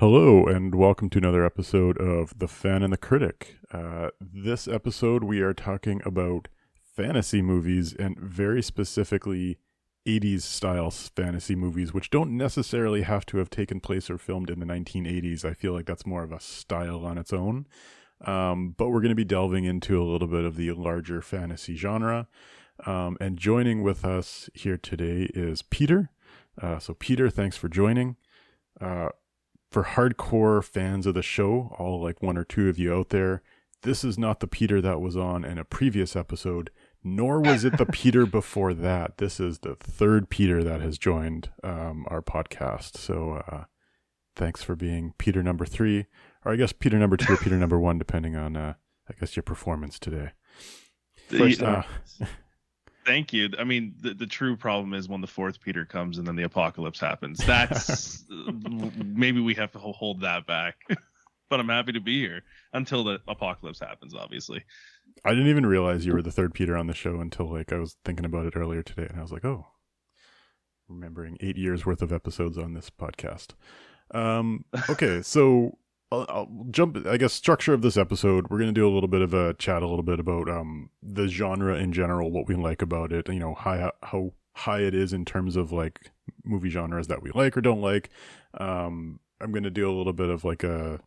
Hello, and welcome to another episode of The Fan and the Critic. This episode, we are talking about fantasy movies, and very specifically 80s style fantasy movies, which don't necessarily have to have taken place or filmed in the 1980s. I feel like that's more of a style on its own. But we're going to be delving into a little bit of the larger fantasy genre. And joining with us here today is Peter. So, Peter, thanks for joining. For hardcore fans of the show, all like one or two of you out there, this is not the Peter that was on in a previous episode, nor was it the Peter before that. This is the third Peter that has joined our podcast. So thanks for being Peter number 3, or I guess Peter number 2 or Peter number 1, depending on, I guess, your performance today. Thank you. I mean, the true problem is when the fourth Peter comes and then the apocalypse happens. That's maybe we have to hold that back. But I'm happy to be here until the apocalypse happens, obviously. I didn't even realize you were the third Peter on the show until I was thinking about it earlier today, and I was like, oh, remembering 8 years worth of episodes on this podcast. Okay, so I'll jump, I guess, structure of this episode. We're going to do a little bit of a chat, a little bit about the genre in general, what we like about it, how high it is in terms of like movie genres that we like or don't like. I'm going to do a little bit of like a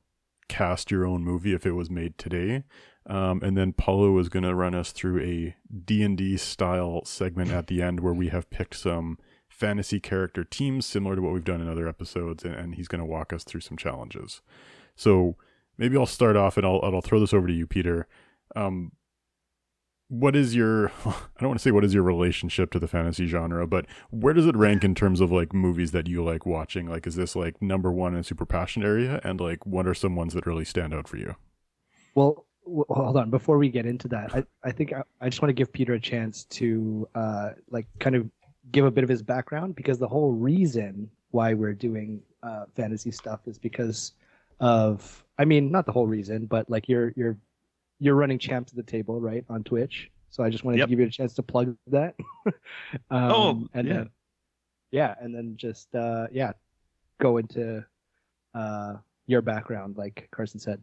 cast your own movie if it was made today. And then Paulo is going to run us through a D&D style segment at the end where we have picked some fantasy character teams similar to what we've done in other episodes, and he's going to walk us through some challenges. So maybe I'll start off and I'll throw this over to you, Peter. What is your, I don't want to say what is your relationship to the fantasy genre, but where does it rank in terms of like movies that you like watching? Like, is this like number one in super passion area? And like, what are some ones that really stand out for you? Well, hold on. Before we get into that, I think I just want to give Peter a chance to like kind of give a bit of his background, because the whole reason why we're doing fantasy stuff is because of, I mean, not the whole reason, but like you're running Champs at the Table, right, on Twitch. So I just wanted to give you a chance to plug that. And then just go into your background, like Carson said.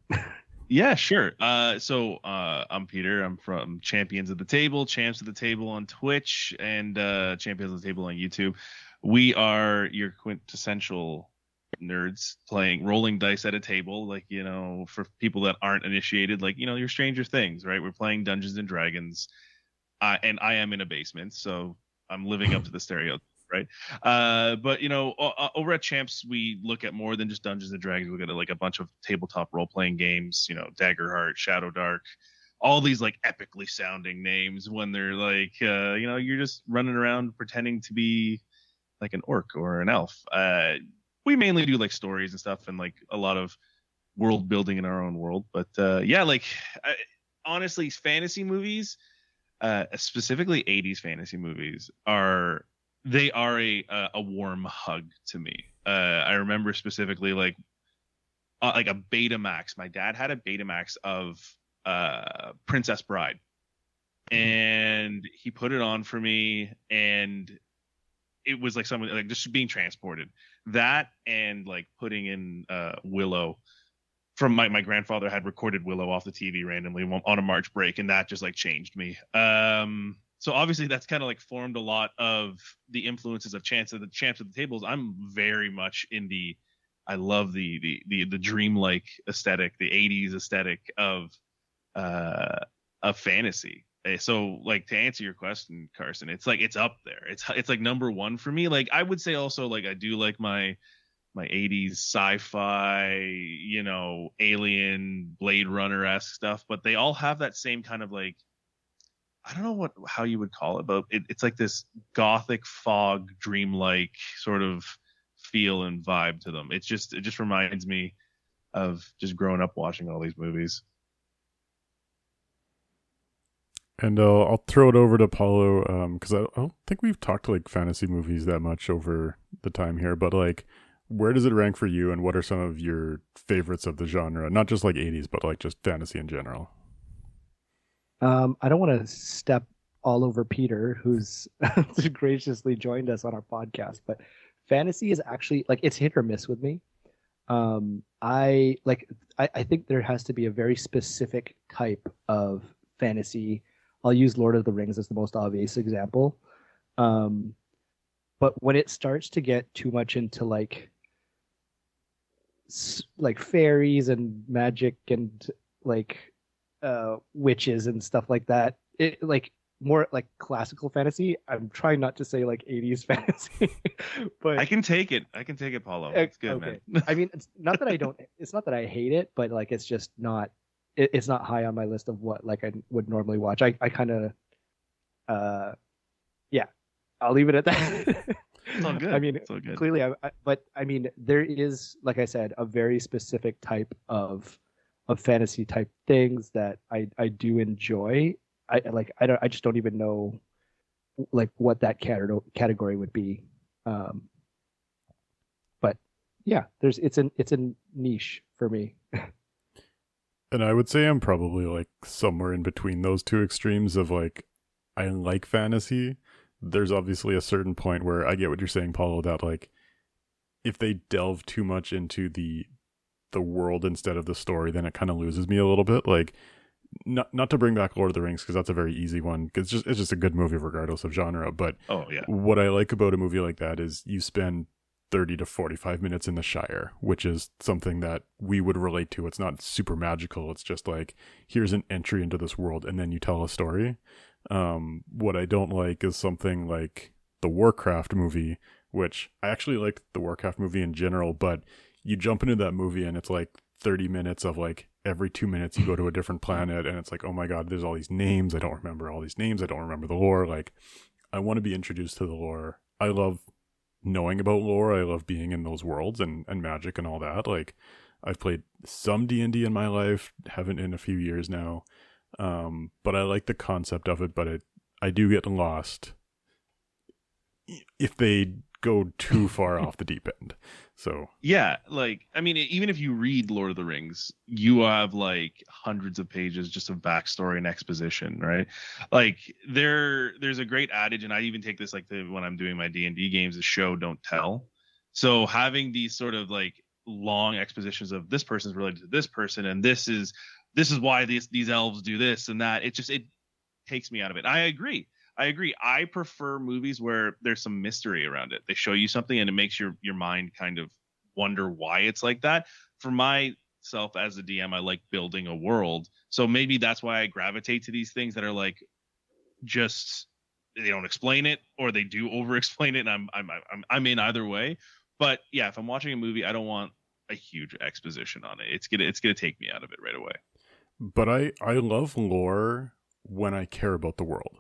Yeah, sure. So I'm Peter. I'm from Champions at the Table, Champs at the Table on Twitch, and Champions at the Table on YouTube. We are your quintessential nerds playing rolling dice at a table, like, you know, for people that aren't initiated, like, you know, your Stranger Things, right? We're playing Dungeons and Dragons, and I am in a basement, so I'm living up to the stereotype, right? But you know, over at Champs, we look at more than just Dungeons and Dragons. We look at like a bunch of tabletop role-playing games, you know, Daggerheart, Shadow Dark, all these like epically sounding names when they're like, you know, you're just running around pretending to be like an orc or an elf. We mainly do like stories and stuff and like a lot of world building in our own world. But honestly, fantasy movies, specifically 80s fantasy movies, are a warm hug to me. I remember specifically like a Betamax. My dad had a Betamax of Princess Bride, and he put it on for me, and it was like someone like just being transported. That and like putting in Willow from my grandfather had recorded Willow off the TV randomly on a March break, and that just like changed me. So obviously that's kind of like formed a lot of the influences of Champs at the Tables. I'm very much in I love the dreamlike aesthetic, the 80s aesthetic of fantasy. So like to answer your question, Carson, it's like it's up there. It's like number one for me. Like I would say also like I do like my 80s sci-fi, you know, Alien, Blade Runner-esque stuff, but they all have that same kind of like, I don't know how you would call it, but it's like this gothic fog, dreamlike sort of feel and vibe to them. It just reminds me of just growing up watching all these movies. And I'll throw it over to Paulo because I don't think we've talked like fantasy movies that much over the time here. But like, where does it rank for you, and what are some of your favorites of the genre? Not just like 80s, but like just fantasy in general. I don't want to step all over Peter, who's graciously joined us on our podcast, but fantasy is actually like it's hit or miss with me. I think there has to be a very specific type of fantasy. I'll use Lord of the Rings as the most obvious example. Um, but when it starts to get too much into like fairies and magic and like witches and stuff like that, it like more like classical fantasy. I'm trying not to say like 80s fantasy, but I can take it. Paulo. It's good, okay. man. I mean, it's not that I don't. It's not that I hate it, but like it's just not. It's not high on my list of what like I would normally watch. I kind of, yeah. I'll leave it at that. It's all good. I mean, it's all good. clearly, but I mean, there is, like I said, a very specific type of fantasy type things that I do enjoy. I just don't even know like what that category would be. But yeah, it's a niche for me. And I would say I'm probably like somewhere in between those two extremes of like, I like fantasy. There's obviously a certain point where I get what you're saying, Paulo, that like if they delve too much into the world instead of the story, then it kind of loses me a little bit. Like not to bring back Lord of the Rings because that's a very easy one. It's just a good movie regardless of genre. But oh yeah, what I like about a movie like that is you spend 30 to 45 minutes in the Shire, which is something that we would relate to. It's not super magical. It's just like, here's an entry into this world and then you tell a story. What I don't like is something like the Warcraft movie, which I actually liked the Warcraft movie in general, but you jump into that movie and it's like 30 minutes of like every 2 minutes you go to a different planet and it's like, oh my God, there's all these names. I don't remember all these names. I don't remember the lore. Like, I want to be introduced to the lore. I love knowing about lore. I love being in those worlds and magic and all that. Like, I've played some D&D in my life, haven't in a few years now. But I like the concept of it, but I do get lost if they go too far off the deep end. So yeah, like I mean, even if you read Lord of the Rings, you have like hundreds of pages just of backstory and exposition, right? Like there's a great adage, and I even take this like when I'm doing my D&D games, is show don't tell. So having these sort of like long expositions of this person's related to this person, and this is why these elves do this and that, it takes me out of it. I agree. I prefer movies where there's some mystery around it. They show you something and it makes your mind kind of wonder why it's like that. For myself as a DM, I like building a world. So maybe that's why I gravitate to these things that are like just they don't explain it or they do over explain it, and I'm in either way. But yeah, if I'm watching a movie, I don't want a huge exposition on it. It's gonna take me out of it right away. But I love lore when I care about the world.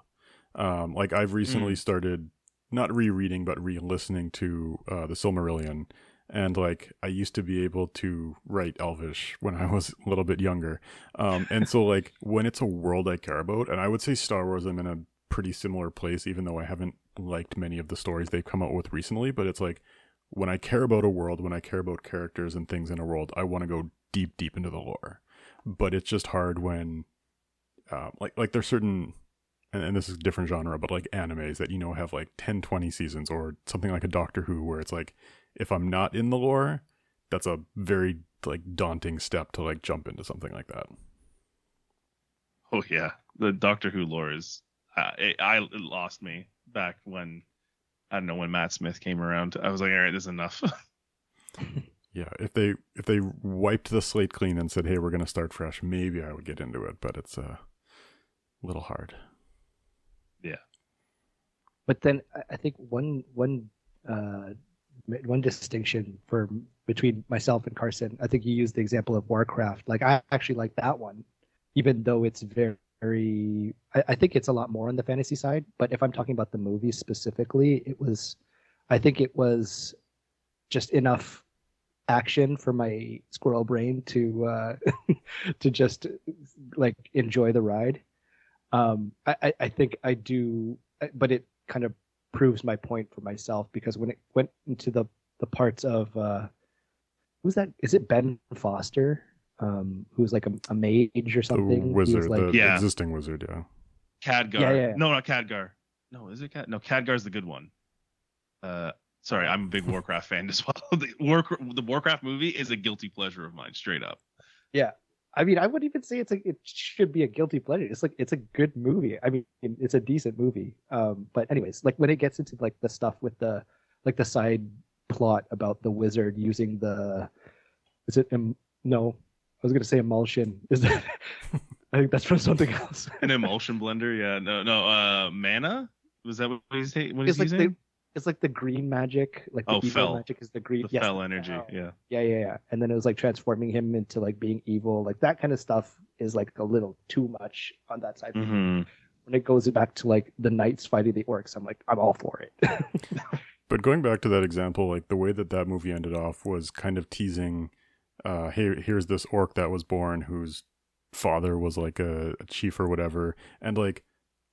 Like I've recently started not rereading but re-listening to the Silmarillion, and like I used to be able to write Elvish when I was a little bit younger, and so like when it's a world I care about, and I would say Star Wars, I'm in a pretty similar place, even though I haven't liked many of the stories they've come out with recently. But it's like when I care about a world, when I care about characters and things in a world, I want to go deep into the lore. But it's just hard when like there's certain and this is a different genre, but like animes that, have like 10-20 seasons, or something like a Doctor Who where it's like, if I'm not in the lore, that's a very like daunting step to like jump into something like that. Oh yeah, the Doctor Who lore is it lost me back when, I don't know, when Matt Smith came around. I was like, all right, this is enough. Yeah, if they wiped the slate clean and said, hey, we're going to start fresh, maybe I would get into it, but it's a little hard. Yeah. But then I think one distinction between myself and Carson, I think you used the example of Warcraft. Like I actually like that one, even though it's very I think it's a lot more on the fantasy side. But if I'm talking about the movie specifically, I think it was just enough action for my squirrel brain to to just like enjoy the ride. I think I do, but it kind of proves my point for myself, because when it went into the parts of who's that? Is it Ben Foster? Who's like a mage or something? The wizard, like, the existing wizard, yeah. Khadgar. Yeah. No, not Khadgar. No, is it No, Khadgar's the good one. Sorry, I'm a big Warcraft fan as well. The Warcraft movie is a guilty pleasure of mine, straight up. Yeah. I mean, I wouldn't even say it should be a guilty pleasure. It's a good movie. I mean, it's a decent movie. But anyways, like when it gets into like the stuff with the side plot about the wizard using no, I was gonna say emulsion. Is that I think that's from something else. An emulsion blender, yeah. No, mana? Was that what he's using? It's like the green magic, like the evil fel. magic is the green. The fel energy, yeah. Yeah. And then it was like transforming him into like being evil. Like that kind of stuff is like a little too much on that side. Mm-hmm. When it goes back to like the knights fighting the orcs, I'm like, I'm all for it. But going back to that example, like the way that movie ended off was kind of teasing, hey, here's this orc that was born whose father was like a chief or whatever. And like,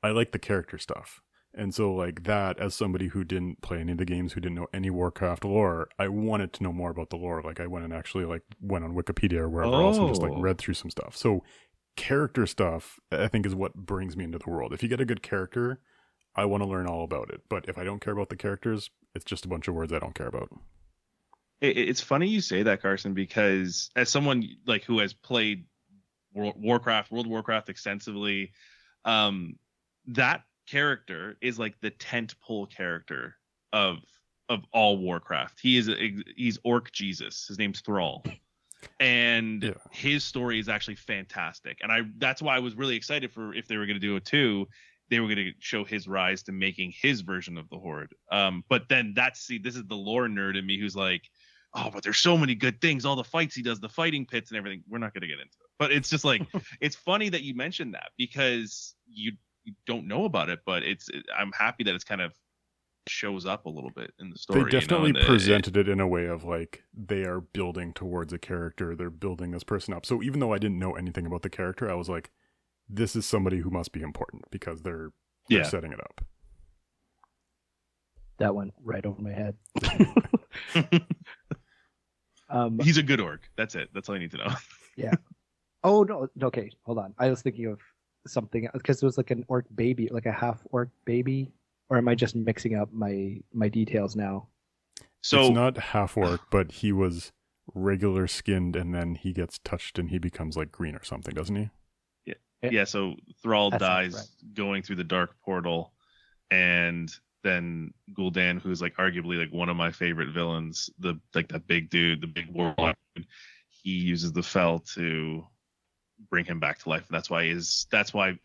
I like the character stuff. And so like that, as somebody who didn't play any of the games, who didn't know any Warcraft lore, I wanted to know more about the lore. Like I went and actually like went on Wikipedia or wherever else and just like read through some stuff. So character stuff, I think, is what brings me into the world. If you get a good character, I want to learn all about it. But if I don't care about the characters, it's just a bunch of words I don't care about. It's funny you say that, Carson, because as someone like who has played World of Warcraft extensively, that character is like the tent pole character of all Warcraft. He's Orc Jesus. His name's Thrall. And his story is actually fantastic. And that's why I was really excited for if they were going to do it too. They were going to show his rise to making his version of the Horde. But then this is the lore nerd in me who's like, oh, but there's so many good things. All the fights he does, the fighting pits and everything. We're not going to get into it. But it's just like, it's funny that you mentioned that because you don't know about it, but I'm happy that it's kind of shows up a little bit in the story. They definitely presented it in a way of like they are building towards a character. They're building this person up. So even though I didn't know anything about the character, I was like, this is somebody who must be important because they're setting it up. That went right over my head. He's a good orc. That's it. That's all you need to know. Yeah. Oh no. Okay, hold on. I was thinking of something because it was like an orc baby, like a half orc baby, or am I just mixing up my details now? So it's not half orc, but he was regular skinned, and then he gets touched and he becomes like green or something, doesn't he? Yeah. So Thrall dies right. going through the dark portal, and then Gul'dan, who's like arguably like one of my favorite villains, that big dude, the big warlock, he uses the fel to bring him back to life. And that's why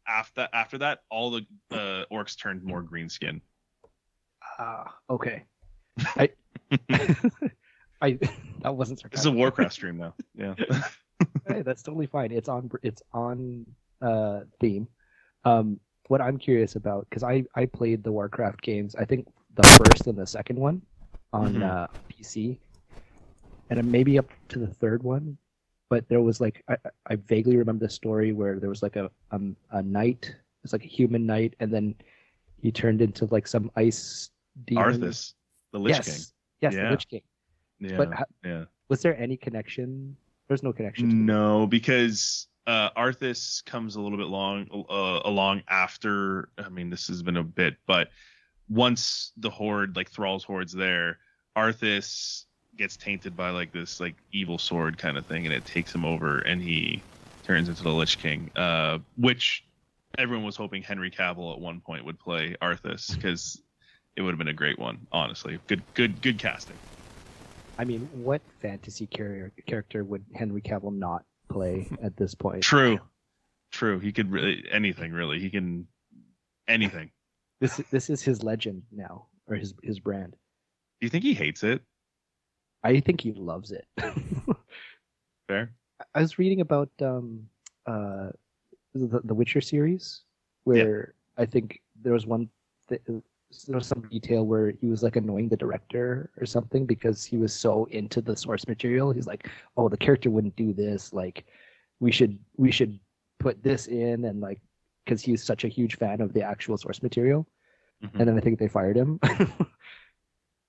after that all the orcs turned more green skin. Okay. I that wasn't sarcastic. This is a Warcraft stream now. Yeah. Hey, that's totally fine. It's on theme. What I'm curious about, because I played the Warcraft games, I think the first and the second one on PC, and maybe up to the third one. But there was like I vaguely remember the story where there was like a knight, it's like a human knight, and then he turned into like some ice demon. Arthas, the Lich King. Yes, the Lich King. Yeah. But was there any connection? There's no connection. No, because Arthas comes a little bit along after. I mean, this has been a bit, but once the Horde, like Thrall's Horde's there, Arthas gets tainted by like this like evil sword kind of thing, and it takes him over, and he turns into the Lich King, which everyone was hoping Henry Cavill at one point would play Arthas, because it would have been a great one. Honestly, good casting. I mean, what fantasy character would Henry Cavill not play at this point? True. He could really anything. Really, he can anything. This is his legend now, or his brand. Do you think he hates it? I think he loves it. Fair. I was reading about the Witcher series, where I think there was there was some detail where he was like annoying the director or something because he was so into the source material. He's like, oh, the character wouldn't do this. Like, we should put this in, and like, because he's such a huge fan of the actual source material. Mm-hmm. And then I think they fired him.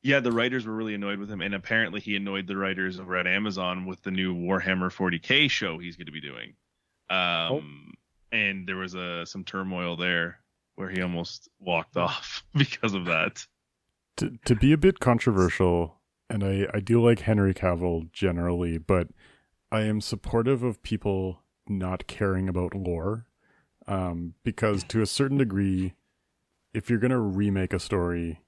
Yeah, the writers were really annoyed with him, and apparently he annoyed the writers over at Amazon with the new Warhammer 40K show he's going to be doing. And there was some turmoil there where he almost walked off because of that. To be a bit controversial, and I do like Henry Cavill generally, but I am supportive of people not caring about lore, because to a certain degree, if you're going to remake a story,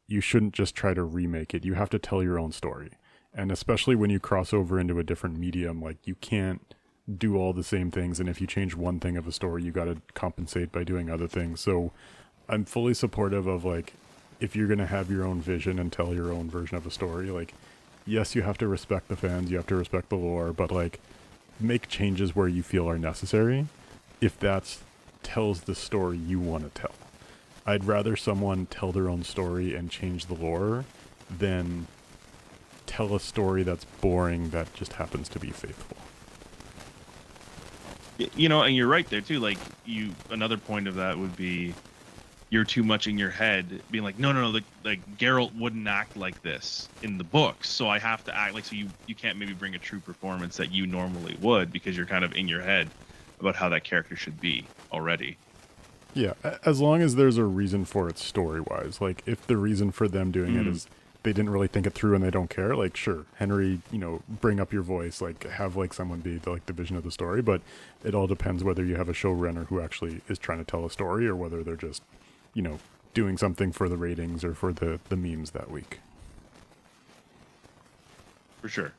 you shouldn't just try to remake it. You have to tell your own story. And especially when you cross over into a different medium, like you can't do all the same things. And if you change one thing of a story, you got to compensate by doing other things. So I'm fully supportive of like, if you're going to have your own vision and tell your own version of a story, like, yes, you have to respect the fans, you have to respect the lore, but like, make changes where you feel are necessary if that's tells the story you want to tell. I'd rather someone tell their own story and change the lore than tell a story that's boring that just happens to be faithful. And you're right there too. Like another point of that would be you're too much in your head, being like, no, like Geralt wouldn't act like this in the books, so I have to act like so. You can't maybe bring a true performance that you normally would because you're kind of in your head about how that character should be already. Yeah, as long as there's a reason for it story-wise. Like, if the reason for them doing it is they didn't really think it through and they don't care, like, sure, Henry, bring up your voice, like, have, like, someone be, like, the vision of the story, but it all depends whether you have a showrunner who actually is trying to tell a story or whether they're just, doing something for the ratings or for the memes that week. For sure.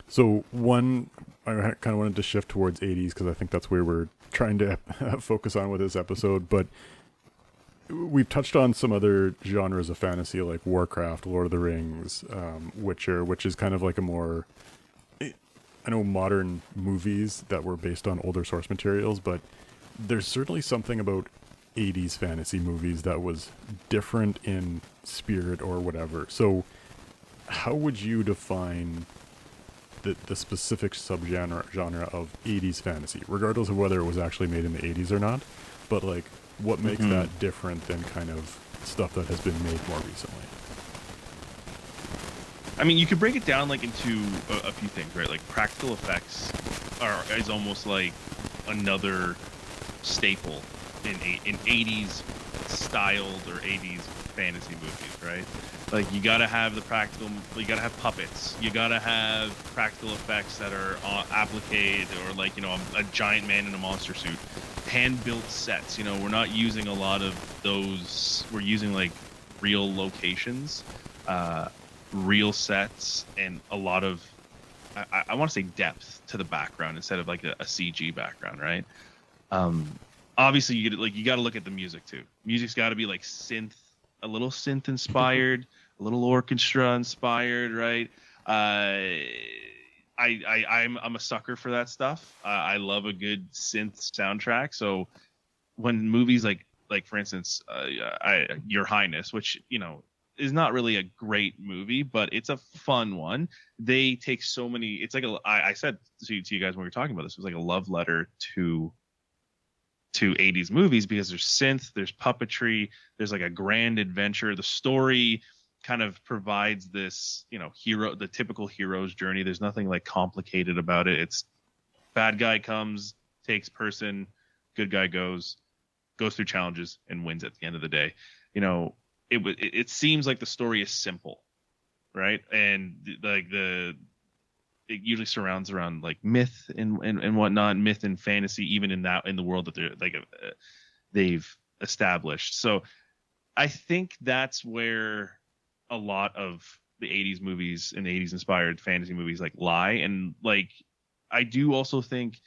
So I kind of wanted to shift towards 80s because I think that's where we're trying to focus on with this episode, but we've touched on some other genres of fantasy like Warcraft, Lord of the Rings, Witcher, which is kind of like a more, I know, modern movies that were based on older source materials, but there's certainly something about 80s fantasy movies that was different in spirit or whatever. So how would you define the specific subgenre of 80s fantasy, regardless of whether it was actually made in the 80s or not, but like what makes that different than kind of stuff that has been made more recently? I mean, you could break it down like into a few things, right? Like practical effects is almost like another staple in 80s styled or 80s fantasy movies, right? Like you gotta have you gotta have puppets, you gotta have practical effects that are appliqued, or like a giant man in a monster suit, hand-built sets. We're not using a lot of those. We're using like real locations, real sets, and a lot of I want to say depth to the background instead of like a CG background, right? Obviously you got to look at the music too. Music's got to be like a little synth inspired, a little orchestra inspired, right? I'm a sucker for that stuff. I love a good synth soundtrack. So when movies like for instance, Your Highness, which is not really a great movie, but it's a fun one. They take so many. It's like I said to you guys when we were talking about this, it was like a love letter to 80s movies because there's synth, there's puppetry, there's like a grand adventure. The story kind of provides this, the typical hero's journey. There's nothing like complicated about it. It's bad guy comes, takes person, good guy goes through challenges and wins at the end of the day. It seems like the story is simple, right? And like it usually surrounds around like myth and whatnot, myth and fantasy, even in the world that they're like they've established. So I think that's where a lot of the 80s movies and 80s inspired fantasy movies like lie. And like I do also think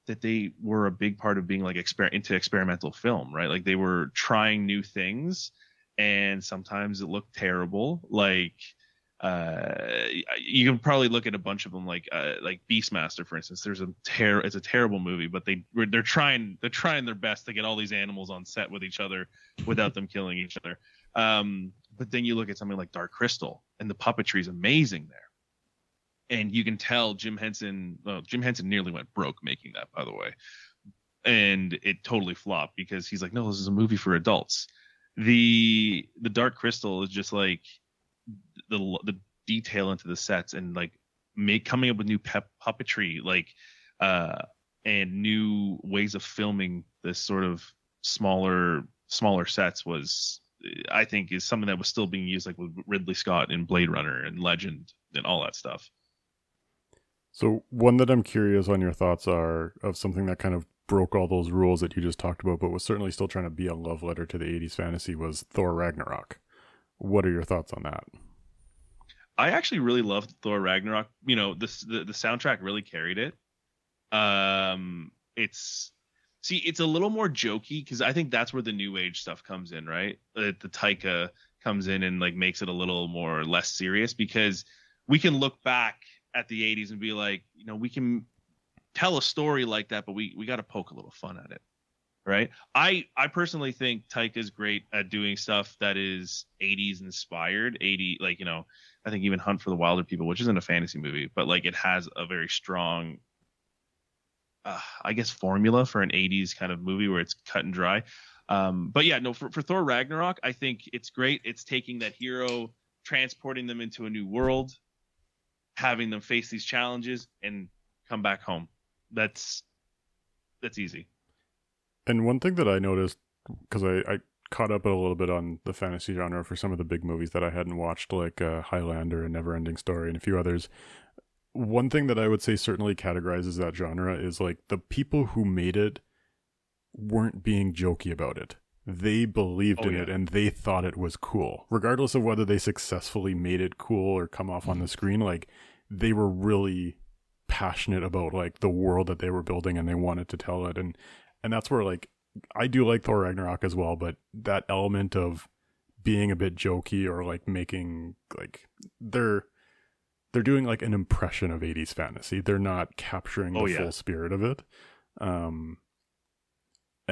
that they were a big part of being like into experimental film, right? Like they were trying new things, and sometimes it looked terrible. Like you can probably look at a bunch of them, like Beastmaster, for instance. It's a terrible movie, but they're trying their best to get all these animals on set with each other without them killing each other. But then you look at something like Dark Crystal, and the puppetry is amazing there, and you can tell Jim Henson nearly went broke making that, by the way, and it totally flopped because he's like, no, this is a movie for adults. The Dark Crystal is just like the detail into the sets and like coming up with new puppetry, like and new ways of filming this sort of smaller sets was I think is something that was still being used, like with Ridley Scott in Blade Runner and Legend and all that stuff. So one that I'm curious on your thoughts are of something that kind of broke all those rules that you just talked about, but was certainly still trying to be a love letter to the 80s fantasy, was Thor Ragnarok. What are your thoughts on that? I actually really loved Thor Ragnarok. You know, the soundtrack really carried it. It's a little more jokey because I think that's where the new age stuff comes in, right? The Taika comes in and like makes it a little more less serious, because we can look back at the 80s and be like, you know, we can tell a story like that, but we got to poke a little fun at it, right? I personally think Taika's great at doing stuff that is 80s inspired. 80, like, you know, I think even Hunt for the Wilder People, which isn't a fantasy movie, but like it has a very strong I guess formula for an 80s kind of movie where it's cut and dry. But yeah, no, for Thor Ragnarok, I think it's great. It's taking that hero, transporting them into a new world, having them face these challenges and come back home. That's easy. And one thing that I noticed, because I caught up a little bit on the fantasy genre for some of the big movies that I hadn't watched, like Highlander and Neverending Story and a few others. One thing that I would say certainly categorizes that genre is like the people who made it weren't being jokey about it. They believed in it and they thought it was cool. Regardless of whether they successfully made it cool or come off on the screen, like they were really passionate about like the world that they were building and they wanted to tell it. And that's where like I do like Thor Ragnarok as well, but that element of being a bit jokey or like making like they're doing like an impression of 80s fantasy. They're not capturing the full spirit of it. And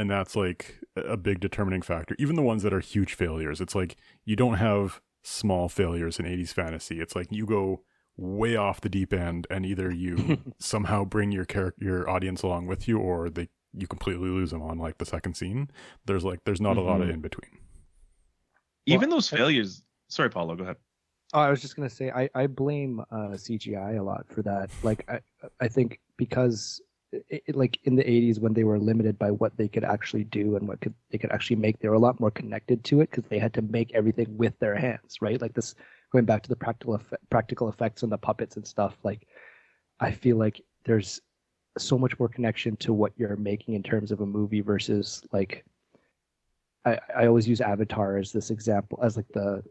that's like a big determining factor. Even the ones that are huge failures, it's like you don't have small failures in 80s fantasy. It's like you go way off the deep end and either you somehow bring your audience along with you or you completely lose them on like the second scene. There's not a lot of in between. Even those failures. Sorry, Paulo, go ahead. Oh, I was just gonna say I blame CGI a lot for that. Like I think because like in the 80s when they were limited by what they could actually do and they could actually make, they were a lot more connected to it because they had to make everything with their hands, right? Like this, going back to the practical effects and the puppets and stuff. Like I feel like there's so much more connection to what you're making in terms of a movie versus like. I always use Avatar as this example, as like the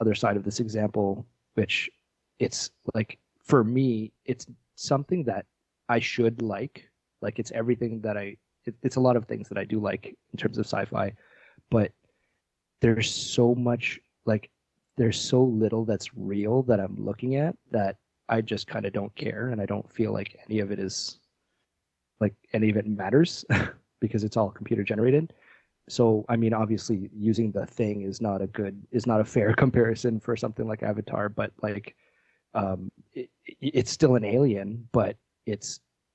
other side of this example, which it's like, for me, it's something that I should like it's everything that it's a lot of things that I do like in terms of sci-fi, but there's so much, like there's so little that's real that I'm looking at that I just kind of don't care. And I don't feel like any of it matters because it's all computer generated. So, I mean, obviously using the thing is not a fair comparison for something like Avatar, but like, it's still an alien, but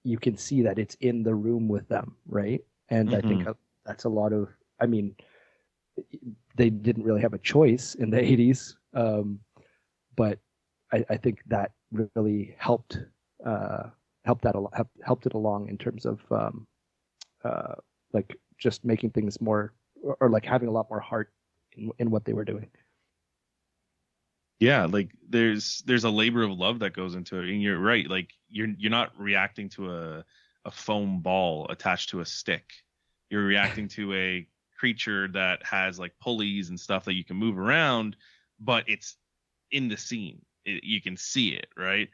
you can see that it's in the room with them. Right. And I think that's a lot of, I mean, they didn't really have a choice in the 80s. But I think that really helped it along in terms of, like, just making things more, or like having a lot more heart in what they were doing. Yeah, like there's a labor of love that goes into it, and you're right. Like you're not reacting to a foam ball attached to a stick. You're reacting to a creature that has like pulleys and stuff that you can move around, but it's in the scene. You can see it, right?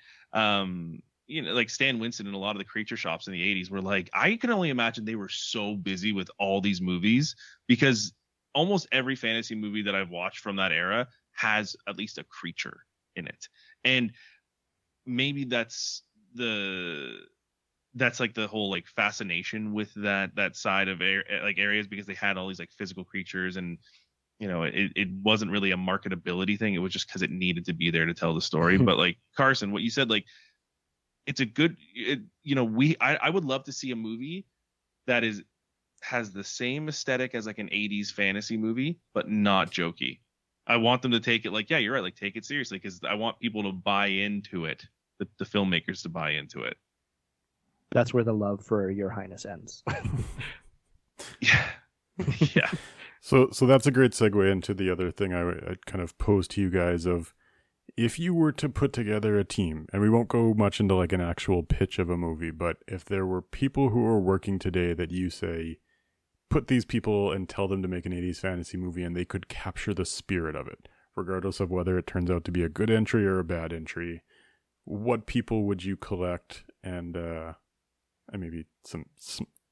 You know, like Stan Winston and a lot of the creature shops in the 80s were like, I can only imagine they were so busy with all these movies, because almost every fantasy movie that I've watched from that era has at least a creature in it. And maybe that's like the whole like fascination with that side of like areas, because they had all these like physical creatures, and you know, it wasn't really a marketability thing. It was just because it needed to be there to tell the story. But like Carson, what you said, like, it's a good, I would love to see a movie that has the same aesthetic as like an 80s fantasy movie, but not jokey. I want them to take it like, yeah, you're right, like take it seriously, because I want people to buy into it, the filmmakers to buy into it. That's where the love for Your Highness ends. Yeah. So that's a great segue into the other thing I kind of posed to you guys of, if you were to put together a team, and we won't go much into like an actual pitch of a movie, but if there were people who are working today that you say, put these people and tell them to make an 80s fantasy movie and they could capture the spirit of it, regardless of whether it turns out to be a good entry or a bad entry, what people would you collect, and maybe some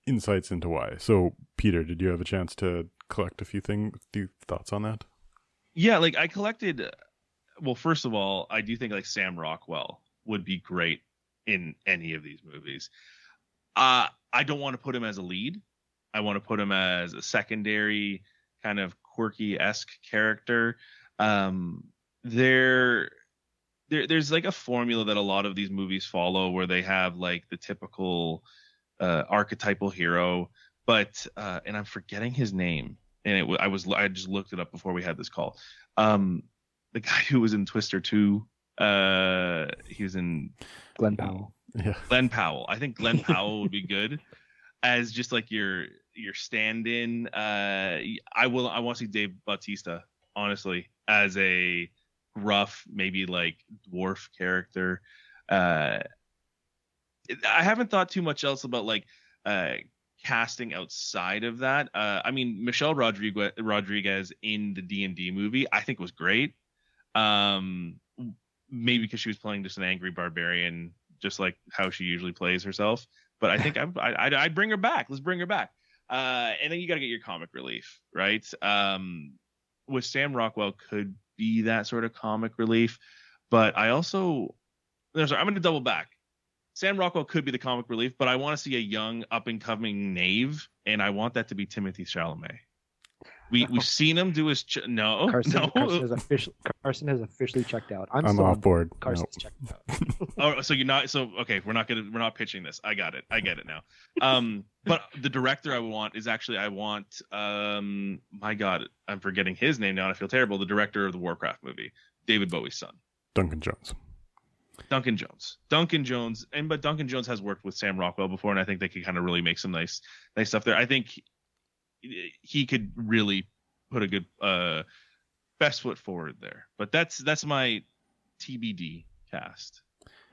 insights into why? So, Peter, did you have a chance to collect a few thoughts on that? Yeah, like I collected. Well, first of all, I do think like Sam Rockwell would be great in any of these movies. I don't want to put him as a lead. I want to put him as a secondary, kind of quirky-esque character. There's like a formula that a lot of these movies follow, where they have like the typical archetypal hero, but and I'm forgetting his name, and I just looked it up before we had this call. The guy who was in Twister 2, he was in Glenn Powell. Yeah, Glenn Powell. I think Glenn Powell would be good as just like your stand-in. I want to see Dave Bautista, honestly, as a rough, maybe like dwarf character. I haven't thought too much else about like casting outside of that. I mean, Michelle Rodriguez in the D&D movie, I think was great. Maybe because she was playing just an angry barbarian, just like how she usually plays herself. But I think I'd bring her back. Let's bring her back. And then you got to get your comic relief, right? With Sam Rockwell could be that sort of comic relief, but I'm going to double back. Sam Rockwell could be the comic relief, but I want to see a young up and coming knave, and I want that to be Timothée Chalamet. We've seen him do his Carson has officially checked out. I'm off board. Carson's checked out. Oh, so you're not. So okay, we're not pitching this. I got it now. But the director I want. My God, I'm forgetting his name now, and I feel terrible. The director of the Warcraft movie, David Bowie's son, Duncan Jones. But Duncan Jones has worked with Sam Rockwell before, and I think they could kind of really make some nice stuff there. I think he could really put a good best foot forward there. But that's my TBD cast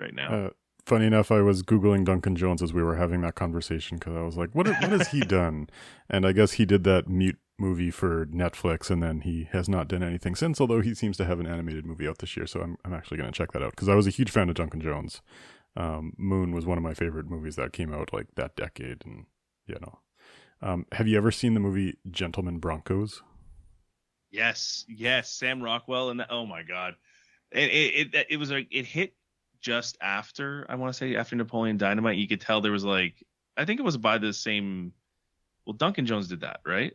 right now. Funny enough, I was Googling Duncan Jones as we were having that conversation, because I was like, what has he done? And I guess he did that Mute movie for Netflix, and then he has not done anything since, although he seems to have an animated movie out this year, so I'm actually going to check that out, because I was a huge fan of Duncan Jones. Moon was one of my favorite movies that came out like that decade, and have you ever seen the movie Gentlemen Broncos? Yes, Sam Rockwell, and oh my God, it was like it hit just after, I want to say after Napoleon Dynamite. You could tell there was like, I think it was by the same. Well, Duncan Jones did that, right?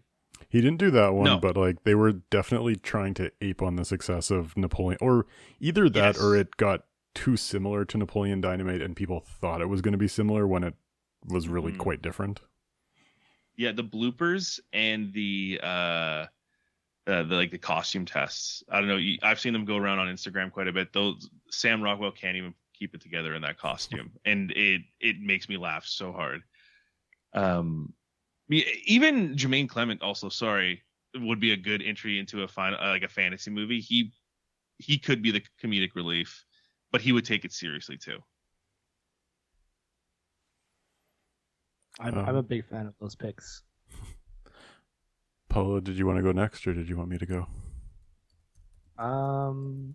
He didn't do that one, No. But like they were definitely trying to ape on the success of Napoleon, or either that, Yes. or it got too similar to Napoleon Dynamite, and people thought it was going to be similar when it was really quite different. Yeah, the bloopers and the costume tests. I don't know. I've seen them go around on Instagram quite a bit. Those Sam Rockwell can't even keep it together in that costume, and it makes me laugh so hard. Even Jermaine Clement also, would be a good entry into a fantasy movie. He could be the comedic relief, but he would take it seriously too. I'm a big fan of those picks. Paula, did you want to go next, or did you want me to go?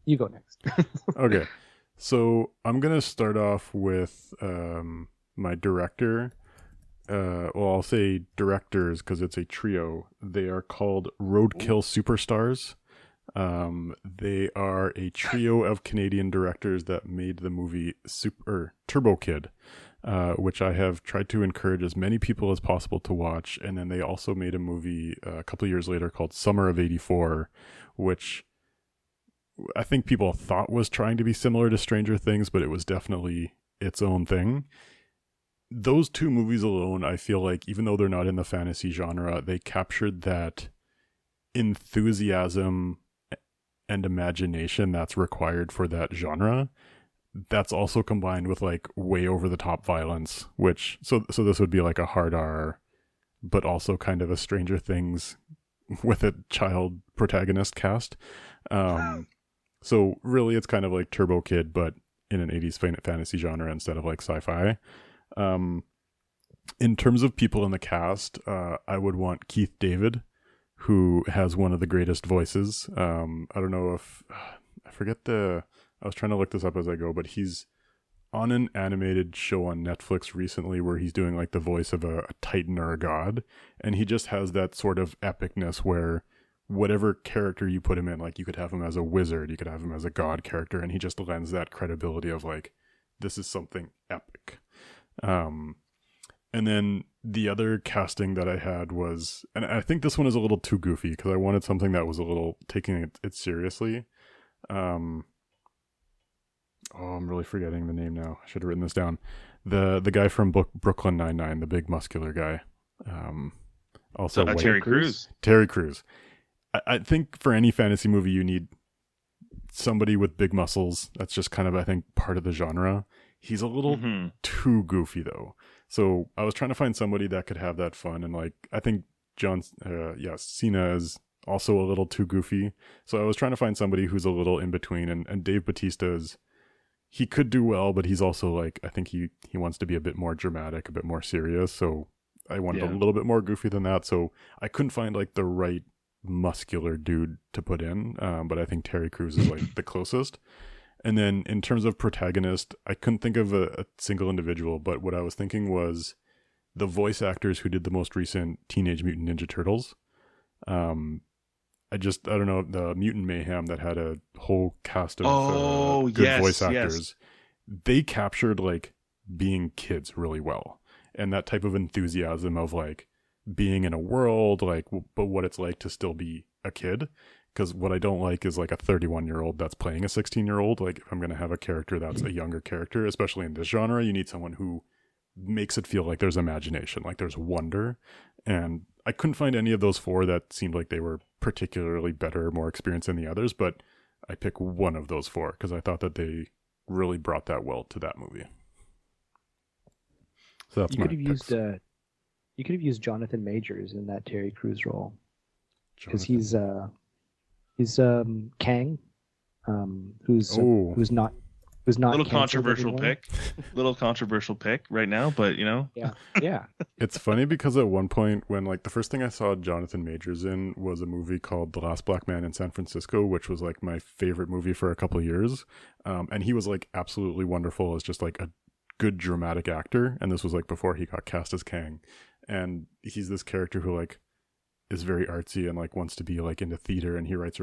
You go next. Okay, so I'm gonna start off with my director. I'll say directors because it's a trio. They are called Roadkill Superstars. They are a trio of Canadian directors that made the movie Turbo Kid, which I have tried to encourage as many people as possible to watch. And then they also made a movie a couple of years later called Summer of '84, which I think people thought was trying to be similar to Stranger Things, but it was definitely its own thing. Those two movies alone, I feel like, even though they're not in the fantasy genre, they captured that enthusiasm and imagination that's required for that genre. That's also combined with like way over the top violence, which so this would be like a hard R, but also kind of a Stranger Things with a child protagonist cast. So really, it's kind of like Turbo Kid, but in an 80s fantasy genre instead of like sci-fi. In terms of people in the cast, I would want Keith David, who has one of the greatest voices. I don't know if I forget I was trying to look this up as I go, but he's on an animated show on Netflix recently where he's doing like the voice of a titan or a god, and he just has that sort of epicness where whatever character you put him in, like you could have him as a wizard, you could have him as a god character, and he just lends that credibility of like, this is something epic. And then the other casting that I had was, and I think this one is a little too goofy because I wanted something that was a little taking it seriously. I'm really forgetting the name now. I should have written this down. The guy from Brooklyn Nine-Nine, the big muscular guy. Also Terry Crews. Terry Crews. I think for any fantasy movie, you need somebody with big muscles. That's just kind of, I think, part of the genre. He's a little too goofy, though. So I was trying to find somebody that could have that fun. And, like, I think Cena is also a little too goofy. So I was trying to find somebody who's a little in between. And Dave Bautista he could do well, but he's also, like, I think he wants to be a bit more dramatic, a bit more serious. So I wanted a little bit more goofy than that. So I couldn't find, like, the right muscular dude to put in, but I think Terry Crews is like the closest. And then in terms of protagonist, I couldn't think of a single individual, but what I was thinking was the voice actors who did the most recent Teenage Mutant Ninja Turtles. I don't know, the Mutant Mayhem that had a whole cast of good voice actors. They captured like being kids really well, and that type of enthusiasm of like being in a world, like, but what it's like to still be a kid. Because what I don't like is like a 31-year-old that's playing a 16-year-old. Like, if I'm going to have a character that's a younger character, especially in this genre, you need someone who makes it feel like there's imagination, like there's wonder. And I couldn't find any of those four that seemed like they were particularly better, more experienced than the others, but I picked one of those four because I thought that they really brought that well to that movie. So that's my picks. You could have used Jonathan Majors in that Terry Crews role, because he's Kang, who's not little controversial pick. Little controversial pick right now, but you know. Yeah. It's funny because at one point when like the first thing I saw Jonathan Majors in was a movie called The Last Black Man in San Francisco, which was like my favorite movie for a couple of years. And he was like absolutely wonderful as just like a good dramatic actor. And this was like before he got cast as Kang. And he's this character who like is very artsy and like wants to be like into theater, and he walks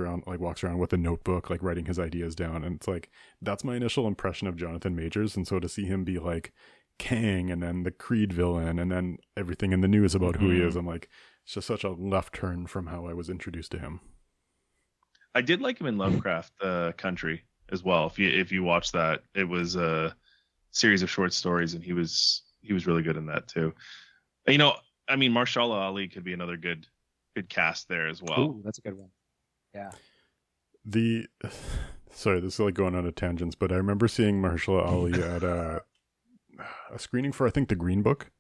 around with a notebook, like writing his ideas down. And it's like, that's my initial impression of Jonathan Majors. And so to see him be like Kang and then the Creed villain and then everything in the news about who he is, I'm like, it's just such a left turn from how I was introduced to him. I did like him in Lovecraft Country as well. If you watch that, it was a series of short stories, and he was really good in that too. You know, I mean, Mahershala Ali could be another good cast there as well. Ooh, that's a good one. Yeah. Sorry, this is like going on a tangents, but I remember seeing Mahershala Ali at a screening for, I think, The Green Book,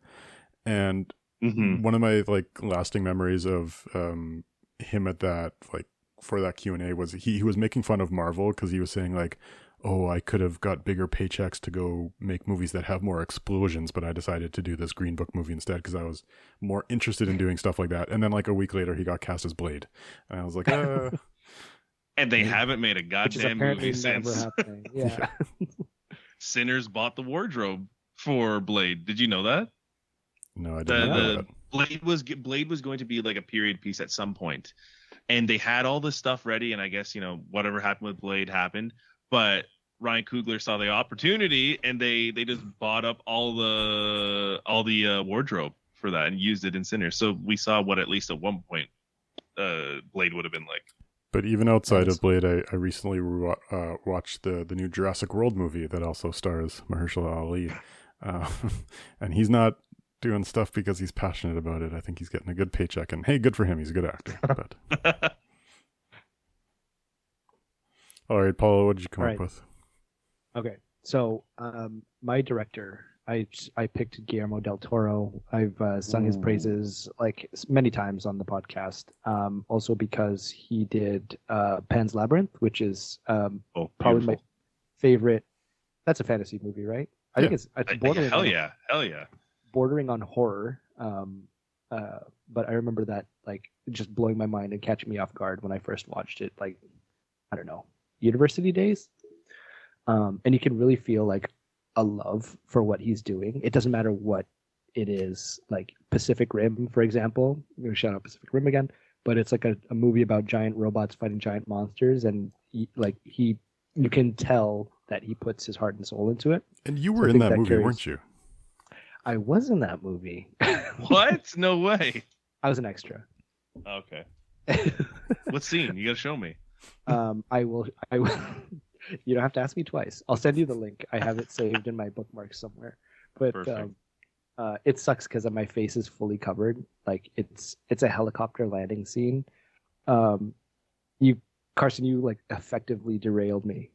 and one of my like lasting memories of him at that, like for that Q&A, was he was making fun of Marvel because he was saying like, oh, I could have got bigger paychecks to go make movies that have more explosions, but I decided to do this Green Book movie instead because I was more interested in doing stuff like that. And then like a week later, he got cast as Blade. And I was like, And they haven't made a goddamn movie since. Yeah. Sinners bought the wardrobe for Blade. Did you know that? No, I didn't know that. Blade was going to be like a period piece at some point. And they had all this stuff ready, and I guess, you know, whatever happened with Blade happened. But Ryan Coogler saw the opportunity, and they just bought up all the wardrobe for that and used it in Sinners. So we saw what at least at one point Blade would have been like. But even outside of Blade, I recently watched the new Jurassic World movie that also stars Mahershala Ali, and he's not doing stuff because he's passionate about it. I think he's getting a good paycheck, and hey, good for him. He's a good actor. But. All right, Paula, what did you come up with? Okay, so my director I picked Guillermo del Toro. I've sung his praises like many times on the podcast. Also because he did Pan's Labyrinth, which is probably my favorite. That's a fantasy movie, right? I think it's bordering. Hell yeah. Bordering on horror. But I remember that like just blowing my mind and catching me off guard when I first watched it. Like, I don't know, university days. And you can really feel like a love for what he's doing. It doesn't matter what it is, like Pacific Rim, for example. I'm going to shout out Pacific Rim again, but it's like a movie about giant robots fighting giant monsters, and you can tell that he puts his heart and soul into it. And you were in that movie, weren't you? I was in that movie. What? No way. I was an extra. Okay. What scene? You got to show me. I will. You don't have to ask me twice. I'll send you the link. I have it saved in my bookmarks somewhere. But it sucks because my face is fully covered. Like it's a helicopter landing scene. Carson, you like effectively derailed me.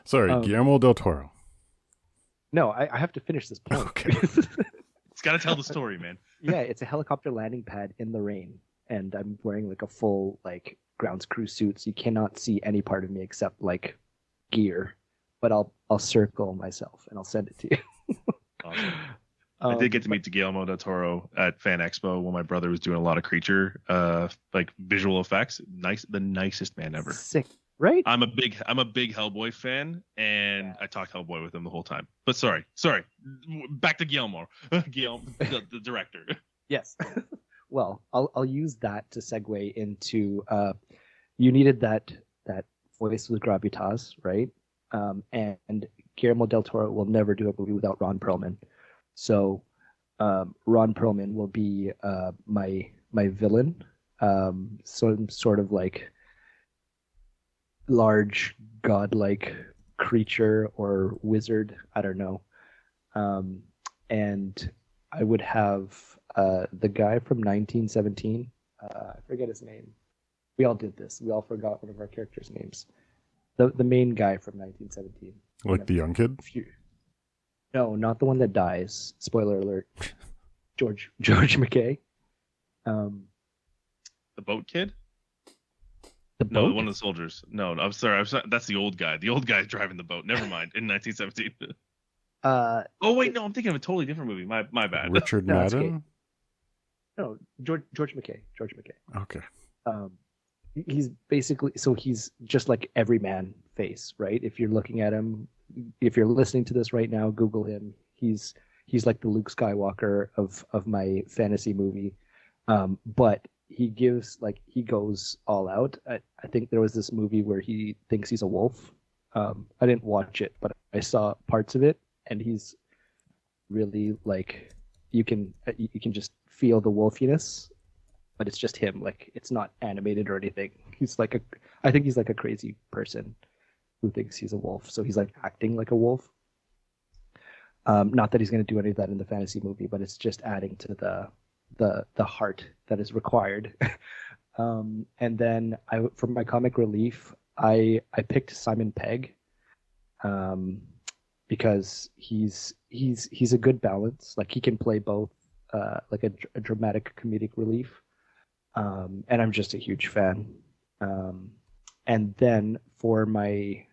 Sorry, Guillermo del Toro. No, I have to finish this point. Okay. It's got to tell the story, man. Yeah, it's a helicopter landing pad in the rain, and I'm wearing like a full like grounds crew suit, so you cannot see any part of me except like gear. But I'll circle myself and I'll send it to you. Awesome. I did get to meet Guillermo del Toro at Fan Expo when my brother was doing a lot of creature like visual effects. The nicest man ever. Sick, right? I'm a big Hellboy fan, and I talked Hellboy with him the whole time. But sorry, back to Guillermo, the director. Yes. Well, I'll use that to segue into you needed that voice with gravitas, right? And Guillermo del Toro will never do a movie without Ron Perlman. So Ron Perlman will be my villain, some sort of like large godlike creature or wizard, I don't know. And I would have the guy from 1917. I forget his name. We all did this. We all forgot one of our characters' names. The main guy from 1917. Like the young kid? No, not the one that dies. Spoiler alert. George McKay. The boat kid? The boat? No, one of the soldiers. No, I'm sorry. That's the old guy. The old guy driving the boat. Never mind. In 1917. Oh wait, no, I'm thinking of a totally different movie. My bad. Richard Madden? No, George McKay. George McKay. Okay. He's basically, so he's just like every man face, right? If you're looking at him, if you're listening to this right now, Google him. He's like the Luke Skywalker of my fantasy movie. But he goes all out. I think there was this movie where he thinks he's a wolf. I didn't watch it, but I saw parts of it, and he's really like, you can just feel the wolfiness, but it's just him. Like, it's not animated or anything. I think he's like a crazy person who thinks he's a wolf. So he's like acting like a wolf. Not that he's going to do any of that in the fantasy movie, but it's just adding to the heart that is required. And then for my comic relief, I picked Simon Pegg, because he's a good balance. Like, he can play both, like a dramatic comedic relief. And I'm just a huge fan. And then for my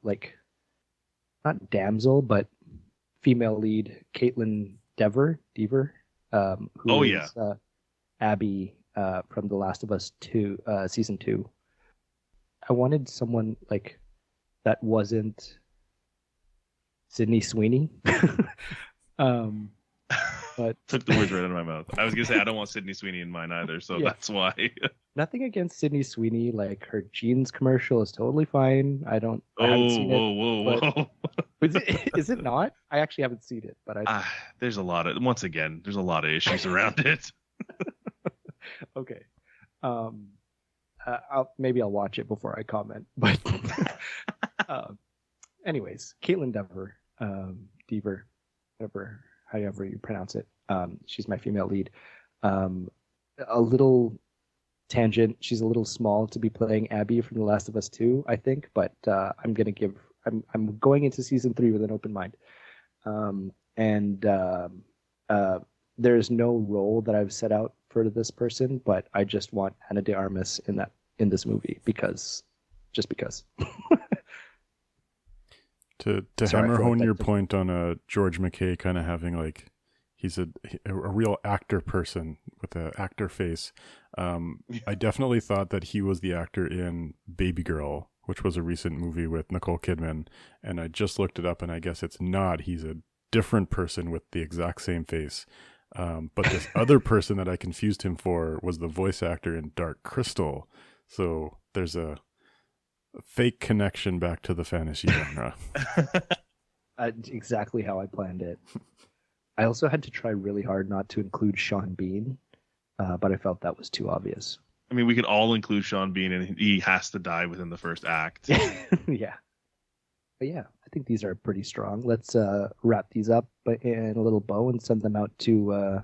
like, not damsel, but female lead, Caitlin Dever, who is Abby from The Last of Us 2, season 2. I wanted someone like that wasn't Sydney Sweeney. But took the words right out of my mouth. I was gonna say I don't want Sydney Sweeney in mine either, so that's why. Nothing against Sydney Sweeney. Like, her jeans commercial is totally fine. I haven't seen it. Whoa. Is it not? I actually haven't seen it, but there's a lot of issues around it. Okay. Maybe I'll watch it before I comment. But anyways, Caitlin Dever, however you pronounce it. She's my female lead. A little tangent. She's a little small to be playing Abby from The Last of Us 2, I think. But I'm going into season 3 with an open mind. and there's no role that I've set out for this person, but I just want Ana de Armas in this movie just because. To Sorry, I hammer feel hone like your that- point on George McKay kind of having like he's a real actor person with an actor face. I definitely thought that he was the actor in Baby Girl, which was a recent movie with Nicole Kidman, and I just looked it up, and I guess it's not. He's a different person with the exact same face. But this other person that I confused him for was the voice actor in Dark Crystal. So there's a fake connection back to the fantasy genre. Exactly how I planned it. I also had to try really hard not to include Sean Bean, but I felt that was too obvious. I mean, we could all include Sean Bean, and he has to die within the first act. Yeah. But yeah, I think these are pretty strong. Let's wrap these up in a little bow and send them out to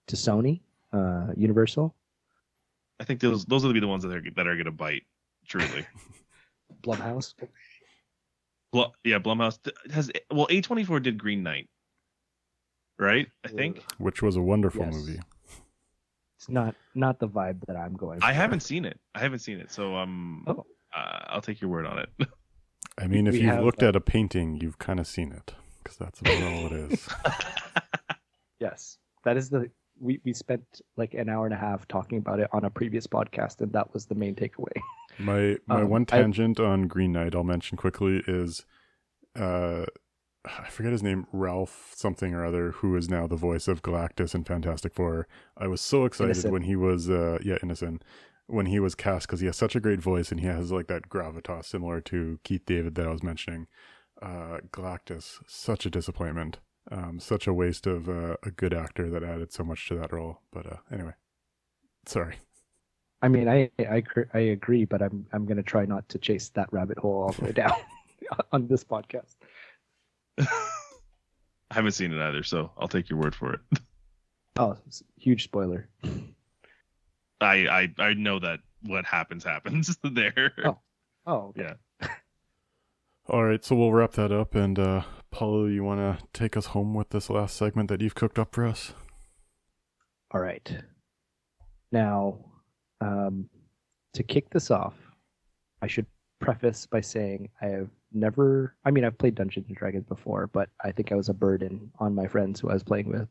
Sony, Universal, I think those are gonna be the ones that are gonna bite. Truly. Blumhouse. Blumhouse A24 did Green Knight, right? I think Which was a wonderful Yes. movie. It's not the vibe that I'm going for. I haven't seen it. So Oh. I'll take your word on it. I mean, if We you've have, looked at a painting, you've kind of seen it, because that's about all it is. Yes. That is we spent like an hour and a half talking about it on a previous podcast, and that was the main takeaway. My one tangent on Green Knight I'll mention quickly is I forget his name, Ralph something or other, who is now the voice of Galactus in Fantastic Four. I was so excited Innocent. when he was Innocent, when he was cast, because he has such a great voice and he has like that gravitas similar to Keith David that I was mentioning. Galactus, such a disappointment. Such a waste of a good actor that added so much to that role. But anyway, sorry. I mean, I agree, but I'm going to try not to chase that rabbit hole all the way down on this podcast. I haven't seen it either, so I'll take your word for it. Oh, huge spoiler. I know that what happens there. Oh, okay. Yeah. All right, so we'll wrap that up. And Paulo, you want to take us home with this last segment that you've cooked up for us? All right. Now, to kick this off, I should preface by saying I've played Dungeons and Dragons before, but I think I was a burden on my friends who I was playing with.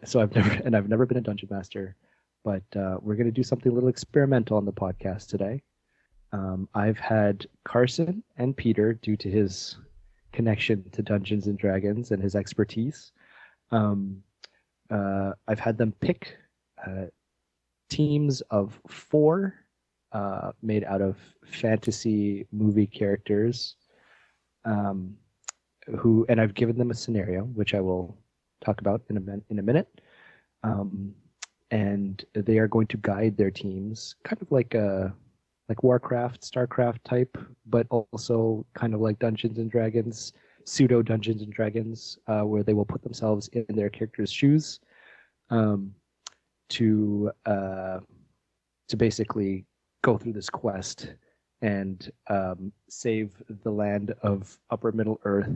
So I've never been a dungeon master, but we're going to do something a little experimental on the podcast today. I've had Carson and Peter, due to his connection to Dungeons and Dragons and his expertise, I've had them pick teams of 4 made out of fantasy movie characters, and I've given them a scenario, which I will talk about in a minute. And they are going to guide their teams, kind of like Warcraft, Starcraft type, but also kind of like Dungeons and Dragons, pseudo Dungeons and Dragons, where they will put themselves in their characters' shoes, to basically go through this quest and save the land of Upper Middle Earth.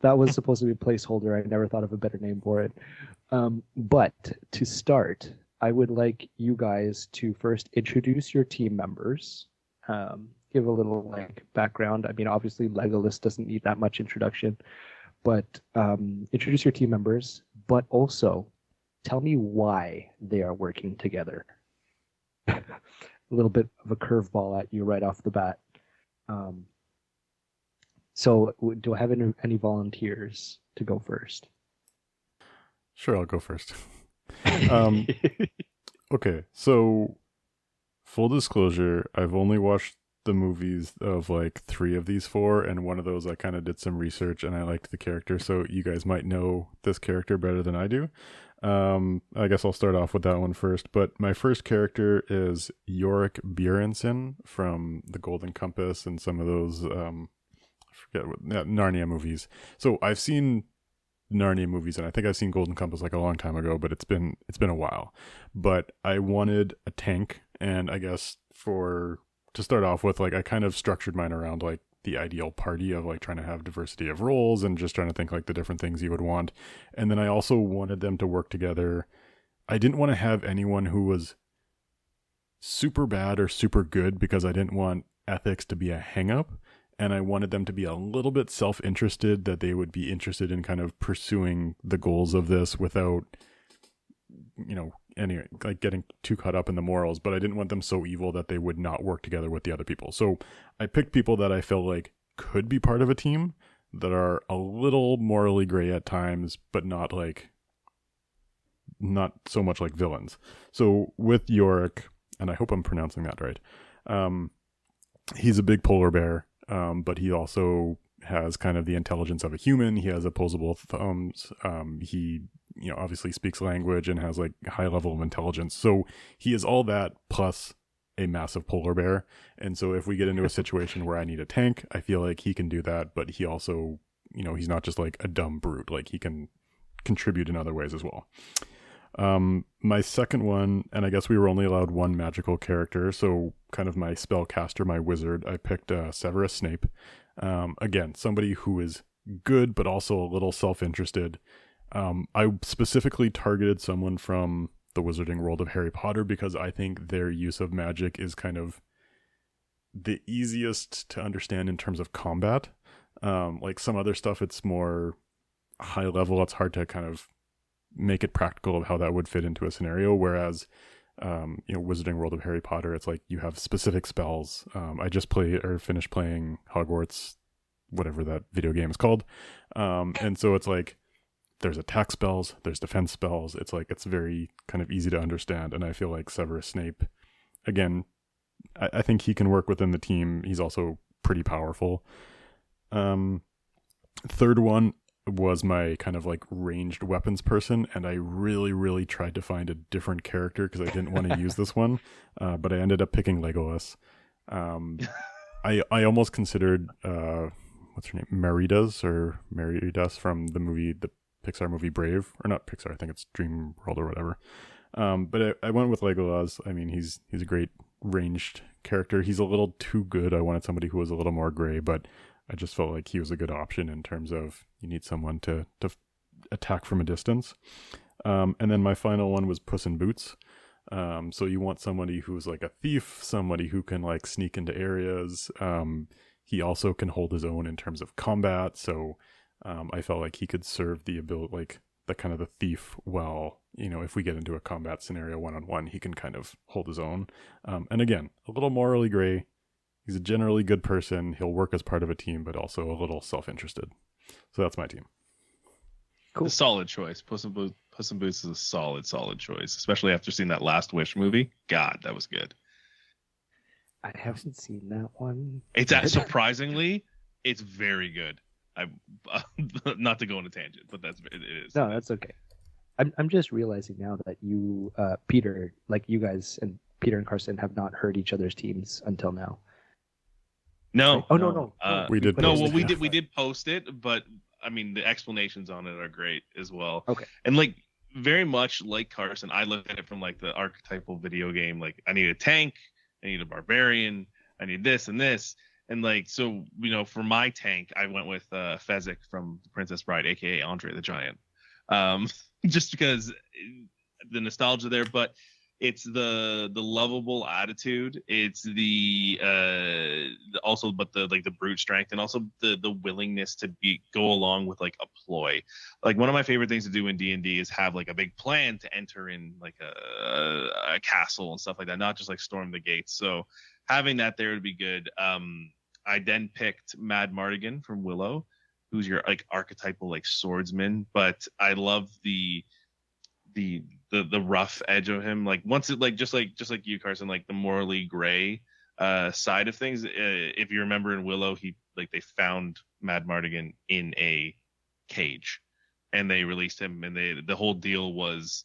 That was supposed to be a placeholder. I never thought of a better name for it. But to start, I would like you guys to first introduce your team members, give a little background. I mean, obviously Legolas doesn't need that much introduction, but introduce your team members, but also tell me why they are working together. A little bit of a curveball at you right off the bat. So do I have any volunteers to go first? Sure, I'll go first. Okay, so full disclosure, I've only watched the movies of 3 of these 4, and one of those I kind of did some research and I liked the character, so you guys might know this character better than I do. I guess I'll start off with that one first, but my first character is Yorick Bjornsson from The Golden Compass and some of those Narnia movies. So I've seen Narnia movies, and I think I've seen Golden Compass a long time ago, but it's been a while. But I wanted a tank, and I guess to start off with, I kind of structured mine around the ideal party of like trying to have diversity of roles and just trying to think like the different things you would want. And then I also wanted them to work together. I didn't want to have anyone who was super bad or super good because I didn't want ethics to be a hang up. And I wanted them to be a little bit self-interested, that they would be interested in kind of pursuing the goals of this without, anyway, like getting too caught up in the morals. But I didn't want them so evil that they would not work together with the other people. So I picked people that I felt like could be part of a team, that are a little morally gray at times, but not so much like villains. So with Yorick, and I hope I'm pronouncing that right, he's a big polar bear. But he also has kind of the intelligence of a human. He has opposable thumbs. He, obviously speaks language and has like high level of intelligence. So he is all that plus a massive polar bear. And so if we get into a situation where I need a tank, I feel like he can do that. But he also, he's not just like a dumb brute. Like he can contribute in other ways as well. My second one, and I guess we were only allowed one magical character, so kind of my spellcaster, my wizard, I picked Severus Snape. Again, somebody who is good, but also a little self-interested. I specifically targeted someone from the Wizarding World of Harry Potter because I think their use of magic is kind of the easiest to understand in terms of combat. Like some other stuff, it's more high level. It's hard to kind of make it practical of how that would fit into a scenario, whereas Wizarding World of Harry Potter, it's like you have specific spells. I just finished playing Hogwarts, whatever that video game is called, and so it's like there's attack spells, there's defense spells. It's like it's very kind of easy to understand, and I feel like Severus Snape, again, I think he can work within the team. He's also pretty powerful. Third one was my kind of like ranged weapons person, and I really, really tried to find a different character because I didn't want to use this one, but I ended up picking Legolas. I almost considered what's her name, Meridas from the Pixar movie Brave, or not Pixar, I think it's Dream World or whatever. But I went with Legolas. I mean, he's a great ranged character. He's a little too good. I wanted somebody who was a little more gray, but I just felt like he was a good option in terms of you need someone to attack from a distance. And then my final one was Puss in Boots. So you want somebody who's like a thief, somebody who can like sneak into areas. He also can hold his own in terms of combat. So I felt like he could serve the ability, like the kind of the thief well. If we get into a combat scenario one-on-one, he can kind of hold his own. And again, a little morally gray. He's a generally good person. He'll work as part of a team, but also a little self-interested. So that's my team. Cool. A solid choice. Puss in Boots is a solid choice, especially after seeing that Last Wish movie. God, that was good. I haven't seen that one. It's surprisingly, it's very good. Not to go on a tangent, but it is. No, that's okay. I'm just realizing now that you, Peter, like you guys and Peter and Carson have not heard each other's teams until now. No. Oh no. We did. No, well, we did post it, but I mean the explanations on it are great as well. Okay. And like very much like Carson, I look at it from like the archetypal video game. Like I need a tank, I need a barbarian, I need this and this, and like so for my tank, I went with Fezzik from Princess Bride, aka Andre the Giant, just because the nostalgia there, but. It's the lovable attitude. It's the also, but the like the brute strength, and also the willingness to go along with like a ploy. Like one of my favorite things to do in D&D is have like a big plan to enter in like a castle and stuff like that, not just like storm the gates. So having that there would be good. I then picked Mad Mardigan from Willow, who's your like archetypal like swordsman, but I love the rough edge of him, like once it like just like you, Carson, like the morally gray side of things. If you remember in Willow, they found Mad Mardigan in a cage and they released him, and the whole deal was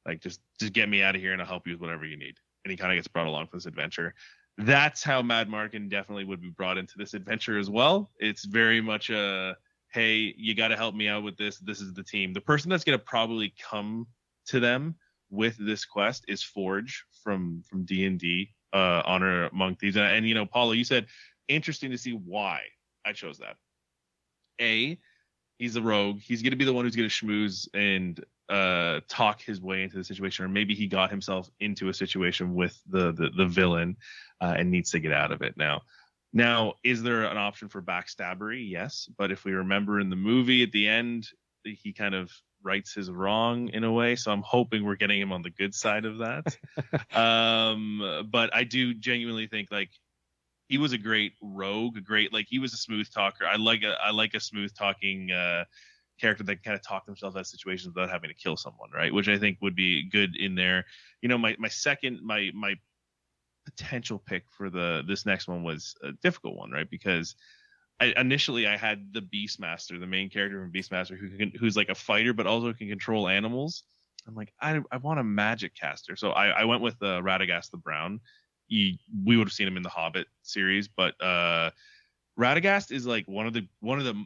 like just get me out of here and I'll help you with whatever you need. And he kind of gets brought along for this adventure. That's how Mad Mardigan definitely would be brought into this adventure as well. It's very much a hey, you got to help me out with this. This is the team. The person that's going to probably come to them with this quest is Forge from D&D, Honor Among Thieves. And Paula, you said interesting to see why. I chose that. He's a rogue. He's going to be the one who's going to schmooze and talk his way into the situation, or maybe he got himself into a situation with the villain and needs to get out of it now. Now, is there an option for backstabbery? Yes, but if we remember in the movie at the end, he kind of rights his wrong in a way. So I'm hoping we're getting him on the good side of that. But I do genuinely think like he was a great rogue, like he was a smooth talker. I like a smooth talking character that kind of talk themselves out of situations without having to kill someone, right? Which I think would be good in there. You know, my potential pick for this next one was a difficult one, right? Because initially I had the Beastmaster, the main character from Beastmaster, who's like a fighter but also can control animals. I'm like, I want a magic caster, so I went with Radagast the Brown. We would have seen him in the Hobbit series, but Radagast is like one of the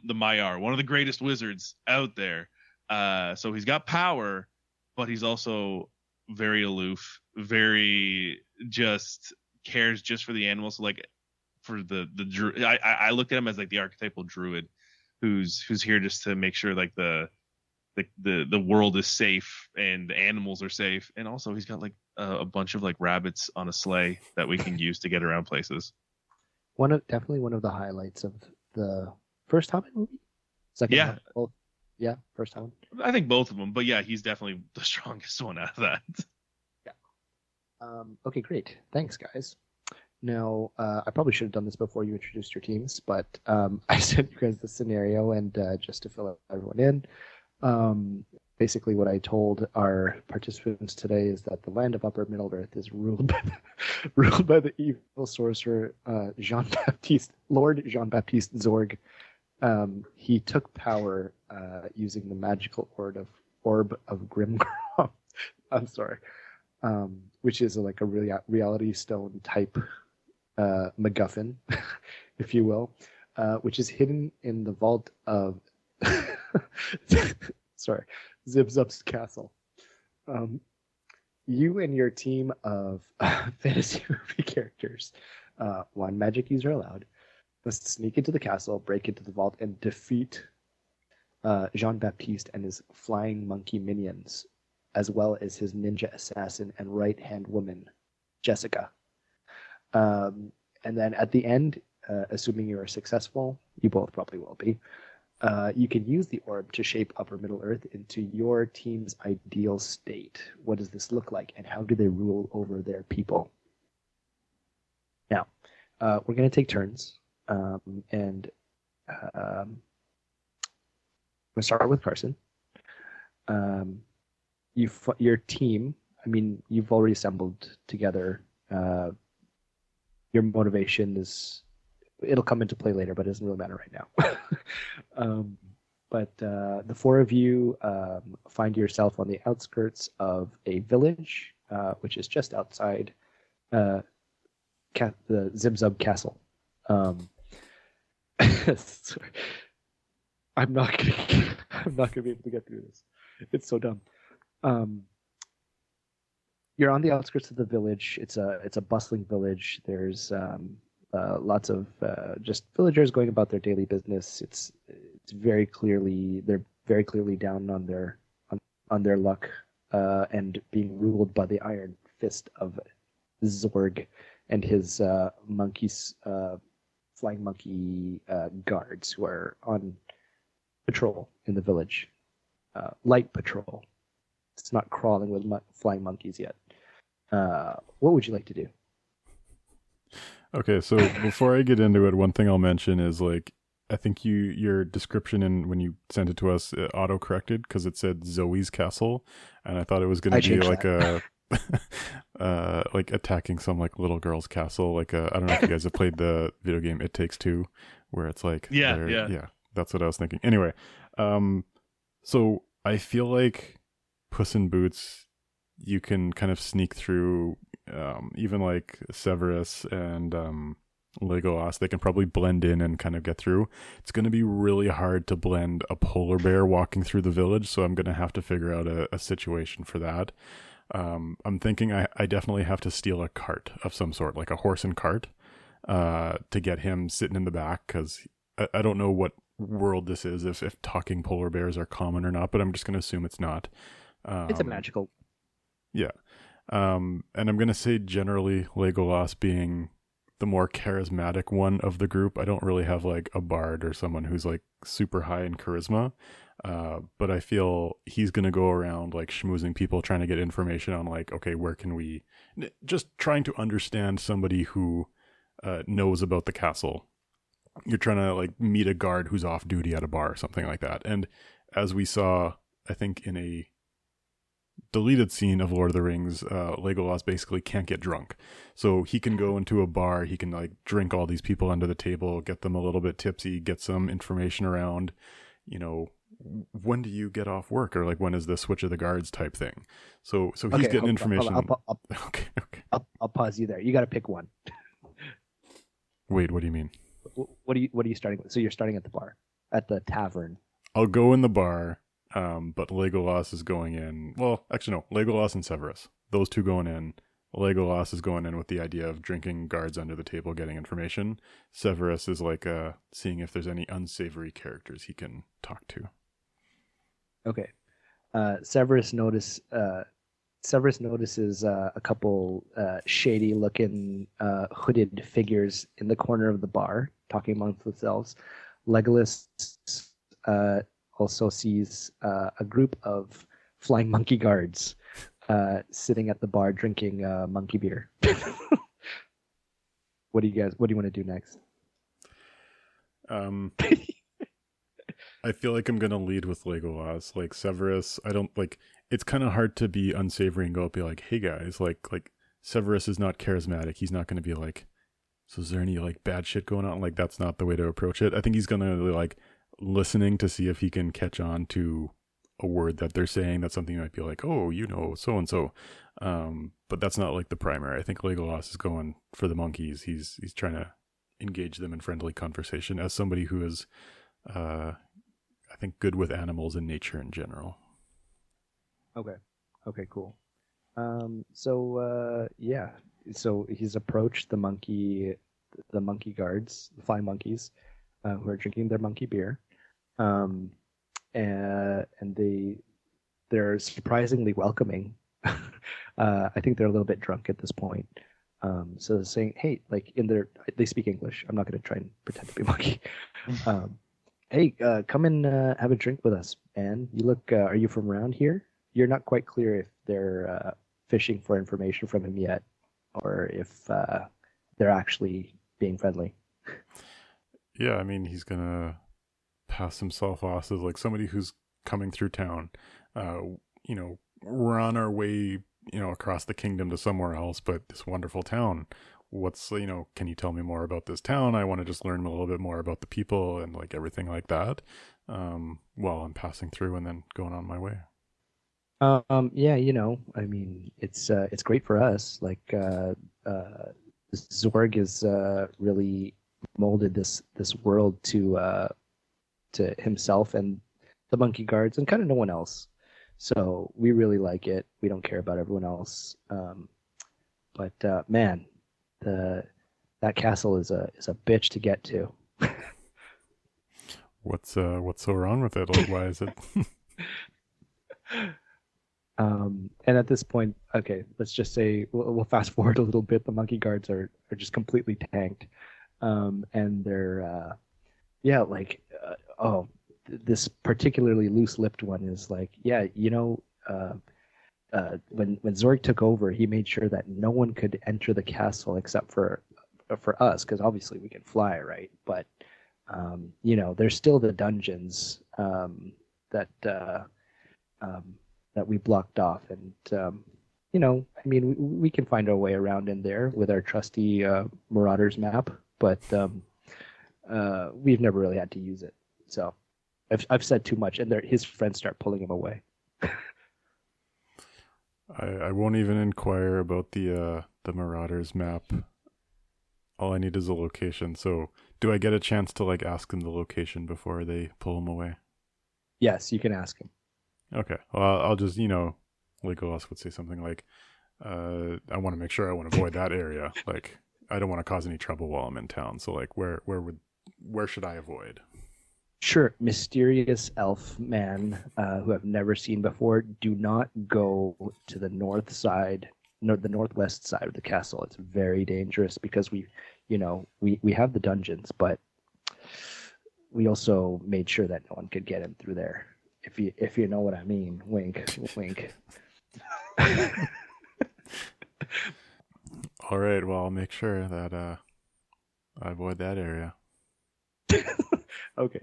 Maiar, one of the greatest wizards out there. So he's got power, but he's also very aloof, very just cares just for the animals. So like for I look at him as like the archetypal druid who's here just to make sure like the world is safe and the animals are safe, and also he's got like a bunch of like rabbits on a sleigh that we can use to get around places. Definitely one of the highlights of the first Hobbit movie. Second, yeah, Hobbit, both. Yeah, first Hobbit. I think both of them, but yeah, he's definitely the strongest one out of that. Yeah. Okay, great. Thanks, guys. Now, I probably should have done this before you introduced your teams, but I sent you guys the scenario, and just to fill everyone in, basically what I told our participants today is that the land of Upper Middle Earth is ruled by the evil sorcerer Lord Jean-Baptiste Zorg. He took power using the magical orb of Grimgrom. I'm sorry, which is like a reality stone type MacGuffin, if you will, which is hidden in the vault of Zip-Zup's castle. You and your team of fantasy movie characters, one magic user allowed, must sneak into the castle, break into the vault, and defeat Jean-Baptiste and his flying monkey minions, as well as his ninja assassin and right-hand woman, Jessica. And then at the end, assuming you are successful, you both probably will be, you can use the orb to shape Upper Middle Earth into your team's ideal state. What does this look like, and how do they rule over their people? Now, we're going to take turns, and I'm going to start with Carson. Your team, I mean, you've already assembled together. Your motivation it'll come into play later, but it doesn't really matter right now. But the four of you find yourself on the outskirts of a village, which is just outside the Zib-Zub Castle. Sorry. I'm not gonna be able to get through this. It's so dumb. You're on the outskirts of the village. It's a bustling village. There's lots of just villagers going about their daily business. They're very clearly down on their luck and being ruled by the iron fist of Zorg and his flying monkey guards who are on patrol in the village. Light patrol. It's not crawling with flying monkeys yet. What would you like to do? Okay, so before I get into it, one thing I'll mention is like I think your description and when you sent it to us auto corrected because it said Zoe's castle, and I thought it was going to be like a like attacking some like little girl's castle. Like I don't know if you guys have played the video game It Takes Two, where it's like yeah, that's what I was thinking. Anyway, so I feel like Puss in Boots, you can kind of sneak through. Even like Severus and Legolas, they can probably blend in and kind of get through. It's going to be really hard to blend a polar bear walking through the village, so I'm going to have to figure out a situation for that. I'm thinking I definitely have to steal a cart of some sort, like a horse and cart, to get him sitting in the back, because I don't know what world this is, if talking polar bears are common or not, but I'm just going to assume it's not. It's a magical. Yeah. And I'm going to say generally Legolas being the more charismatic one of the group. I don't really have like a bard or someone who's like super high in charisma. But I feel he's going to go around like schmoozing people, trying to get information on like, okay, where can we, just trying to understand somebody who knows about the castle. You're trying to like meet a guard who's off duty at a bar or something like that. And as we saw, I think in a deleted scene of Lord of the Rings, Legolas basically can't get drunk. So he can go into a bar, he can like drink all these people under the table, get them a little bit tipsy, get some information around, you know, when do you get off work, or like when is the switch of the guards type thing. So he's Okay, getting information. Okay. I'll pause you there. You got to pick one. Wait, what do you mean? What are you starting with? So you're starting at the bar, at the tavern. I'll go in the bar, but Legolas is going in. Well, actually, no. Legolas and Severus. Those two going in. Legolas is going in with the idea of drinking guards under the table, getting information. Severus is like seeing if there's any unsavory characters he can talk to. Okay. Severus notices a couple shady-looking hooded figures in the corner of the bar, talking amongst themselves. Legolas also sees a group of flying monkey guards sitting at the bar drinking monkey beer. What do you want to do next? I feel like I'm gonna lead with Legolas. Like Severus, I don't like. It's kind of hard to be unsavory and go up and be like, "Hey guys," like Severus is not charismatic. He's not gonna be like, "So is there any like bad shit going on?" Like that's not the way to approach it. I think he's gonna like listening to see if he can catch on to a word that they're saying. That's something might be like, "Oh, you know, so and so," but that's not like the primary. I think Legolas is going for the monkeys. He's trying to engage them in friendly conversation as somebody who is, I think, good with animals and nature in general. Okay, cool. So he's approached the monkey guards, the flying monkeys, who are drinking their monkey beer, and they're surprisingly welcoming. I think they're a little bit drunk at this point. So they're saying, "Hey," like they speak English. I'm not going to try and pretend to be monkey. Hey, come and have a drink with us, man. You look, are you from around here? You're not quite clear if they're fishing for information from him yet, or if they're actually being friendly. Yeah, I mean, he's gonna pass himself off as like somebody who's coming through town. You know, we're on our way, you know, across the kingdom to somewhere else, but this wonderful town. What's, you know, can you tell me more about this town? I want to just learn a little bit more about the people and like everything like that, while I'm passing through and then going on my way. Yeah, you know, I mean, it's great for us. Like, Zorg is really molded this world to himself and the monkey guards and kind of no one else. So we really like it. We don't care about everyone else. But man, that castle is a bitch to get to. What's so wrong with it? Like, why is it? And at this point, okay, let's just say we'll fast forward a little bit. The monkey guards are just completely tanked, and they're this particularly loose-lipped one is like, yeah, you know, when Zorg took over, he made sure that no one could enter the castle except for us, because obviously we can fly, right? But you know, there's still the dungeons that we blocked off, and you know, I mean, we can find our way around in there with our trusty Marauders map, but we've never really had to use it. So I've said too much, and his friends start pulling him away. I won't even inquire about the Marauders map. All I need is a location. So do I get a chance to like ask them the location before they pull him away? Yes, you can ask him. Okay. Well, I'll just, you know, Legolas would say something like, I want to make sure I want to avoid that area. Like, I don't want to cause any trouble while I'm in town. So like, where would where should I avoid? Sure, mysterious elf man who I've never seen before. Do not go to the north side, no, the northwest side of the castle. It's very dangerous because we have the dungeons, but we also made sure that no one could get in through there. If you know what I mean, wink, wink. All right, well, I'll make sure that I avoid that area. Okay,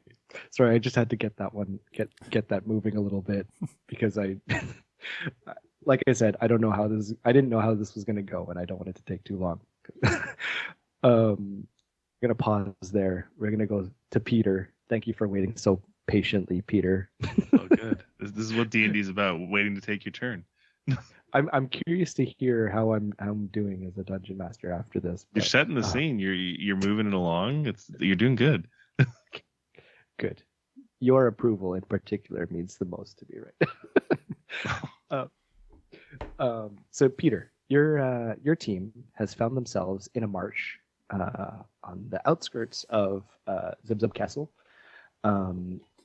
sorry, I just had to get that one, get that moving a little bit because like I said, I didn't know how this was going to go, and I don't want it to take too long. I'm gonna pause there. We're gonna go to Peter. Thank you for waiting so patiently, Peter. Oh, good. This is what D&D is about, waiting to take your turn. I'm curious to hear how I'm doing as a dungeon master after this. You're setting the scene. You're moving it along. You're doing good. Good. Your approval in particular means the most to me, right? So Peter, your team has found themselves in a marsh on the outskirts of Zib Zib Castle.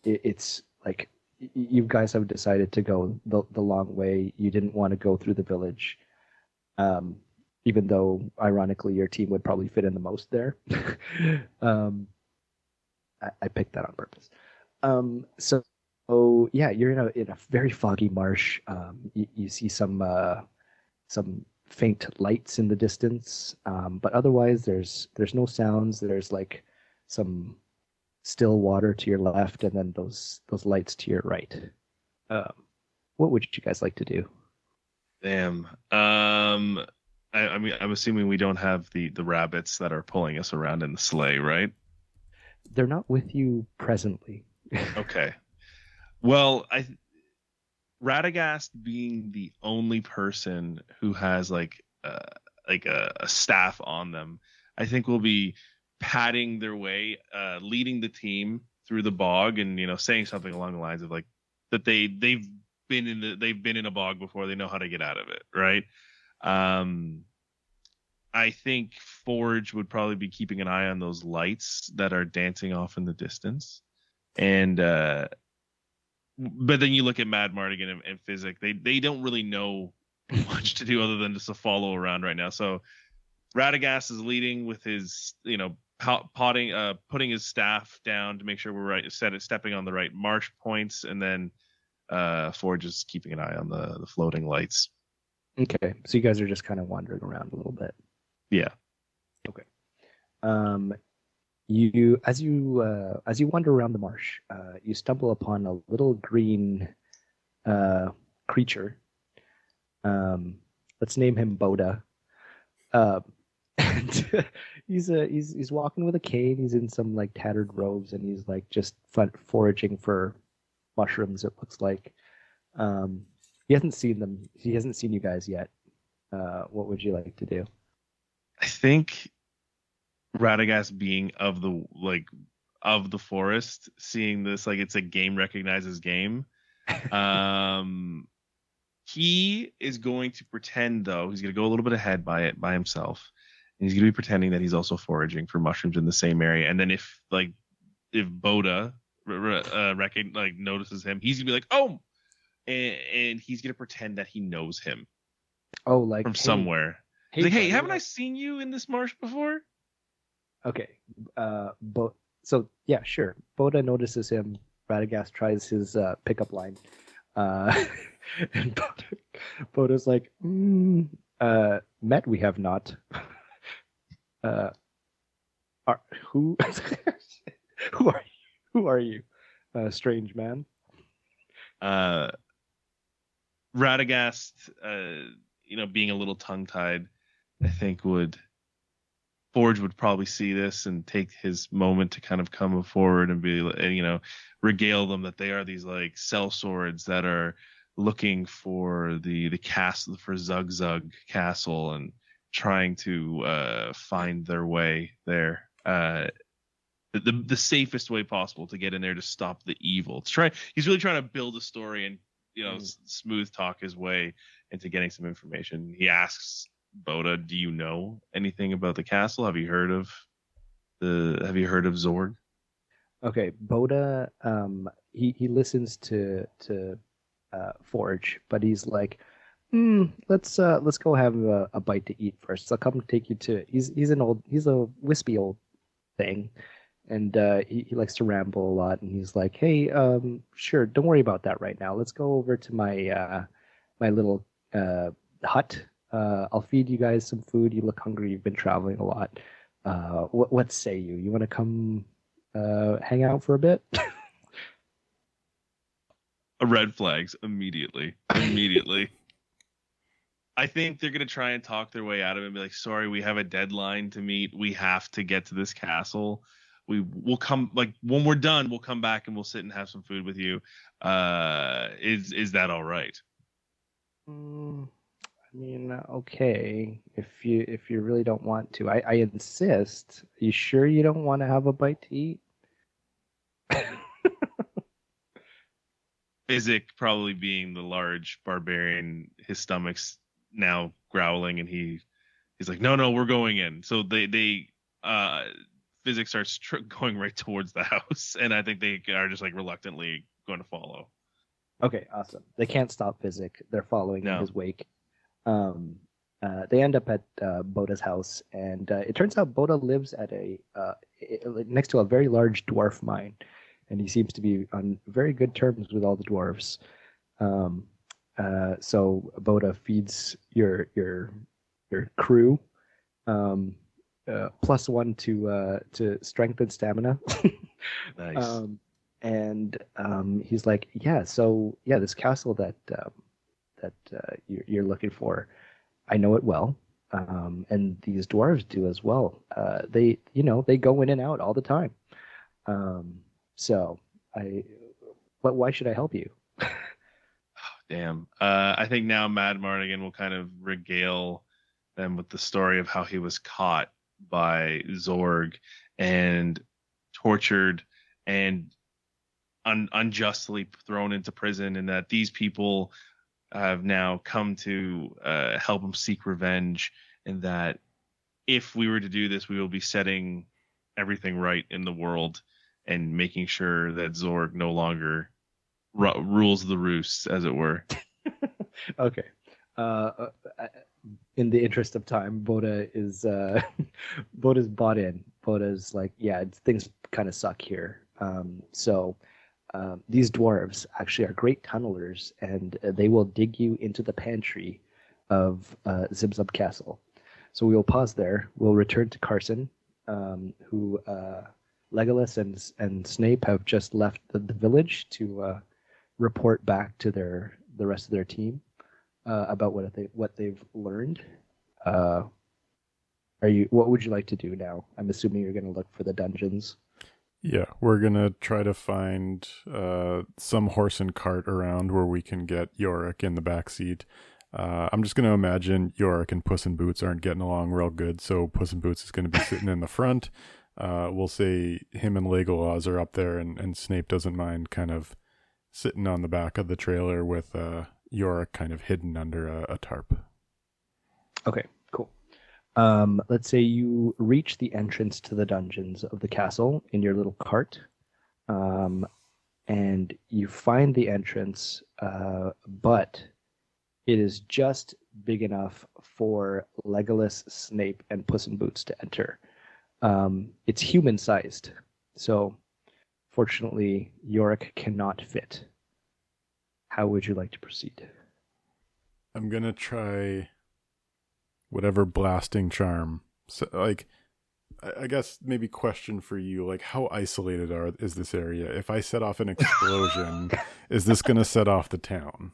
It's like you guys have decided to go the long way. You didn't want to go through the village, even though ironically your team would probably fit in the most there. I picked that on purpose. So yeah, you're in a very foggy marsh. You see some faint lights in the distance, but otherwise there's no sounds. There's like some still water to your left, and then those lights to your right. What would you guys like to do? Damn. I mean, I'm assuming we don't have the rabbits that are pulling us around in the sleigh, right? They're not with you presently. Okay. Well, Radagast being the only person who has like a staff on them, I think will be patting their way, leading the team through the bog, and saying something along the lines of like that they've been in a bog before, they know how to get out of it, right? I think Forge would probably be keeping an eye on those lights that are dancing off in the distance, and but then you look at Mad Mardigan and Physic, they don't really know much to do other than just to follow around right now. So Radagast is leading with his putting his staff down to make sure we're stepping on the right marsh points, and then Forge is keeping an eye on the floating lights. Okay, so you guys are just kind of wandering around a little bit. Yeah. Okay. You as you wander around the marsh, you stumble upon a little green creature. Let's name him Boda. And he's walking with a cane. He's in some like tattered robes, and he's like just foraging for mushrooms. It looks like. He hasn't seen them. He hasn't seen you guys yet. What would you like to do? I think Radagast being of the forest, seeing this like it's a game recognizes game. He is going to pretend, though, he's going to go a little bit ahead by himself, and he's going to be pretending that he's also foraging for mushrooms in the same area. And then if Boda notices him, he's going to be like, oh, and he's going to pretend that he knows him. Oh, like from somewhere. Hey, like, hey, haven't I seen you in this marsh before? Okay. So yeah, sure. Boda notices him. Radagast tries his pickup line. And Boda's like, met we have not. Who who are you? Strange man. Radagast, being a little tongue-tied, I think Forge would probably see this and take his moment to kind of come forward and be, regale them that they are these like sellswords that are looking for the castle, for Zug Zug Castle, and trying to find their way there. The safest way possible to get in there to stop the evil. He's really trying to build a story and smooth talk his way into getting some information. He asks Boda, "Do you know anything about the castle? Have you heard of Zorg?" Okay, Boda, he listens to Forge, but he's like, let's go have a bite to eat first. I'll come take you to. He's a wispy old thing, and he likes to ramble a lot. And he's like, hey, sure, don't worry about that right now. Let's go over to my little hut. I'll feed you guys some food. You look hungry. You've been traveling a lot. What say you? You want to come hang out for a bit? Red flags immediately. Immediately. I think they're gonna try and talk their way out of it and be like, sorry, we have a deadline to meet. We have to get to this castle. We'll come, like, when we're done, we'll come back and we'll sit and have some food with you. Is that all right? I mean, okay, if you really don't want to, I insist. You sure you don't want to have a bite to eat? Physic probably being the large barbarian, his stomach's now growling, and he's like, no, we're going in. So they Physic starts going right towards the house, and I think they are just like reluctantly going to follow. Okay, awesome. They can't stop Physic. They're following in No. his wake. They end up at Boda's house, and it turns out Boda lives at next to a very large dwarf mine, and he seems to be on very good terms with all the dwarves. So Boda feeds your crew +1 to strength and stamina. Nice. And he's like, yeah, so yeah, this castle that you're looking for, I know it well, and these dwarves do as well. They go in and out all the time. So but why should I help you? Damn. I think now Mad Mardigan will kind of regale them with the story of how he was caught by Zorg and tortured and unjustly thrown into prison, and that these people have now come to help him seek revenge, and that if we were to do this, we will be setting everything right in the world and making sure that Zorg no longer rules the roost, as it were. Okay. In the interest of time, Boda's bought in. Boda's like, yeah, things kind of suck here. So these dwarves actually are great tunnelers, and they will dig you into the pantry of Zibzub Castle. So we will pause there. We'll return to Carson, who Legolas and Snape have just left the village to report back to the rest of their team about what they've learned. What would you like to do now? I'm assuming you're going to look for the dungeons. Yeah, we're going to try to find some horse and cart around where we can get Yorick in the back seat. I'm just going to imagine Yorick and Puss in Boots aren't getting along real good, so Puss in Boots is going to be sitting in the front. We'll say him and Legolas are up there, and Snape doesn't mind kind of sitting on the back of the trailer with Yorick kind of hidden under a tarp. Okay, cool. Let's say you reach the entrance to the dungeons of the castle in your little cart, and you find the entrance, but it is just big enough for Legolas, Snape, and Puss in Boots to enter. It's human-sized, so fortunately, Yorick cannot fit. How would you like to proceed? I'm going to try whatever blasting charm. So, like, I guess maybe question for you, like, how isolated is this area? If I set off an explosion, is this going to set off the town?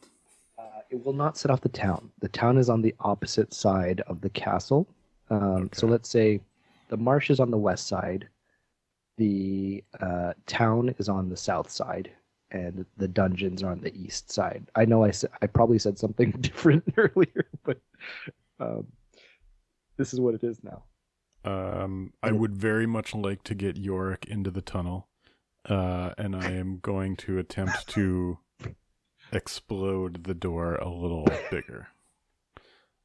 It will not set off the town. The town is on the opposite side of the castle. Okay. So let's say the marsh is on the west side, the town is on the south side, and the dungeons are on the east side. I know I probably said something different earlier, but this is what it is now. I would very much like to get Yorick into the tunnel, and I am going to attempt to explode the door a little bigger.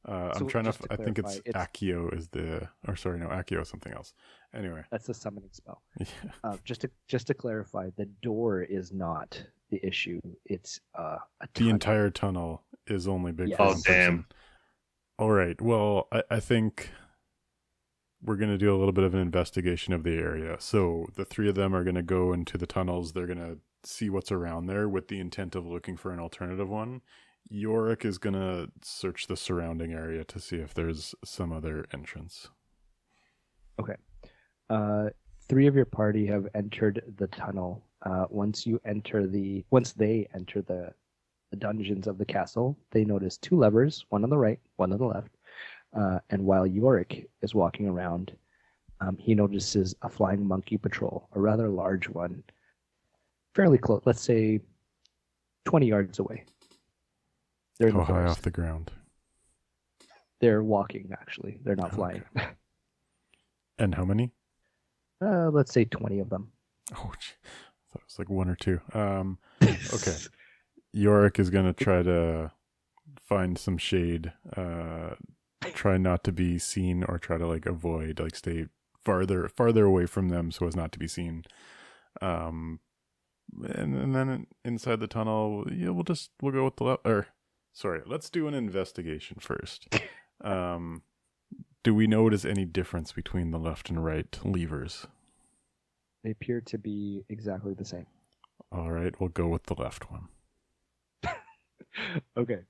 I'm So trying to. just to I think it's clarify, Accio is the. Or sorry, no, Accio is something else. Anyway, that's the summoning spell. yeah. Just to clarify, the door is not the issue. It's a The tunnel. entire tunnel is only big Yes. for Oh, one damn. person. All right. Well, I think we're going to do a little bit of an investigation of the area. So the three of them are going to go into the tunnels. They're going to see what's around there with the intent of looking for an alternative one. Yorick is going to search the surrounding area to see if there's some other entrance. Okay. Three of your party have entered the tunnel. Once they enter the dungeons of the castle, they notice two levers, one on the right, one on the left. And while Yorick is walking around, he notices a flying monkey patrol, a rather large one, fairly close, let's say 20 yards away. They're in How the high forest. off the ground? They're walking, actually. They're not Oh, flying. And how many? Let's say 20 of them. Oh, gee. I thought it was like one or two. Okay. Yorick is going to try to find some shade, try not to be seen, or try to like avoid, like stay farther away from them so as not to be seen. And then inside the tunnel, yeah, we'll go with the left. Or sorry, let's do an investigation first. Do we notice any difference between the left and right levers? They appear to be exactly the same. All right, we'll go with the left one. Okay.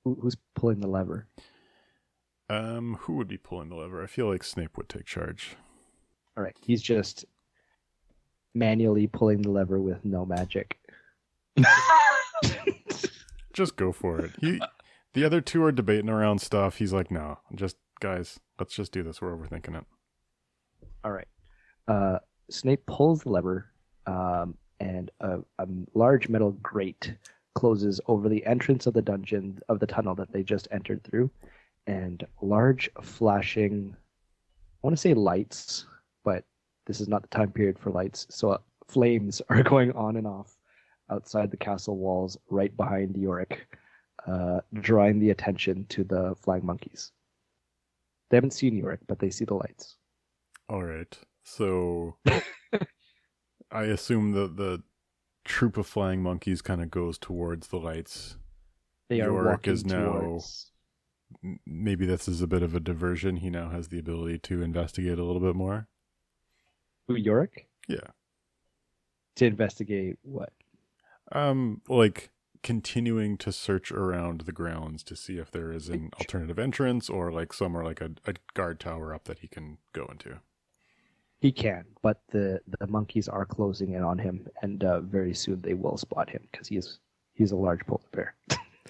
Who's pulling the lever? Who would be pulling the lever? I feel like Snape would take charge. All right. He's just manually pulling the lever with no magic. Just go for it. The other two are debating around stuff. He's like, no, guys, let's just do this. We're overthinking it. All right. Snape pulls the lever, and a large metal grate closes over the entrance of the dungeon of the tunnel that they just entered through, and large flashing, I want to say lights, but this is not the time period for lights. So flames are going on and off outside the castle walls, right behind Yorick, drawing the attention to the flying monkeys. They haven't seen Yorick, but they see the lights. All right. So I assume the troop of flying monkeys kind of goes towards the lights. They are Yorick walking is now towards. maybe this is a bit of a diversion. He now has the ability to investigate a little bit more. Who, Yorick? Yeah. To investigate what? Like continuing to search around the grounds to see if there is an alternative entrance or like somewhere like a guard tower up that he can go into. He can, but the monkeys are closing in on him, and very soon they will spot him because he's a large polar bear.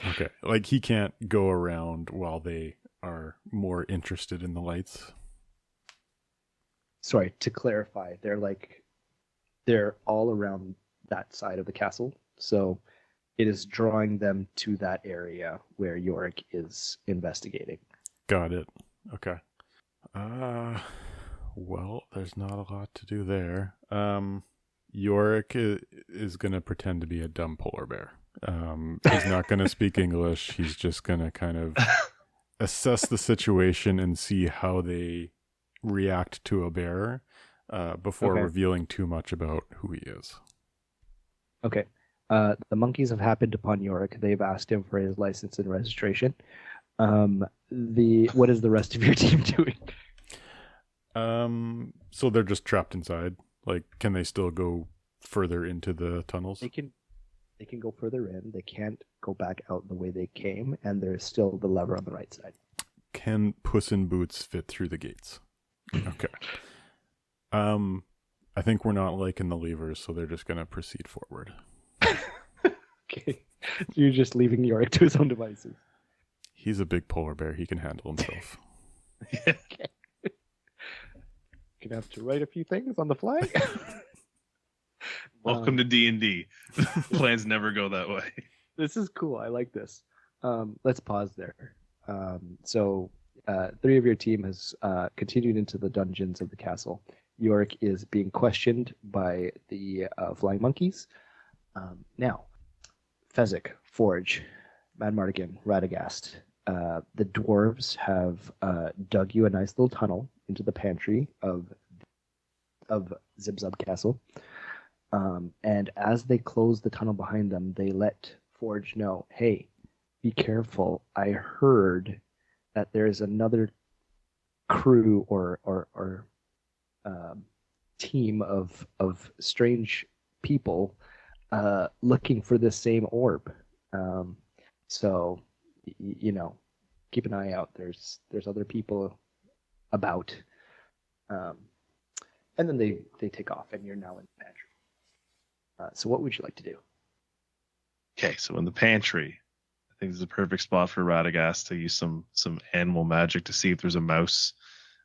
Okay. Like he can't go around while they are more interested in the lights. Sorry, to clarify, they're all around that side of the castle, so it is drawing them to that area where Yorick is investigating. Got it. Okay. Well, there's not a lot to do there. Yorick is going to pretend to be a dumb polar bear. He's not going to speak English. He's just going to kind of assess the situation and see how they react to a bear before revealing too much about who he is. Okay. The monkeys have happened upon Yorick. They've asked him for his license and registration. What is the rest of your team doing? So they're just trapped inside. Like, can they still go further into the tunnels? They can go further in. They can't go back out the way they came, and there's still the lever on the right side. Can Puss in Boots fit through the gates? Okay. I think we're not liking the levers, so they're just gonna proceed forward. Okay. So you're just leaving Yorick to his own devices. He's a big polar bear. He can handle himself. Okay. Gonna have to write a few things on the fly. Welcome to D&D. Plans never go that way. This is cool. I like this. Let's pause there. So three of your team has continued into the dungeons of the castle. Yorick is being questioned by the flying monkeys. Now, Fezzik, Forge, Mad Mardigan, Radagast, the dwarves have dug you a nice little tunnel into the pantry of Zib Zub Castle. And as they close the tunnel behind them, they let Forge know, hey, be careful. I heard that there's another crew or team of strange people looking for this same orb. So, keep an eye out. There's other people about. And then they take off, and you're now in the pantry. So what would you like to do? Okay, so in the pantry, I think this is a perfect spot for Radagast to use some animal magic to see if there's a mouse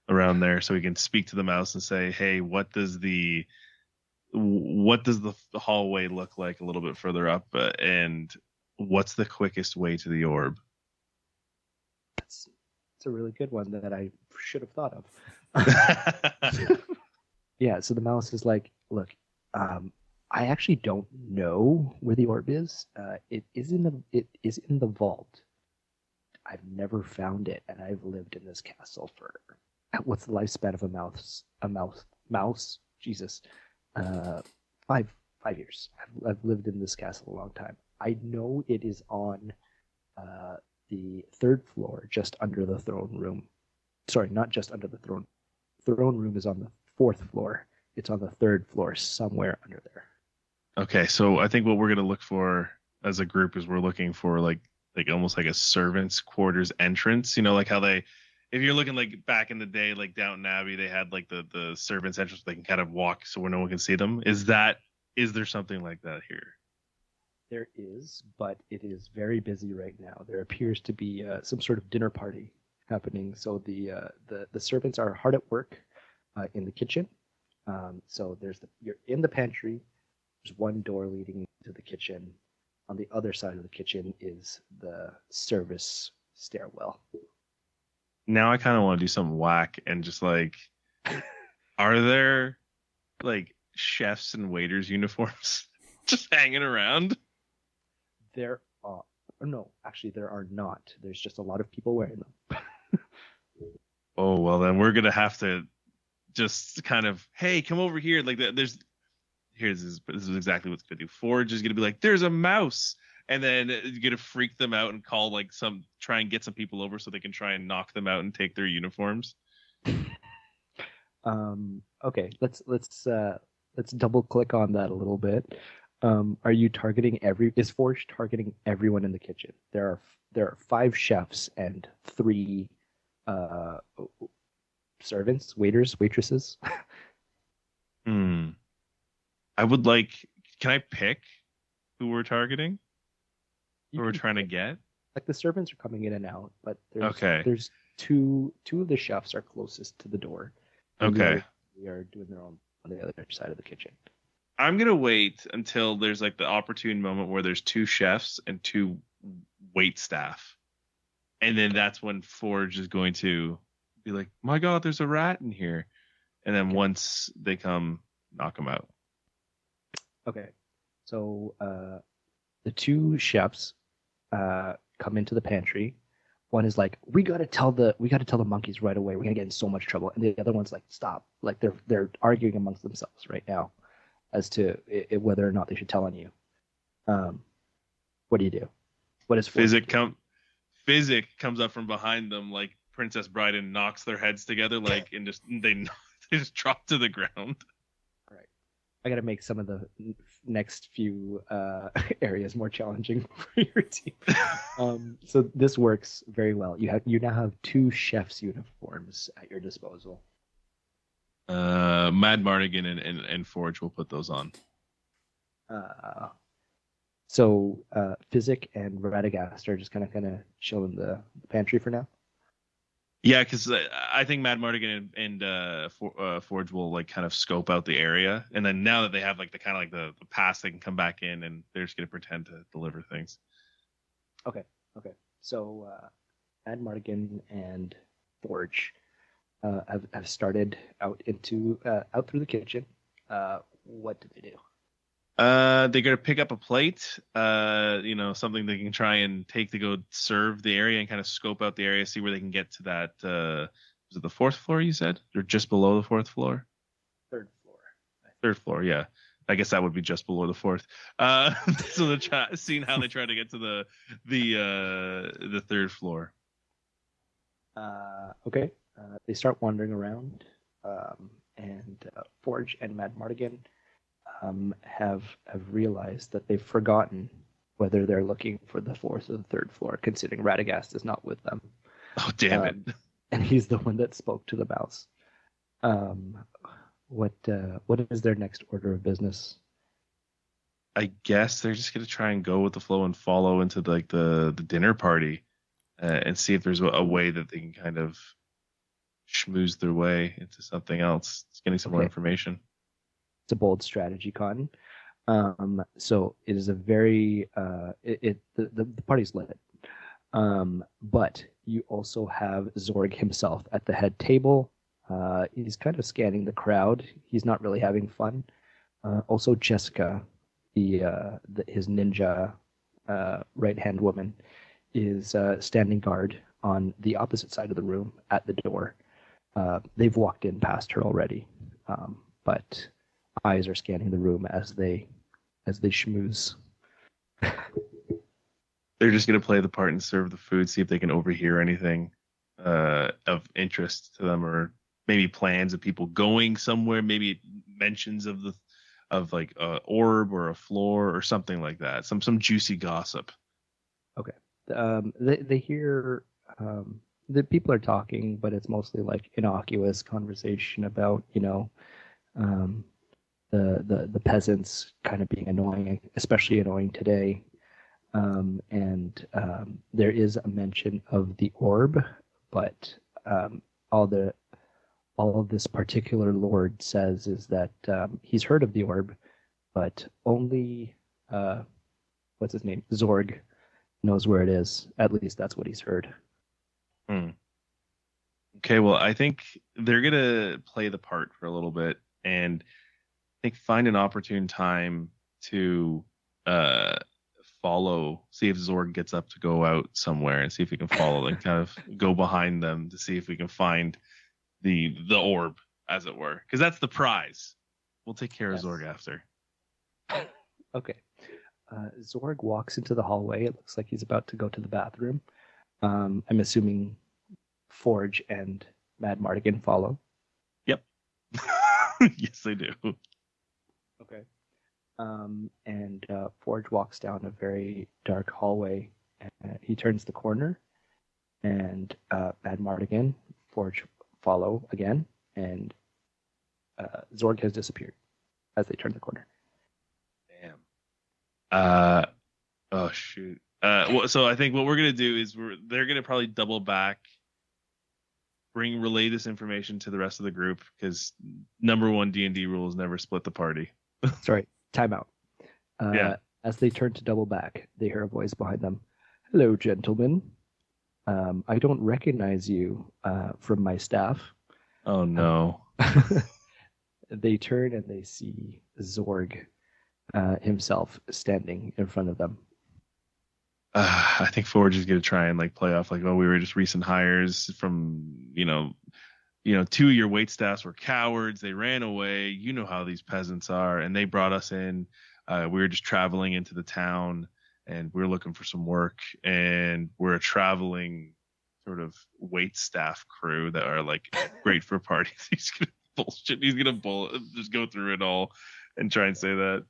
around there, so he can speak to the mouse and say, "Hey, what does the hallway look like a little bit further up, and what's the quickest way to the orb?" It's a really good one that I should have thought of. Yeah, so the mouse is like, look, I actually don't know where the orb is. It is in the vault. I've never found it, and I've lived in this castle for what's the lifespan of a mouse? Jesus, 5 years. I've lived in this castle a long time. I know it is on the 3rd floor, just under the throne room. Sorry, not just under the throne. Throne room is on the 4th floor. It's on the 3rd floor, somewhere under there. Okay, so I think what we're gonna look for as a group is we're looking for like almost like a servants' quarters entrance. Like how if you're looking like back in the day, like Downton Abbey, they had like the servants' entrance. They can kind of walk so where no one can see them. Is there something like that here? There is, but it is very busy right now. There appears to be some sort of dinner party happening. So the servants are hard at work in the kitchen. So you're in the pantry. There's one door leading to the kitchen. On the other side of the kitchen is the service stairwell. Now I kind of want to do something whack and just like, are there like chefs and waiters uniforms just hanging around? There are no, actually there are not. There's just a lot of people wearing them. Oh well, then we're gonna have to just kind of, hey, come over here. Like this is exactly what's gonna do. Forge is gonna be like, there's a mouse, and then you're gonna freak them out and call like try and get some people over so they can try and knock them out and take their uniforms. Okay, let's double click on that a little bit. Are you targeting is Forge targeting everyone in the kitchen? There are 5 chefs and 3 servants, waiters, waitresses. I would like. Can I pick who we're targeting? Who we're trying to get? Like the servants are coming in and out, but Okay. There's two of the chefs are closest to the door. Okay. We are doing their own on the other side of the kitchen. I'm gonna wait until there's like the opportune moment where there's 2 chefs and 2 wait staff, and then that's when Forge is going to be like, "My God, there's a rat in here," and then once they come, knock them out. Okay, so the 2 chefs come into the pantry. One is like, we gotta tell the monkeys right away. We're gonna get in so much trouble. And the other one's like, stop. Like they're arguing amongst themselves right now as to whether or not they should tell on you. What do you do? What is Physic comes up from behind them like Princess Bride and knocks their heads together like and they just drop to the ground. All right. I got to make some of the next few areas more challenging for your team. So this works very well. You now have 2 chefs' uniforms at your disposal. Mad Mardigan and Forge will put those on. So Physic and Radagast are just kind of chill in the pantry for now. Yeah, because I think Mad Mardigan and Forge will like kind of scope out the area, and then now that they have like the kind of like the pass, they can come back in and they're just gonna pretend to deliver things. Okay. So Mad Mardigan and Forge have started out through the kitchen. What do they do? They're gonna pick up a plate, something they can try and take to go serve the area and kind of scope out the area, see where they can get to that. Was it the fourth floor you said, or just below the fourth floor? Third floor. Third floor, yeah. I guess that would be just below the fourth. So seeing how they try to get to the third floor. Okay. They start wandering around, and Forge and Mad Mardigan have realized that they've forgotten whether they're looking for the fourth or the third floor, considering Radagast is not with them. Oh, damn it. And he's the one that spoke to the mouse. What is their next order of business? I guess they're just gonna try and go with the flow and follow into the dinner party, and see if there's a way that they can kind of schmooze their way into something else. It's getting some more information. It's a bold strategy, Cotton. So it is a very the party's lit. But you also have Zorg himself at the head table. He's kind of scanning the crowd. He's not really having fun. Also, Jessica, his ninja right-hand woman, is standing guard on the opposite side of the room at the door. They've walked in past her already, but eyes are scanning the room as they schmooze. They're just gonna play the part and serve the food, see if they can overhear anything of interest to them, or maybe plans of people going somewhere, maybe mentions of like a orb or a floor or something like that. Some juicy gossip. Okay. They hear the people are talking, but it's mostly like innocuous conversation about the peasants kind of being annoying, especially annoying today. And there is a mention of the orb, but all of this particular lord says is that he's heard of the orb, but only what's his name, Zorg, knows where it is. At least that's what he's heard. Okay, well, I think they're gonna play the part for a little bit, and I think find an opportune time to follow, see if Zorg gets up to go out somewhere, and see if we can follow and kind of go behind them to see if we can find the orb, as it were, because that's the prize. We'll take care of Zorg after. Okay. Zorg walks into the hallway. It looks like he's about to go to the bathroom. I'm assuming Forge and Mad Mardigan follow. Yep. Yes, they do. Okay. And Forge walks down a very dark hallway. And he turns the corner, and Mad Mardigan, Forge follow again, and Zorg has disappeared as they turn the corner. Damn. Oh shoot. So I think what we're gonna do is they're gonna probably double back, relay this information to the rest of the group, because number one DnD rule is never split the party. Sorry, timeout. As they turn to double back, they hear a voice behind them. Hello, gentlemen. I don't recognize you from my staff. Oh no. They turn and they see Zorg himself standing in front of them. I think Forge is going to try and play off we were just recent hires from, two of your wait staffs were cowards. They ran away. You know how these peasants are. And they brought us in. We were just traveling into the town, and we were looking for some work. And we're a traveling sort of wait staff crew that are great for parties. He's going to bullshit. He's going to just go through it all and try and say that.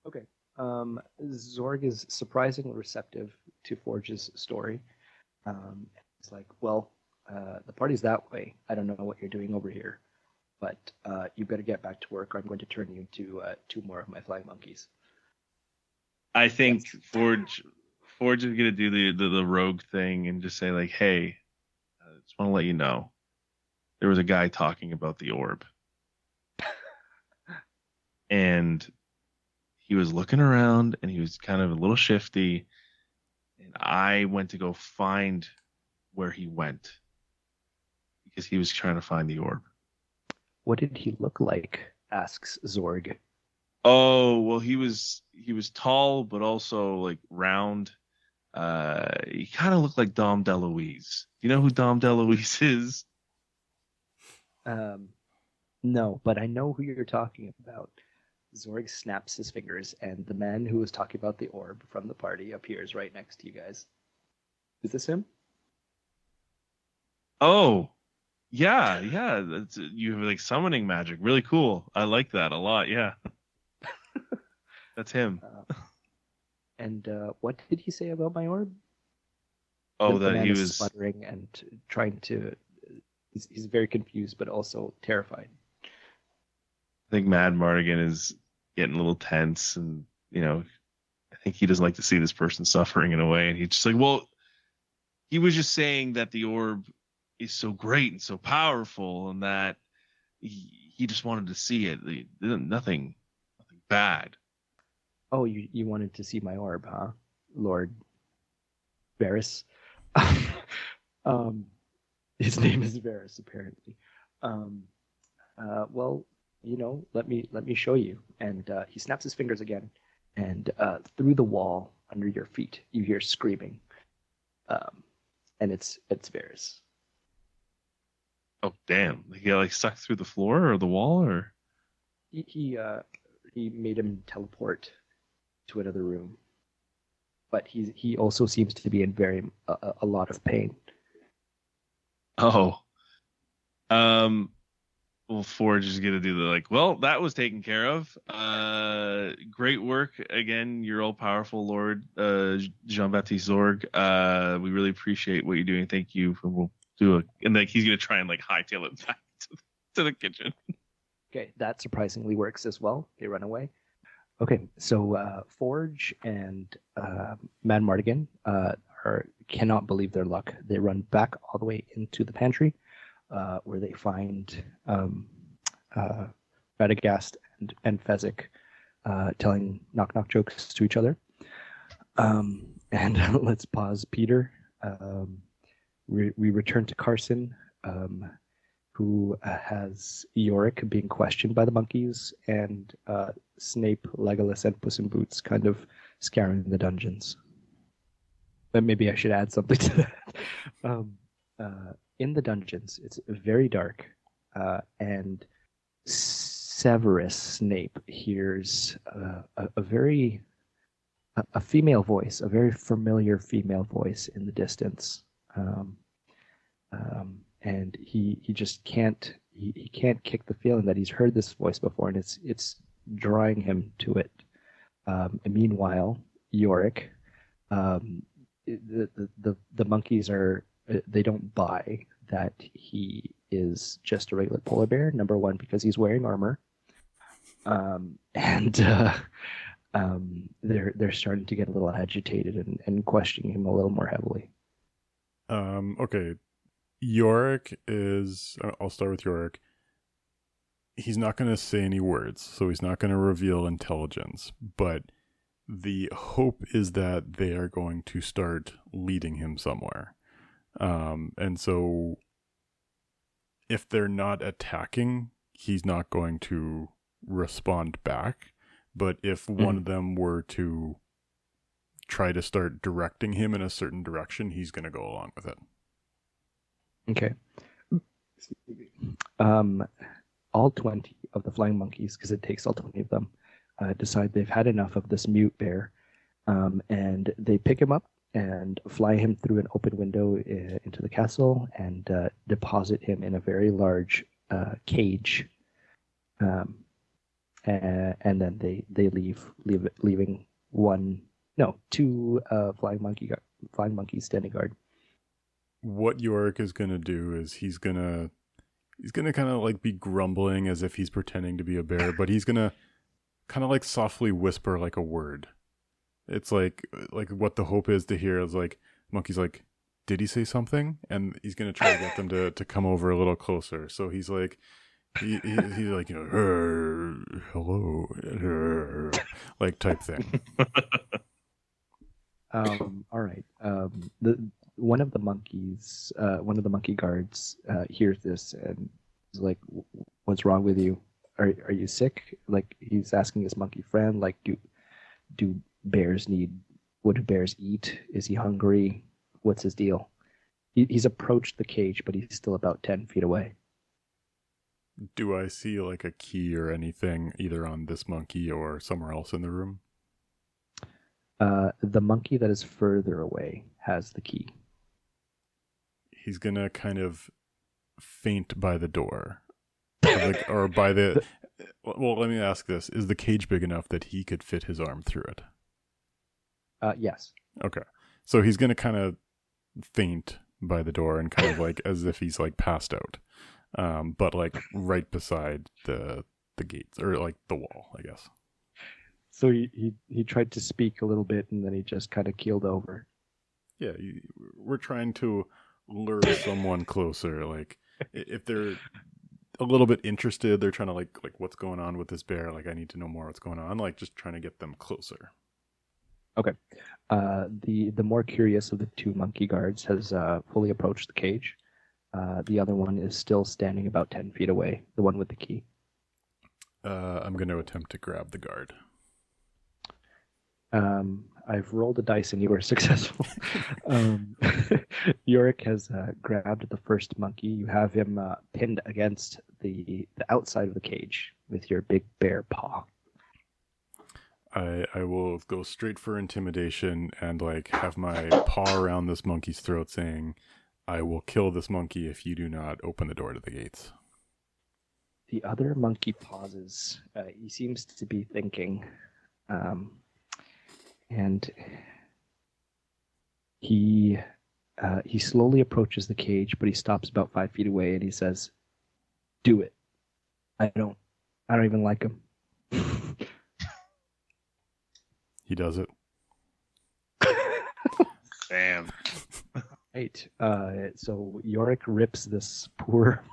Okay. Zorg is surprisingly receptive to Forge's story. It's like, well, the party's that way. I don't know what you're doing over here, but you better get back to work, or I'm going to turn you into 2 more of my flying monkeys. I think Forge is going to do the rogue thing and just say hey, I just want to let you know, there was a guy talking about the orb. And he was looking around, and he was kind of a little shifty, and I went to go find where he went because he was trying to find the orb. What did he look like? Asks Zorg. Oh, well, he was tall, but also like round. He kind of looked like Dom DeLuise. Do you know who Dom DeLuise is? Um, no, but I know who you're talking about. Zorg snaps his fingers, and the man who was talking about the orb from the party appears right next to you guys. Is this him? Oh, yeah, yeah. You have like summoning magic. Really cool. I like that a lot. Yeah, that's him. And what did he say about my orb? Oh, The that man he is was. sputtering and trying to. He's very confused, but also terrified. I think Mad Mardigan is getting a little tense, and I think he doesn't like to see this person suffering in a way, and he's just like, well, he was just saying that the orb is so great and so powerful, and that he just wanted to see it. Nothing bad. Oh, you wanted to see my orb, huh, Lord Varys? um, his name is Varys, apparently. Well, let me show you. And he snaps his fingers again, and through the wall under your feet, you hear screaming. And it's Varys. Oh, damn! He got like sucked through the floor or the wall, or He made him teleport to another room, but he also seems to be in a lot of pain. oh, well, Forge is gonna do the like. Well, that was taken care of. Great work again. You're all powerful, Lord Jean-Baptiste Zorg. We really appreciate what you're doing. Thank you. We'll do it, and like he's gonna try and like hightail it back to the kitchen. Okay, that surprisingly works as well. They run away. Okay, so Forge and Mad Mardigan cannot believe their luck. They run back all the way into the pantry, where they find Radagast and Fezzik telling knock-knock jokes to each other. And let's pause, Peter. We return to Carson, who has Yorick being questioned by the monkeys, and Snape, Legolas, and Puss in Boots kind of scouring the dungeons. But maybe I should add something to that. In the dungeons, it's very dark, and Severus Snape hears a female voice, a very familiar female voice in the distance. And he just can't kick the feeling that he's heard this voice before, and it's drawing him to it. And meanwhile, Yorick, the monkeys they don't buy that he is just a regular polar bear. Number one, because he's wearing armor, and they're starting to get a little agitated and questioning him a little more heavily. Okay. Yorick is, I'll start with Yorick. He's not going to say any words, so he's not going to reveal intelligence, but the hope is that they are going to start leading him somewhere. And so if they're not attacking, he's not going to respond back. But if one of them were to try to start directing him in a certain direction, he's going to go along with it. Okay. All 20 of the flying monkeys, because it takes all 20 of them, decide they've had enough of this mute bear, and they pick him up and fly him through an open window into the castle and deposit him in a very large cage. And then they leaving two flying monkeys standing guard. What Yorick is going to do is he's going to kind of like be grumbling as if he's pretending to be a bear, but he's going to kind of like softly whisper like a word. It's like what the hope is to hear is like, monkey's like, did he say something? And he's going to try to get them to come over a little closer. So he's like, he's like, hello, like type thing. All right. One of the monkey guards hears this and is like, "What's wrong with you?" are you sick? Like he's asking his monkey friend, like do bears need? What do bears eat? Is he hungry? What's his deal? He's approached the cage, but he's still about 10 feet away. Do I see like a key or anything either on this monkey or somewhere else in the room? The monkey that is further away has the key. He's gonna kind of faint by the door, or by the. Well, let me ask this: is the cage big enough that he could fit his arm through it? Yes. Okay, so he's gonna kind of faint by the door and kind of like as if he's like passed out, but like right beside the gates or like the wall, I guess. So he tried to speak a little bit and then he just kind of keeled over. Yeah, we're trying to lure someone closer. Like if they're a little bit interested, they're trying to like what's going on with this bear. Like I need to know more what's going on. Like just trying to get them closer. Okay. The more curious of the two monkey guards has fully approached the cage. The other one is still standing about 10 feet away, the one with the key. I'm going to attempt to grab the guard. I've rolled a dice and you were successful. Yorick has grabbed the first monkey. You have him pinned against the outside of the cage with your big bear paw. I will go straight for intimidation and like have my paw around this monkey's throat saying, I will kill this monkey if you do not open the door to the gates. The other monkey pauses. He seems to be thinking. And he slowly approaches the cage, but he stops about 5 feet away and he says, "Do it. I don't even like him." He does it. Damn. Right. So Yorick rips this poor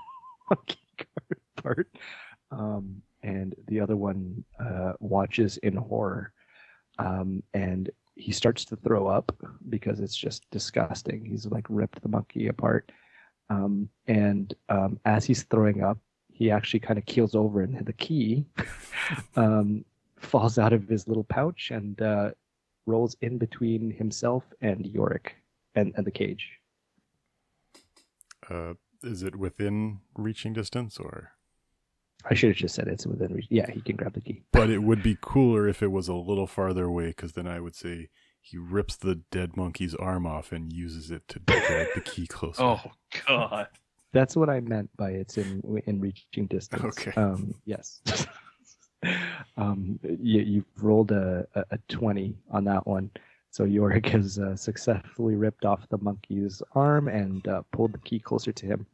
monkey guard apart, and the other one watches in horror. And he starts to throw up because it's just disgusting. He's like ripped the monkey apart. And as he's throwing up, he actually kind of keels over and the key falls out of his little pouch and rolls in between himself and Yorick and the cage. Is it within reaching distance or? I should have just said it's within reach. Yeah, he can grab the key. But it would be cooler if it was a little farther away, because then I would say he rips the dead monkey's arm off and uses it to drag the key closer. Oh, God. That's what I meant by it's in reaching distance. Okay. Yes. You've rolled a 20 on that one. So Yorick has successfully ripped off the monkey's arm and pulled the key closer to him.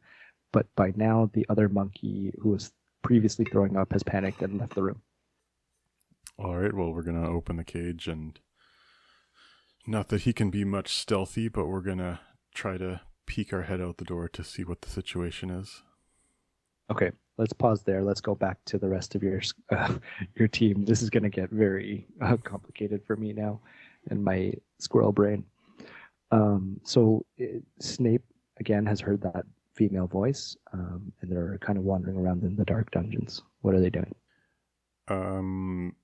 But by now, the other monkey who was previously throwing up has panicked and left the room. All right, well, we're going to open the cage, and not that he can be much stealthy, but we're going to try to peek our head out the door to see what the situation is. Okay, let's pause there. Let's go back to the rest of your team. This is going to get very complicated for me now and my squirrel brain. Snape, again, has heard that female voice, and they're kind of wandering around in the dark dungeons. What are they doing?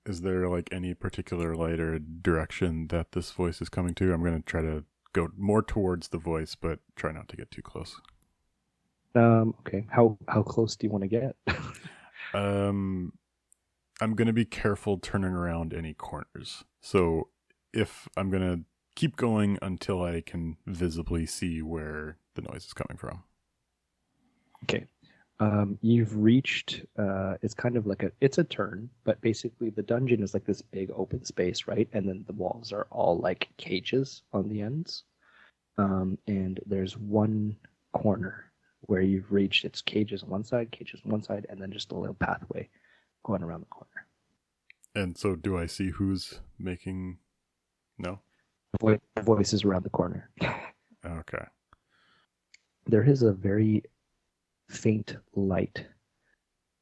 Is there like any particular light or direction that this voice is coming to? I'm going to try to go more towards the voice, but try not to get too close. Okay. How close do you want to get? I'm going to be careful turning around any corners. So if I'm going to keep going until I can visibly see where the noise is coming from. Okay. You've reached, it's kind of like it's a turn, but basically the dungeon is like this big open space, right? And then the walls are all like cages on the ends. And there's one corner where you've reached, it's cages on one side, and then just a little pathway going around the corner. And so do I see who's making, no? The voice is around the corner. Okay. There is a very faint light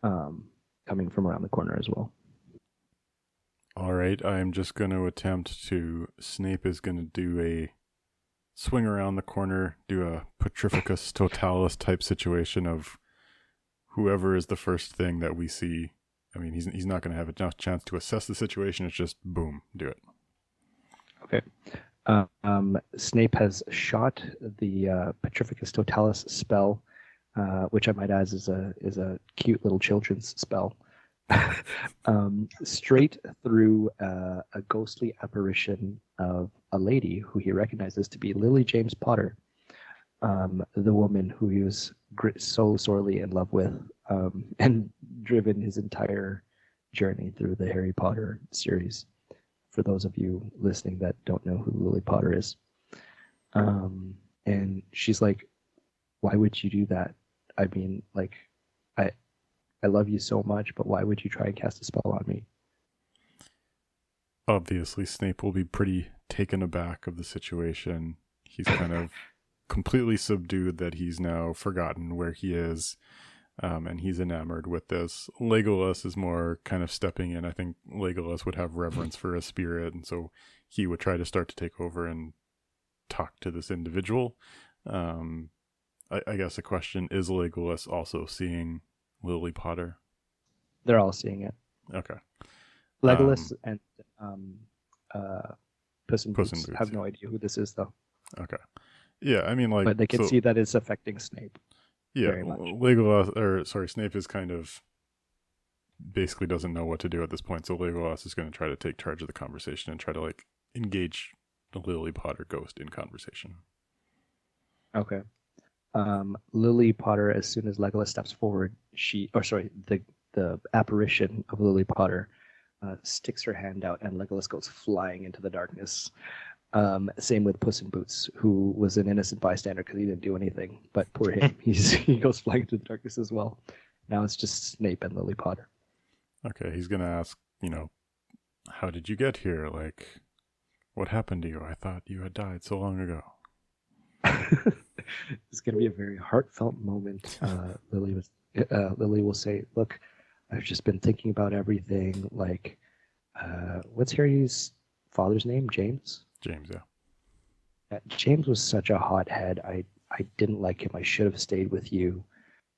coming from around the corner as well. All right, I'm just going to attempt to, Snape is going to do a swing around the corner, do a Petrificus Totalis type situation of whoever is the first thing that we see I mean, he's not going to have enough chance to assess the situation. It's just boom, do it. Okay. Snape has shot the Petrificus Totalis spell, which I might add is a cute little children's spell, straight through a ghostly apparition of a lady who he recognizes to be Lily James Potter, the woman who he was so sorely in love with, and driven his entire journey through the Harry Potter series. For those of you listening that don't know who Lily Potter is. And she's like, why would you do that? I mean, like, I love you so much, but why would you try and cast a spell on me? Obviously, Snape will be pretty taken aback of the situation. He's kind of completely subdued that he's now forgotten where he is. And he's enamored with this. Legolas is more kind of stepping in. I think Legolas would have reverence for a spirit, and so he would try to start to take over and talk to this individual. I guess the question is, Legolas also seeing Lily Potter? They're all seeing it. Okay. Legolas and Puss in Puss Boots in Boots, have no idea who this is, though. Okay. Yeah, I mean, like, but they can see that it's affecting Snape. Yeah, Snape is kind of basically doesn't know what to do at this point, so Legolas is going to try to take charge of the conversation and try to, like, engage the Lily Potter ghost in conversation. Okay. Lily Potter, as soon as Legolas steps forward, the apparition of Lily Potter sticks her hand out, and Legolas goes flying into the darkness. Same with Puss in Boots, who was an innocent bystander because he didn't do anything. But poor him, he goes flying into the darkness as well. Now it's just Snape and Lily Potter. Okay, he's gonna ask, how did you get here? Like, what happened to you? I thought you had died so long ago. It's gonna be a very heartfelt moment. Lily will say, "Look, I've just been thinking about everything. Like, what's Harry's father's name? James." James, yeah. James was such a hothead. I didn't like him. I should have stayed with you.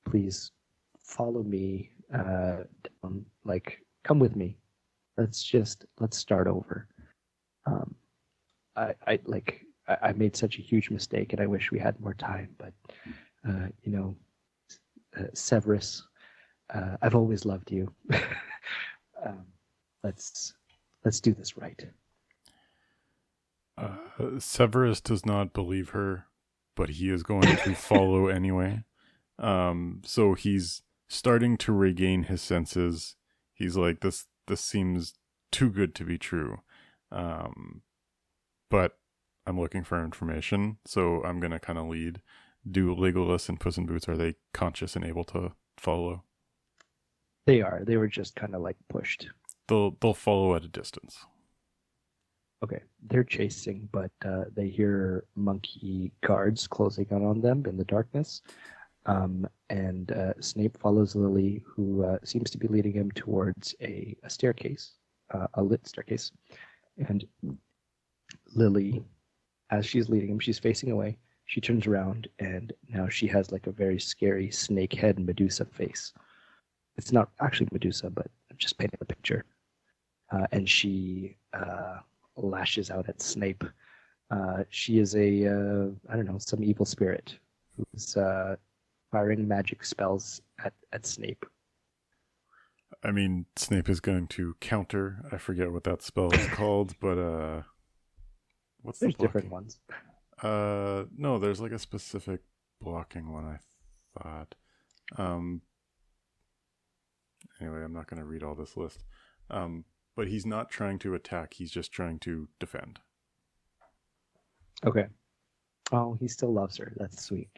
Please follow me. Come with me. Let's start over. I made such a huge mistake, and I wish we had more time. But Severus, I've always loved you. Let's do this right. Severus does not believe her, but he is going to follow anyway. So he's starting to regain his senses. He's like, this seems too good to be true. But I'm looking for information, so I'm going to kind of lead. Do Legolas and Puss in Boots, are they conscious and able to follow? They are. They were just kind of like pushed. They'll follow at a distance. Okay, they're chasing, but they hear monkey guards closing in on them in the darkness. And Snape follows Lily, who seems to be leading him towards a staircase, a lit staircase. And Lily, as she's leading him, she's facing away. She turns around, and now she has like a very scary snake head Medusa face. It's not actually Medusa, but I'm just painting the picture. And she lashes out at Snape. She is some evil spirit who's firing magic spells at Snape. I mean, Snape is going to counter. I forget what that spell is called, but what's There's the blocking? Different ones. No, there's like a specific blocking one, I thought. Anyway, I'm not going to read all this list. But he's not trying to attack, he's just trying to defend. Okay. Oh, he still loves her. That's sweet.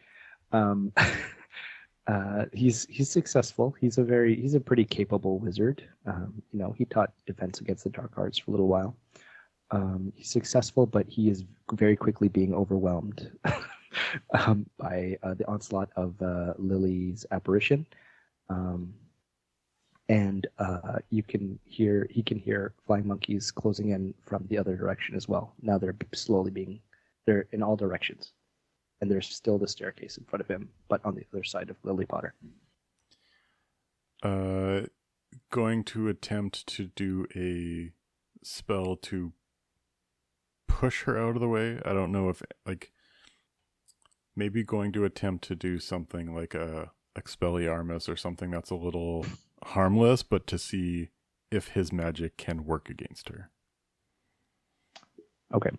He's successful. He's a pretty capable wizard. He taught defense against the dark arts for a little while. He's successful, but he is very quickly being overwhelmed by the onslaught of Lily's apparition. And he can hear flying monkeys closing in from the other direction as well. Now they're in all directions, and there's still the staircase in front of him, but on the other side of Lily Potter. going to attempt to do a spell to push her out of the way. I don't know if, like, maybe going to attempt to do something like a Expelliarmus or something that's a little harmless, but to see if his magic can work against her. Okay.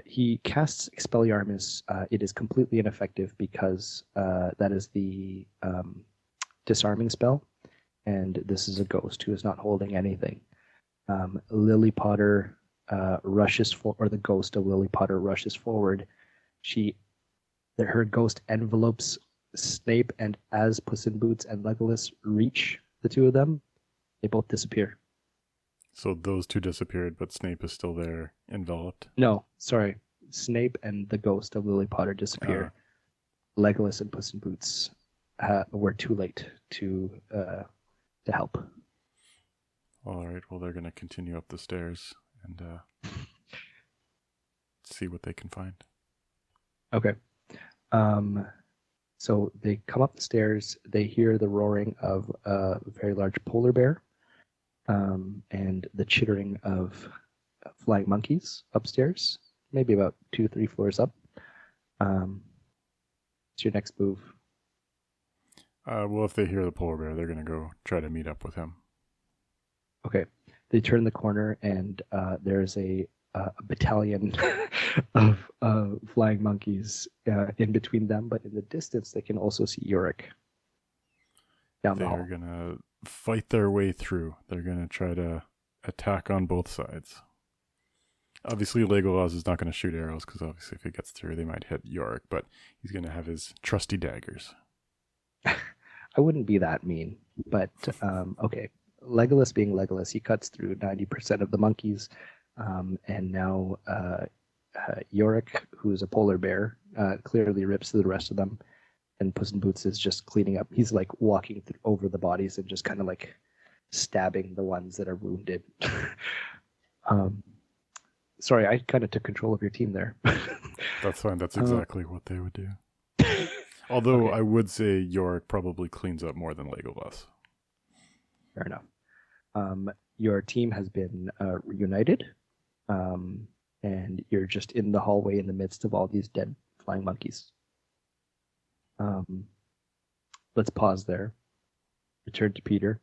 He casts Expelliarmus. It is completely ineffective because that is the disarming spell, and this is a ghost who is not holding anything. Lily Potter rushes for, or the ghost of Lily Potter rushes forward. Her ghost envelopes Snape, and as Puss in Boots and Legolas reach the two of them, they both disappear. So those two disappeared, but Snape is still there, enveloped. No, sorry. Snape and the ghost of Lily Potter disappear. Legolas and Puss in Boots were too late to help. All right. Well, they're going to continue up the stairs and see what they can find. Okay. So they come up the stairs. They hear the roaring of a very large polar bear, and the chittering of flying monkeys upstairs, maybe about 2-3 floors up. What's your next move? Well, if they hear the polar bear, they're going to go try to meet up with him. Okay. They turn the corner, and there's a battalion of flying monkeys in between them, but in the distance they can also see Yorick down the hall. They're going to fight their way through. They're going to try to attack on both sides. Obviously, Legolas is not going to shoot arrows, because obviously if he gets through, they might hit Yorick, but he's going to have his trusty daggers. I wouldn't be that mean, but okay. Legolas being Legolas, he cuts through 90% of the monkeys, and now Yorick, who is a polar bear, clearly rips through the rest of them, and Puss in Boots is just cleaning up. He's like walking over the bodies and just kind of like stabbing the ones that are wounded. Sorry, I kind of took control of your team there. That's fine. That's exactly what they would do. Although okay. I would say Yorick probably cleans up more than Legolas. Fair enough. Your team has been reunited, and you're just in the hallway in the midst of all these dead flying monkeys. Let's pause there. Return to Peter.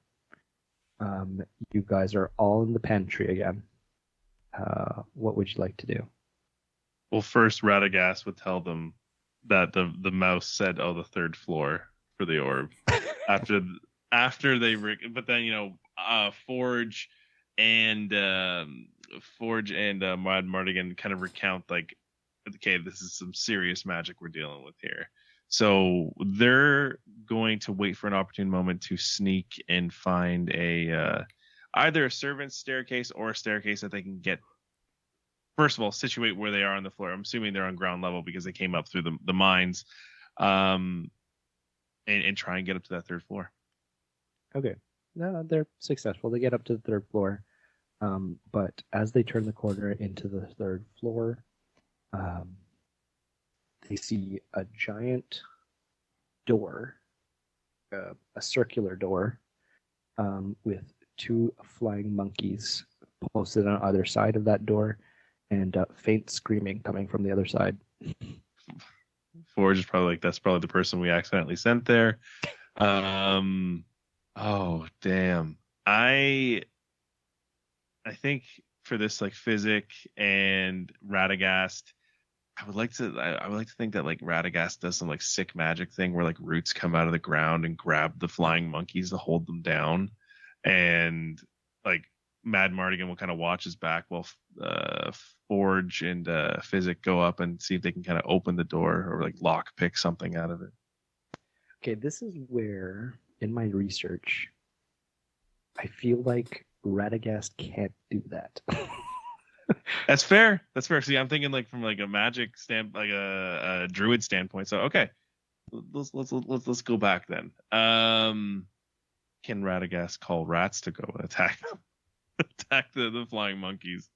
You guys are all in the pantry again. What would you like to do? Well, first, Radagast would tell them that the mouse said, "Oh, the third floor for the orb." after they, but then Forge and Mad Mardigan kind of recount like, okay, this is some serious magic we're dealing with here. So they're going to wait for an opportune moment to sneak and find either a servant's staircase or a staircase that they can get. First of all, situate where they are on the floor. I'm assuming they're on ground level because they came up through the mines, and try and get up to that third floor. Okay. No, they're successful. They get up to the third floor, but as they turn the corner into the third floor, they see a giant door, a circular door, with two flying monkeys posted on either side of that door, and faint screaming coming from the other side. Forge is probably like, that's probably the person we accidentally sent there. Oh damn. I think for this like Physic and Radagast, I would like to think that like Radagast does some like sick magic thing where like roots come out of the ground and grab the flying monkeys to hold them down, and like Mad Mardigan will kind of watch his back while Forge and Physic go up and see if they can kind of open the door or like lock pick something out of it. Okay, this is where in my research I feel like Radagast can't do that. That's fair. See, I'm thinking like from like a magic like a druid standpoint. So okay, let's go back then. Can Radagast call rats to go attack the flying monkeys?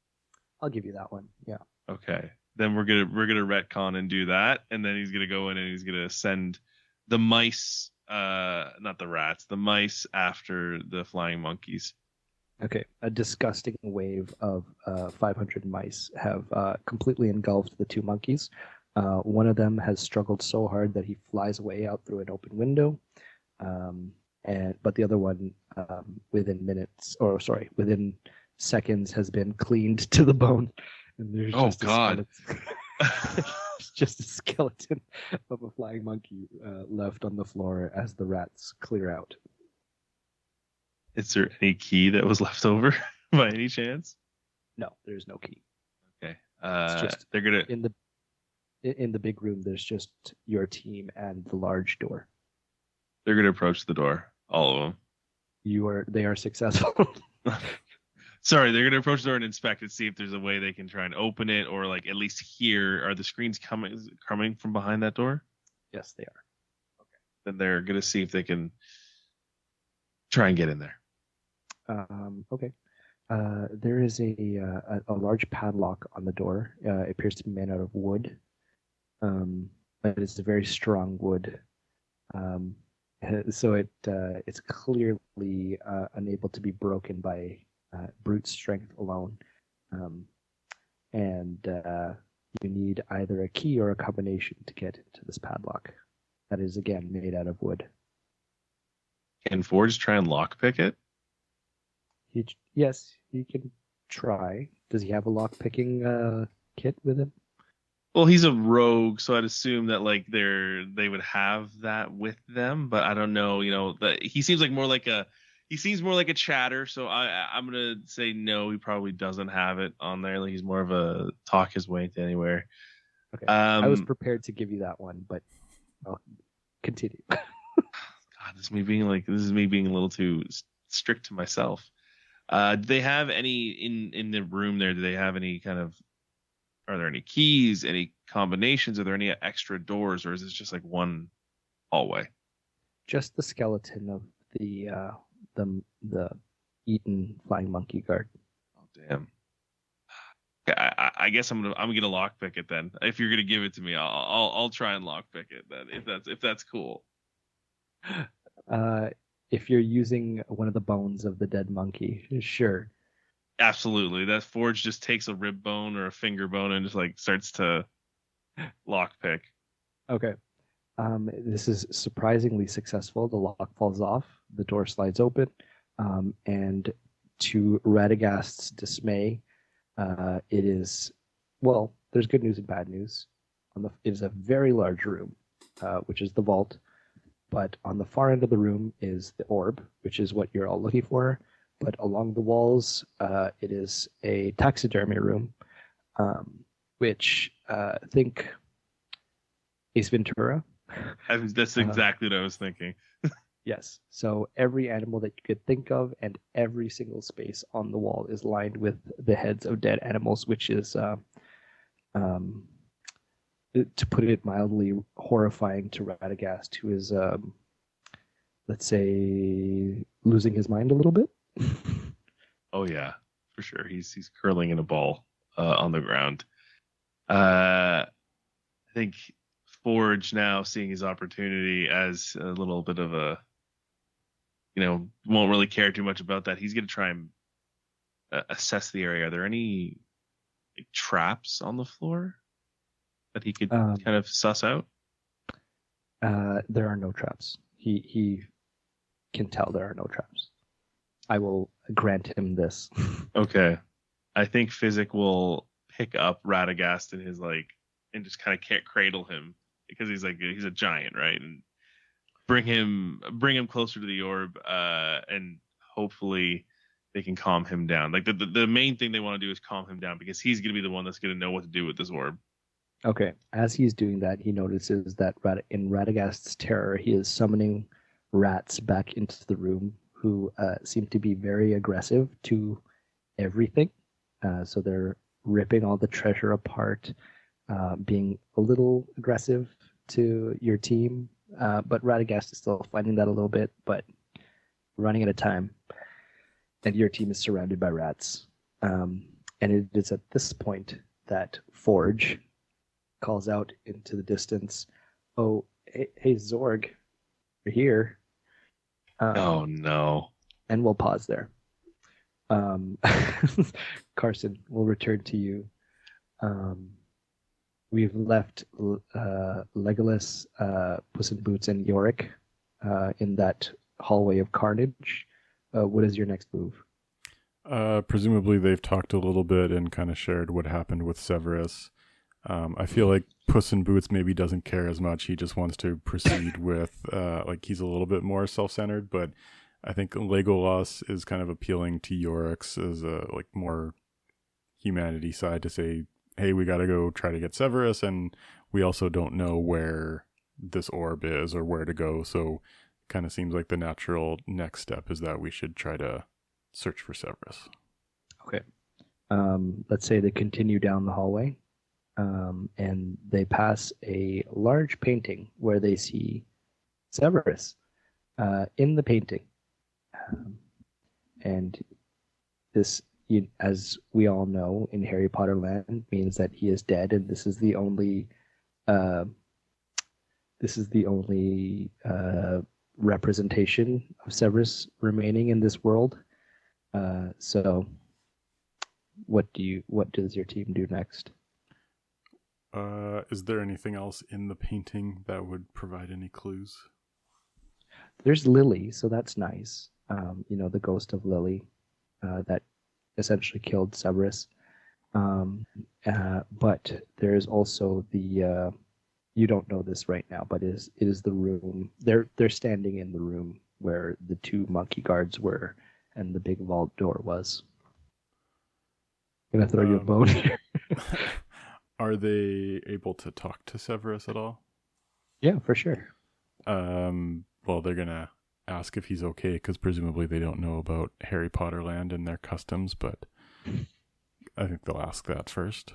I'll give you that one. Yeah. Okay. Then we're gonna retcon and do that, and then he's gonna go in and he's gonna send the mice not the rats, the mice after the flying monkeys. Okay, a disgusting wave of 500 mice have completely engulfed the two monkeys. One of them has struggled so hard that he flies away out through an open window, but the other one, within seconds, has been cleaned to the bone, and there's Oh just a God. skeleton. It's just a skeleton of a flying monkey left on the floor as the rats clear out. Is there any key that was left over by any chance? No, there's no key. Okay. It's just They're gonna. in the big room. There's just your team and the large door. They're gonna approach the door. All of They are successful. them. Sorry, they're gonna approach the door and inspect it, see if there's a way they can try and open it, or like at least hear. Are the screens coming from behind that door? Yes, they are. Then they're gonna see if they can try and get in there. Okay. There is a large padlock on the door. It appears to be made out of wood. But it's a very strong wood. So it's clearly unable to be broken by brute strength alone. And you need either a key or a combination to get into this padlock. That is, again, made out of wood. Can Forge try and lockpick it? Yes, he can try. Does he have a lock-picking kit with him? Well, he's a rogue, so I'd assume that like they would have that with them, but I don't know. You know, he seems more like a chatter. So I'm gonna say no. He probably doesn't have it on there. Like he's more of a talk his way to anywhere. Okay, I was prepared to give you that one, but I'll continue. God, this is me being a little too strict to myself. Do they have any in the room there? Do they have any kind of? Are there any keys, any combinations? Are there any extra doors, or is this just like one hallway? Just the skeleton of the eaten flying monkey guard. Oh damn! I guess I'm gonna lockpick it then. If you're gonna give it to me, I'll try and lockpick it then. If that's cool. If you're using one of the bones of the dead monkey, sure. Absolutely. That Forge just takes a rib bone or a finger bone and just like starts to lockpick. Okay. This is surprisingly successful. The lock falls off, the door slides open, and to Radagast's dismay, it is, well, there's good news and bad news. It is a very large room, which is the vault, but on the far end of the room is the orb, which is what you're all looking for. But along the walls, it is a taxidermy room, which think Ace Ventura. That's exactly what I was thinking. Yes. So every animal that you could think of and every single space on the wall is lined with the heads of dead animals, which is, to put it mildly, horrifying to Radagast, who is, let's say, losing his mind a little bit. Oh yeah, for sure. He's curling in a ball on the ground. I think Forge now seeing his opportunity as a little bit of a, won't really care too much about that. He's going to try and assess the area. Are there any traps on the floor that he could kind of suss out? There are no traps. He can tell there are no traps. I will grant him this. Okay. I think Physic will pick up Radagast in his and just kind of cradle him because he's a giant, right? And bring him closer to the orb, and hopefully they can calm him down. Like the main thing they want to do is calm him down because he's going to be the one that's going to know what to do with this orb. Okay. As he's doing that, he notices that in Radagast's terror, he is summoning rats back into the room who seem to be very aggressive to everything. So they're ripping all the treasure apart, being a little aggressive to your team. But Radagast is still fighting that a little bit, but running at a time. And your team is surrounded by rats. And it is at this point that Forge calls out into the distance, "Oh, hey Zorg, We're here. Oh no. And we'll pause there. Carson, we'll return to you. We've left Legolas, Puss in Boots, and Yorick in that hallway of carnage. What is your next move? Presumably they've talked a little bit and kind of shared what happened with Severus. I feel like Puss in Boots maybe doesn't care as much. He just wants to proceed with, like, he's a little bit more self-centered, but I think Legolas is kind of appealing to Yorick's as a, like, more humanity side to say, hey, we got to go try to get Severus, and we also don't know where this orb is or where to go, so kind of seems like the natural next step is that we should try to search for Severus. Okay. Let's say they continue down the hallway, and they pass a large painting where they see Severus in the painting. And this, as we all know, in Harry Potter land, means that he is dead, and this is the only representation of Severus remaining in this world. So, what does your team do next? Is there anything else in the painting that would provide any clues? There's Lily, so that's nice. The ghost of Lily that essentially killed Severus. But there is also the you don't know this right now, but it is the room. They're standing in the room where the two monkey guards were and the big vault door was. I'm gonna throw you a bone here. Are they able to talk to Severus at all? Yeah, for sure. Well, they're gonna ask if he's okay because presumably they don't know about Harry Potter land and their customs, but I think they'll ask that first.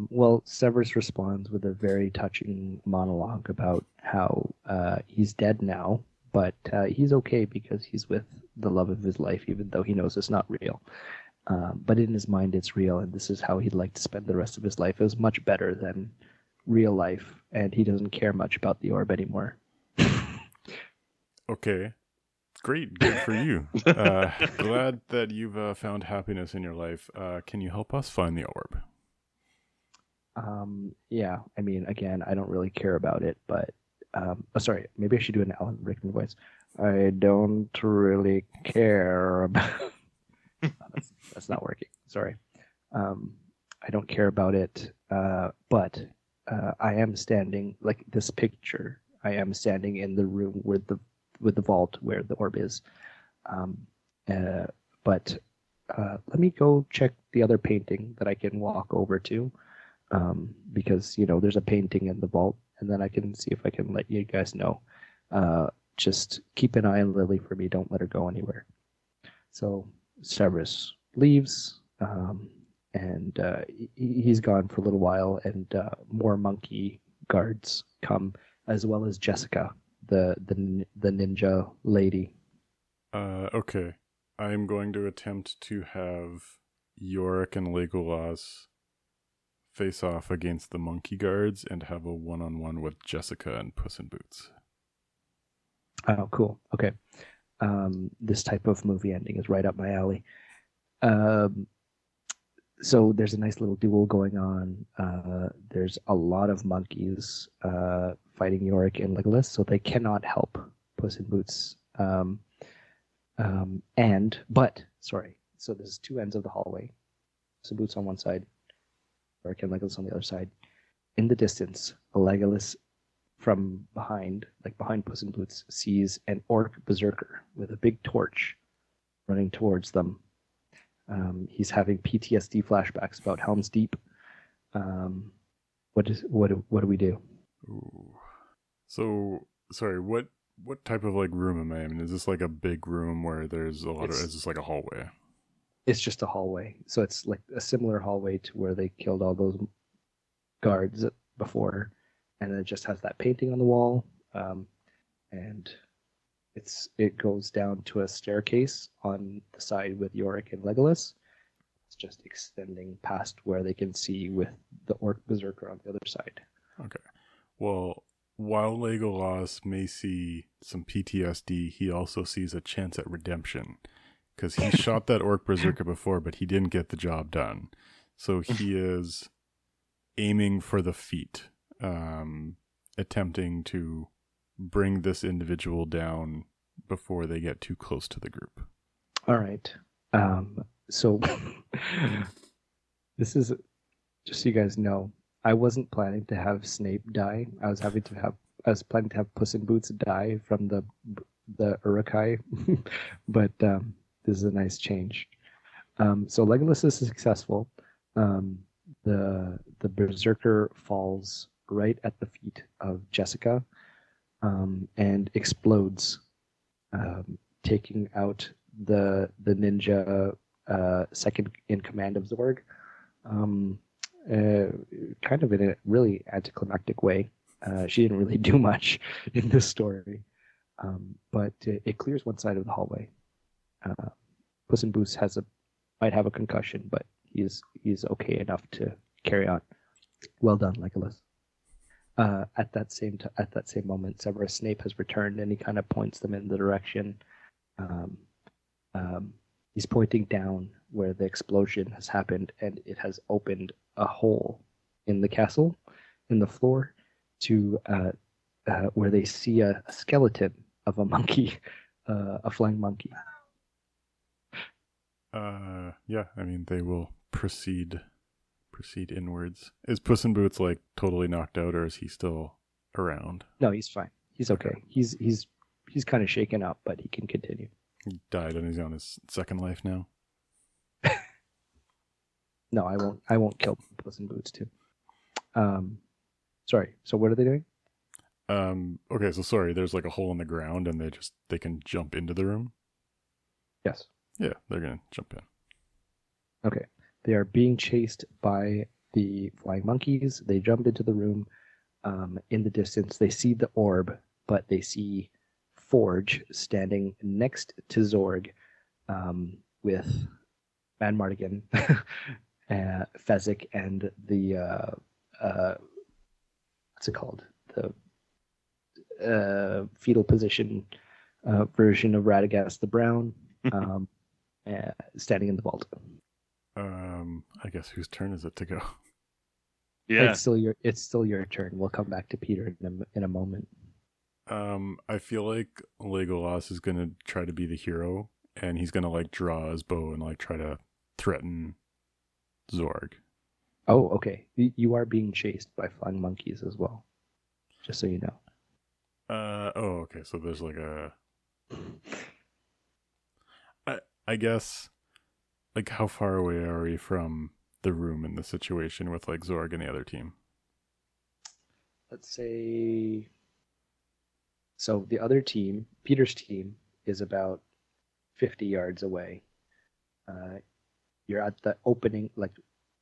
Well, Severus responds with a very touching monologue about how he's dead now, but he's okay because he's with the love of his life, even though he knows it's not real. But in his mind, it's real, and this is how he'd like to spend the rest of his life. It was much better than real life, and he doesn't care much about the orb anymore. Okay. Great. Good for you. Glad that you've found happiness in your life. Can you help us find the orb? Yeah, I mean, again, I don't really care about it, but sorry, maybe I should do an Alan Rickman voice. I don't really care about that's not working. Sorry. I don't care about it, but I am standing, like this picture, I am standing in the room with the vault where the orb is. But let me go check the other painting that I can walk over to, because there's a painting in the vault, and then I can see if I can let you guys know. Just keep an eye on Lily for me. Don't let her go anywhere. So Severus leaves, and he's gone for a little while, and more monkey guards come, as well as Jessica, the ninja lady. Okay. I'm going to attempt to have Yorick and Legolas face off against the monkey guards and have a one-on-one with Jessica and Puss in Boots. Oh, cool. Okay. This type of movie ending is right up my alley. So there's a nice little duel going on. There's a lot of monkeys fighting Yorick and Legolas, so they cannot help Puss in Boots. So there's two ends of the hallway. Puss in Boots on one side, Yorick and Legolas on the other side. In the distance, Legolas from behind Puss in Boots, sees an orc berserker with a big torch running towards them. He's having PTSD flashbacks about Helm's Deep. What do we do? Ooh. So, sorry, what type of like room am I in? Is this like a big room where there's a lot of? Is this like a hallway? It's just a hallway. So it's like a similar hallway to where they killed all those guards before, and it just has that painting on the wall, and it goes down to a staircase on the side with Yorick and Legolas. It's just extending past where they can see with the orc berserker on the other side. Okay. Well, while Legolas may see some PTSD, he also sees a chance at redemption because he shot that orc berserker before, but he didn't get the job done. So he is aiming for the feat, attempting to bring this individual down before they get too close to the group. All right. So this is just so you guys know, I wasn't planning to have Snape die. I was planning to have Puss in Boots die from the Urukai, but this is a nice change. So Legolas is successful. The berserker falls right at the feet of Jessica, and explodes, taking out the ninja second in command of Zorg. Kind of in a really anticlimactic way. She didn't really do much in this story, but it clears one side of the hallway. Puss in Boots might have a concussion, but he's okay enough to carry on. Well done, Legolas. At that same moment, Severus Snape has returned, and he kind of points them in the direction. He's pointing down where the explosion has happened, and it has opened a hole in the castle, in the floor, to where they see a skeleton of a monkey, a flying monkey. Yeah, I mean, they will proceed inwards. Is Puss in Boots like totally knocked out, or is he still around? No, he's fine. He's okay. He's kind of shaken up, but he can continue. He died and he's on his second life now. No, I won't kill Puss in Boots too. Sorry. So what are they doing? Okay, so sorry, there's like a hole in the ground and they can jump into the room. Yes. Yeah, they're gonna jump in. Okay. They are being chased by the flying monkeys. They jump into the room. In the distance, they see the orb, but they see Forge standing next to Zorg, with Van Mardigan, Fezzik, and the what's it called? The fetal position version of Radagast the Brown, standing in the vault. I guess whose turn is it to go? Yeah. It's still your turn. We'll come back to Peter in a moment. I feel like Legolas is gonna try to be the hero, and he's gonna like draw his bow and like try to threaten Zorg. Oh, okay. You are being chased by flying monkeys as well, just so you know. Oh, okay. So there's like I guess, like, how far away are we from the room in the situation with like Zorg and the other team? Let's say. So the other team, Peter's team, is about 50 yards away. You're at the opening, like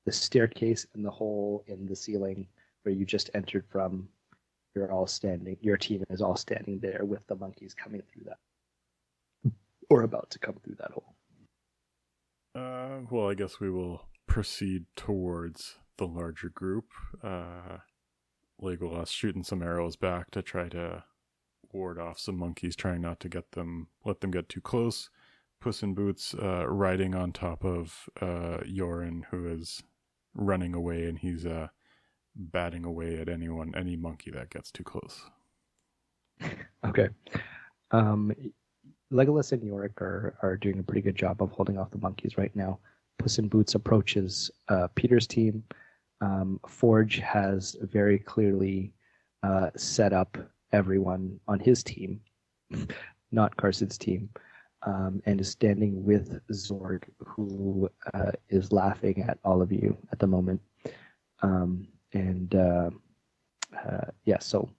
the staircase and the hole in the ceiling where you just entered from. You're all standing. Your team is all standing there with the monkeys coming through that, or about to come through that hole. Well, I guess we will proceed towards the larger group. Legolas shooting some arrows back to try to ward off some monkeys, trying not to let them get too close. Puss in Boots riding on top of Yoren, who is running away, and he's batting away at any monkey that gets too close. Okay. Legolas and Yorick are doing a pretty good job of holding off the monkeys right now. Puss in Boots approaches Peter's team. Forge has very clearly set up everyone on his team, not Carson's team, and is standing with Zorg, who is laughing at all of you at the moment. So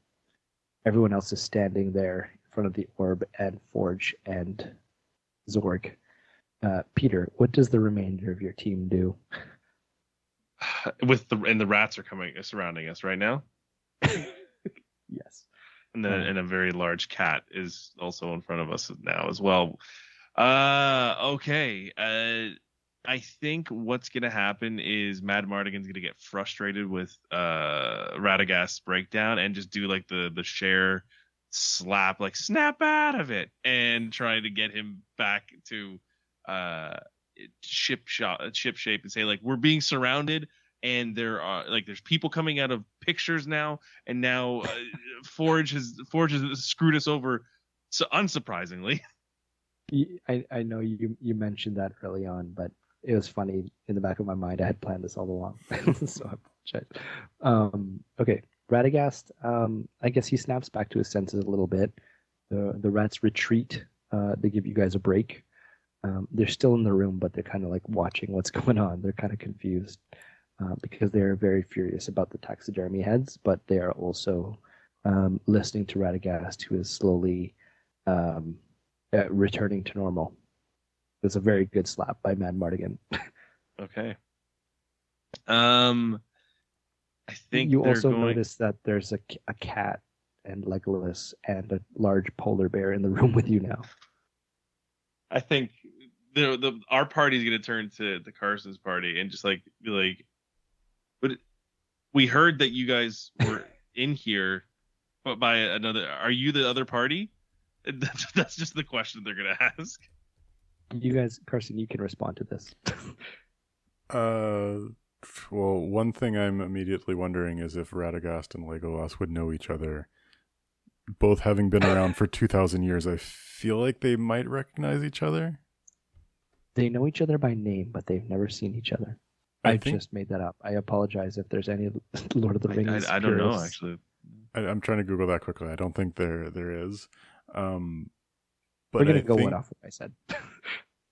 everyone else is standing there in front of the orb and Forge and Zorg. Peter, what does the remainder of your team do? The rats are surrounding us right now. Yes. And then a very large cat is also in front of us now as well. Okay. I think what's gonna happen is Mad Mardigan's gonna get frustrated with Radagast's breakdown and just do like the share slap, like snap out of it, and try to get him back to uh ship shape and say like we're being surrounded and there are like there's people coming out of pictures now, and now Forge has screwed us over, so unsurprisingly. I know you mentioned that early on, but it was funny in the back of my mind. I had planned this all along, so I apologize. Okay, Radagast. I guess he snaps back to his senses a little bit. The rats retreat. They give you guys a break. They're still in the room, but they're kind of like watching what's going on. They're kind of confused because they're very furious about the taxidermy heads, but they are also listening to Radagast, who is slowly returning to normal. It was a very good slap by Mad Mardigan. Okay. I think You they're also going. notice that there's a cat and Legolas and a large polar bear in the room with you now. I think the our party's gonna turn to Carson's party and just like be like, but we heard that you guys were in here, but by another. Are you the other party? That's just the question they're gonna ask. You guys, Carson, you can respond to this. Well, one thing I'm immediately wondering is if Radagast and Legolas would know each other. Both having been around for 2,000 years, I feel like they might recognize each other. They know each other by name, but they've never seen each other. I just made that up. I apologize if there's any Lord of the Rings. I don't know actually. I'm trying to Google that quickly. I don't think there is. But we're gonna go one off what I said.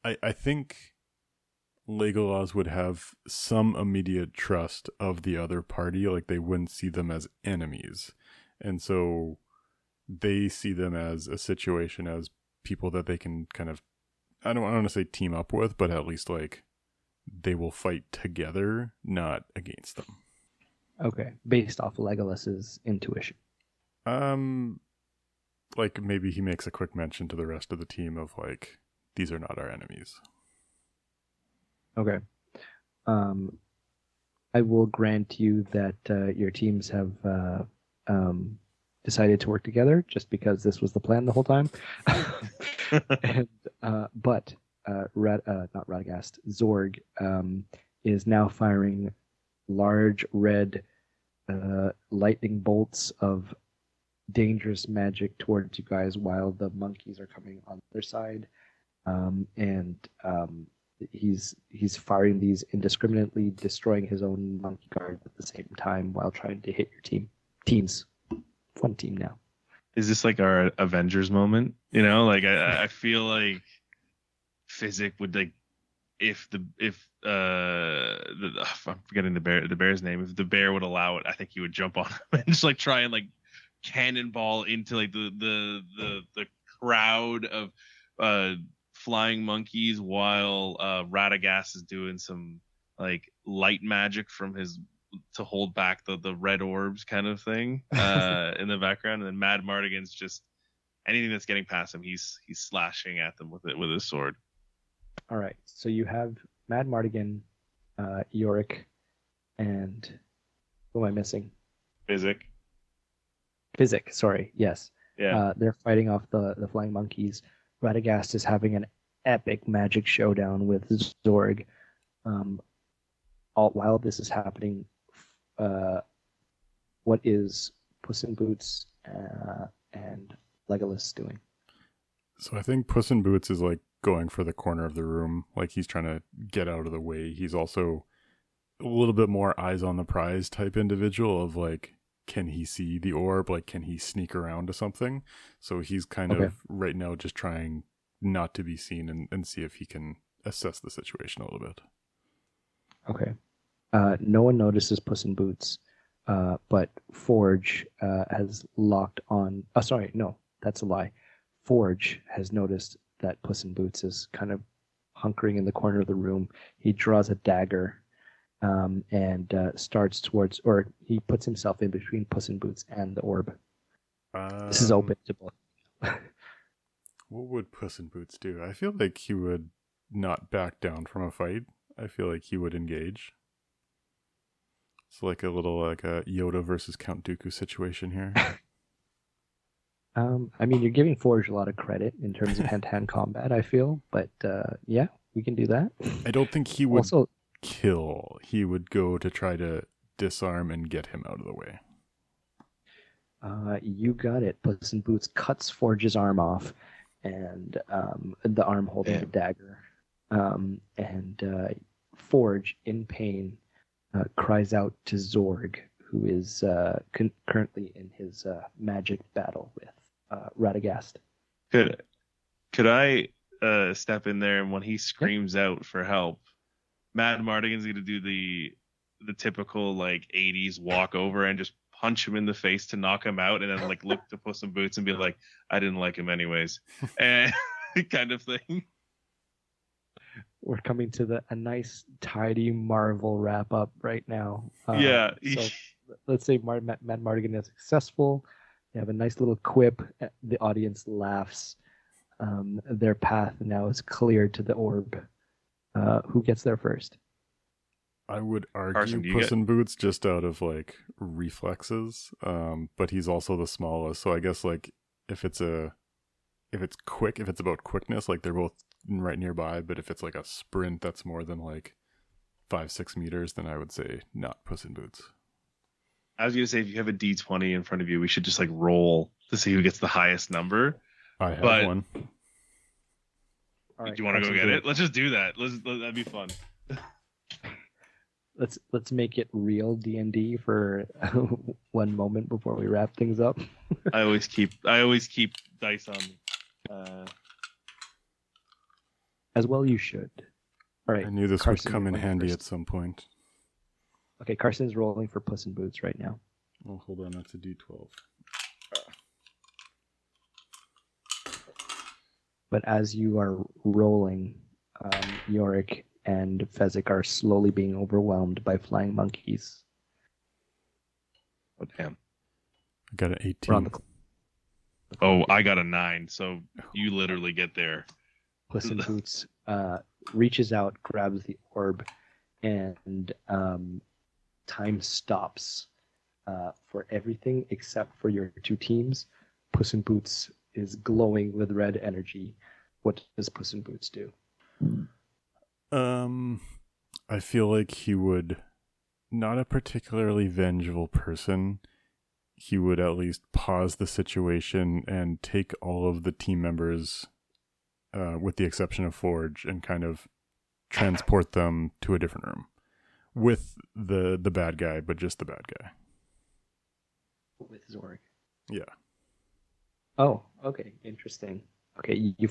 I think Legolas would have some immediate trust of the other party, like they wouldn't see them as enemies, and so they see them as a situation as people that they can kind of, I don't want to say team up with, but at least like they will fight together, not against them. Okay, based off Legolas's intuition. Like maybe he makes a quick mention to the rest of the team of like, these are not our enemies. Okay. I will grant you that your teams have decided to work together just because this was the plan the whole time. And, but not Radagast, Zorg is now firing large red lightning bolts of dangerous magic towards you guys while the monkeys are coming on the other side. He's firing these indiscriminately, destroying his own monkey guard at the same time while trying to hit your teams. One team now. Is this like our Avengers moment? You know, like I feel like Physic would like if I'm forgetting the bear's name. If the bear would allow it, I think he would jump on him and just like try and like cannonball into like the crowd of flying monkeys while Radagast is doing some like light magic from his to hold back the red orbs kind of thing in the background, and then Mad Mardigan's just anything that's getting past him, he's slashing at them with his sword. All right, so you have Mad Mardigan, Yorick, and who am I missing? Physic, sorry, yes. Yeah. They're fighting off the flying monkeys. Radagast is having an epic magic showdown with Zorg. While this is happening, what is Puss in Boots and Legolas doing? So I think Puss in Boots is like going for the corner of the room, like he's trying to get out of the way. He's also a little bit more eyes on the prize type individual of like, can he see the orb? Like, can he sneak around to something? So he's kind of right now just trying not to be seen and see if he can assess the situation a little bit. Okay. No one notices Puss in Boots, but Forge has locked on. Oh, sorry, no, that's a lie. Forge has noticed that Puss in Boots is kind of hunkering in the corner of the room. He draws a dagger and starts towards, or he puts himself in between Puss in Boots and the orb. This is open to both. What would Puss in Boots do? I feel like he would not back down from a fight. I feel like he would engage. It's like a little like a Yoda versus Count Dooku situation here. I mean, you're giving Forge a lot of credit in terms of hand-to-hand combat, I feel, but yeah, we can do that. I don't think he would Also, kill. He would go to try to disarm and get him out of the way. you got it. Puss in Boots cuts Forge's arm off, and the arm holding the dagger. And Forge, in pain, cries out to Zorg, who is currently in his magic battle with Radagast. Could I step in there, and when he screams out for help, Matt Mardigan's going to do the typical like 80s walk over and just punch him in the face to knock him out, and then like look to Puss in Boots and be like, I didn't like him anyways, and kind of thing. We're coming to a nice, tidy Marvel wrap up right now. Yeah. So let's say Matt Mardigan is successful. They have a nice little quip. The audience laughs. Their path now is clear to the orb. Who gets there first? I would argue Carson, Puss in Boots just out of like reflexes, but he's also the smallest. So I guess like if it's quick, if it's about quickness, like they're both right nearby. But if it's like a sprint that's more than like 5-6 meters, then I would say not Puss in Boots. I was gonna say, if you have a D20 in front of you, we should just like roll to see who gets the highest number. I have one. All right, do you want to go get it? Let's just do that. That'd be fun. Let's make it real D&D for one moment before we wrap things up. I always keep dice on me. As well, you should. All right. I knew this Carson, would come in you're handy first. at some point. Okay, Carson's rolling for Puss in Boots right now. Oh, hold on, that's a D12. But as you are rolling, Yorick and Fezzik are slowly being overwhelmed by flying monkeys. Oh damn! I got an 18. We're on the Oh, I got a 9. So you literally get there. Puss in Boots reaches out, grabs the orb, and time stops for everything except for your two teams. Puss in Boots is glowing with red energy. What does Puss in Boots do? I feel like he would, not a particularly vengeful person, he would at least pause the situation and take all of the team members, with the exception of Forge, and kind of transport them to a different room with the bad guy, but just the bad guy. With Zorg. Yeah. Oh, okay, interesting. Okay, you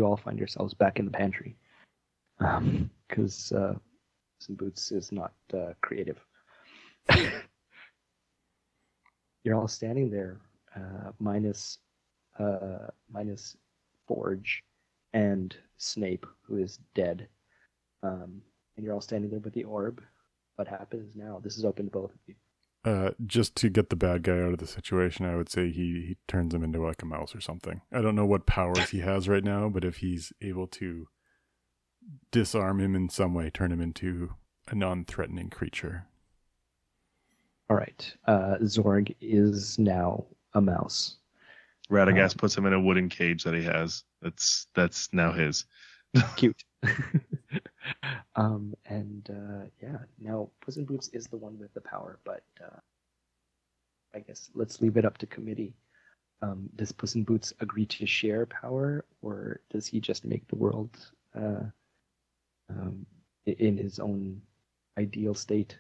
all find yourselves back in the pantry, because Puss in Boots is not creative. You're all standing there, minus Forge and Snape, who is dead, and you're all standing there with the orb. What happens now? This is open to both of you. Just to get the bad guy out of the situation, I would say he turns him into like a mouse or something. I don't know what powers he has right now, but if he's able to disarm him in some way, turn him into a non-threatening creature. All right. Zorg is now a mouse. Radagast puts him in a wooden cage that he has. That's now his. Cute. Yeah, now Puss in Boots is the one with the power, but I guess let's leave it up to committee. Does Puss in Boots agree to share power, or does he just make the world in his own ideal state?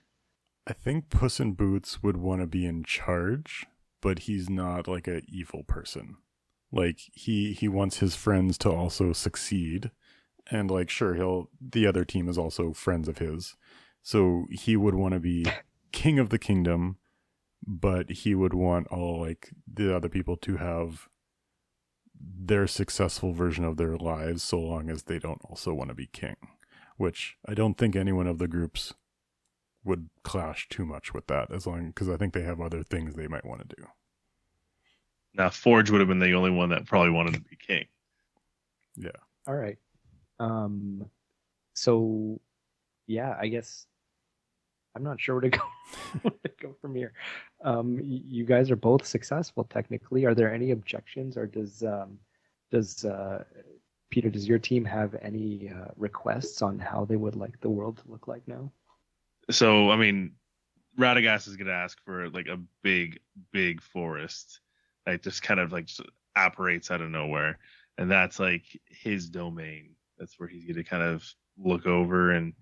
I think Puss in Boots would want to be in charge, but he's not like an evil person. Like he wants his friends to also succeed. And like, sure, the other team is also friends of his. So he would want to be king of the kingdom, but he would want all like the other people to have their successful version of their lives, so long as they don't also want to be king, which I don't think anyone of the groups would clash too much with that, because I think they have other things they might want to do. Now, Forge would have been the only one that probably wanted to be king. Yeah. All right. So yeah, I guess I'm not sure where to go, where to go from here. You guys are both successful technically. Are there any objections, or does Peter, does your team have any requests on how they would like the world to look like now? So, I mean, Radagast is going to ask for like a big forest that just kind of like just apparates out of nowhere. And that's like his domain. That's where he's going to kind of look over. And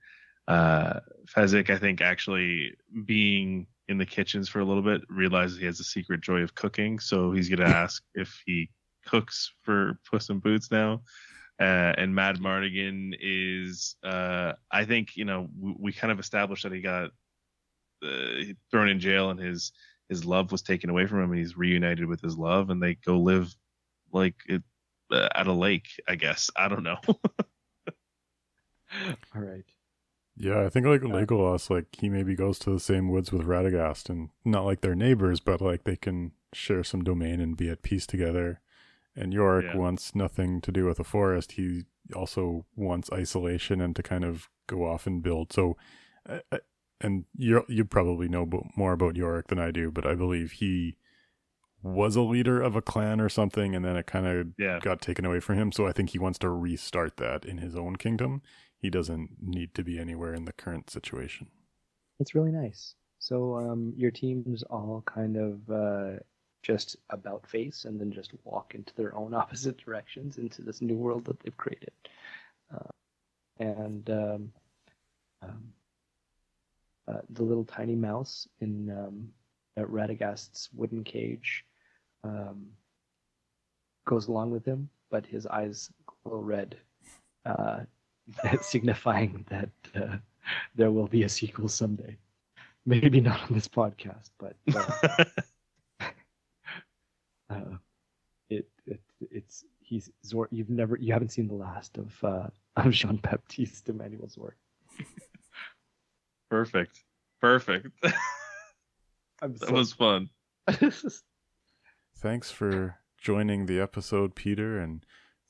Fezzik, I think, actually being in the kitchens for a little bit, realizes he has a secret joy of cooking. So he's going to ask if he cooks for Puss in Boots now. And Mad Mardigan is, I think, we kind of established that he got thrown in jail and his love was taken away from him, and he's reunited with his love, and they go live like at a lake, I guess. I don't know. All right. Yeah, I think like Legolas, like he maybe goes to the same woods with Radagast, and not like they're neighbors, but like they can share some domain and be at peace together. And Yorick wants nothing to do with the forest. He also wants isolation and to kind of go off and build. So, and you probably know more about Yorick than I do, but I believe he was a leader of a clan or something, and then it kind of got taken away from him. So I think he wants to restart that in his own kingdom. He doesn't need to be anywhere in the current situation. That's really nice. So your teams all kind of just about face and then just walk into their own opposite directions into this new world that they've created. And the little tiny mouse in Radagast's wooden cage goes along with him, but his eyes glow red, signifying that there will be a sequel someday. Maybe not on this podcast, but he's Zor. You haven't seen the last of Jean Baptiste Emmanuel's work. Perfect. That was fun. Thanks for joining the episode, Peter, and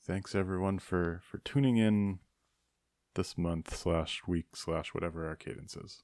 thanks everyone for tuning in this month /week / whatever our cadence is.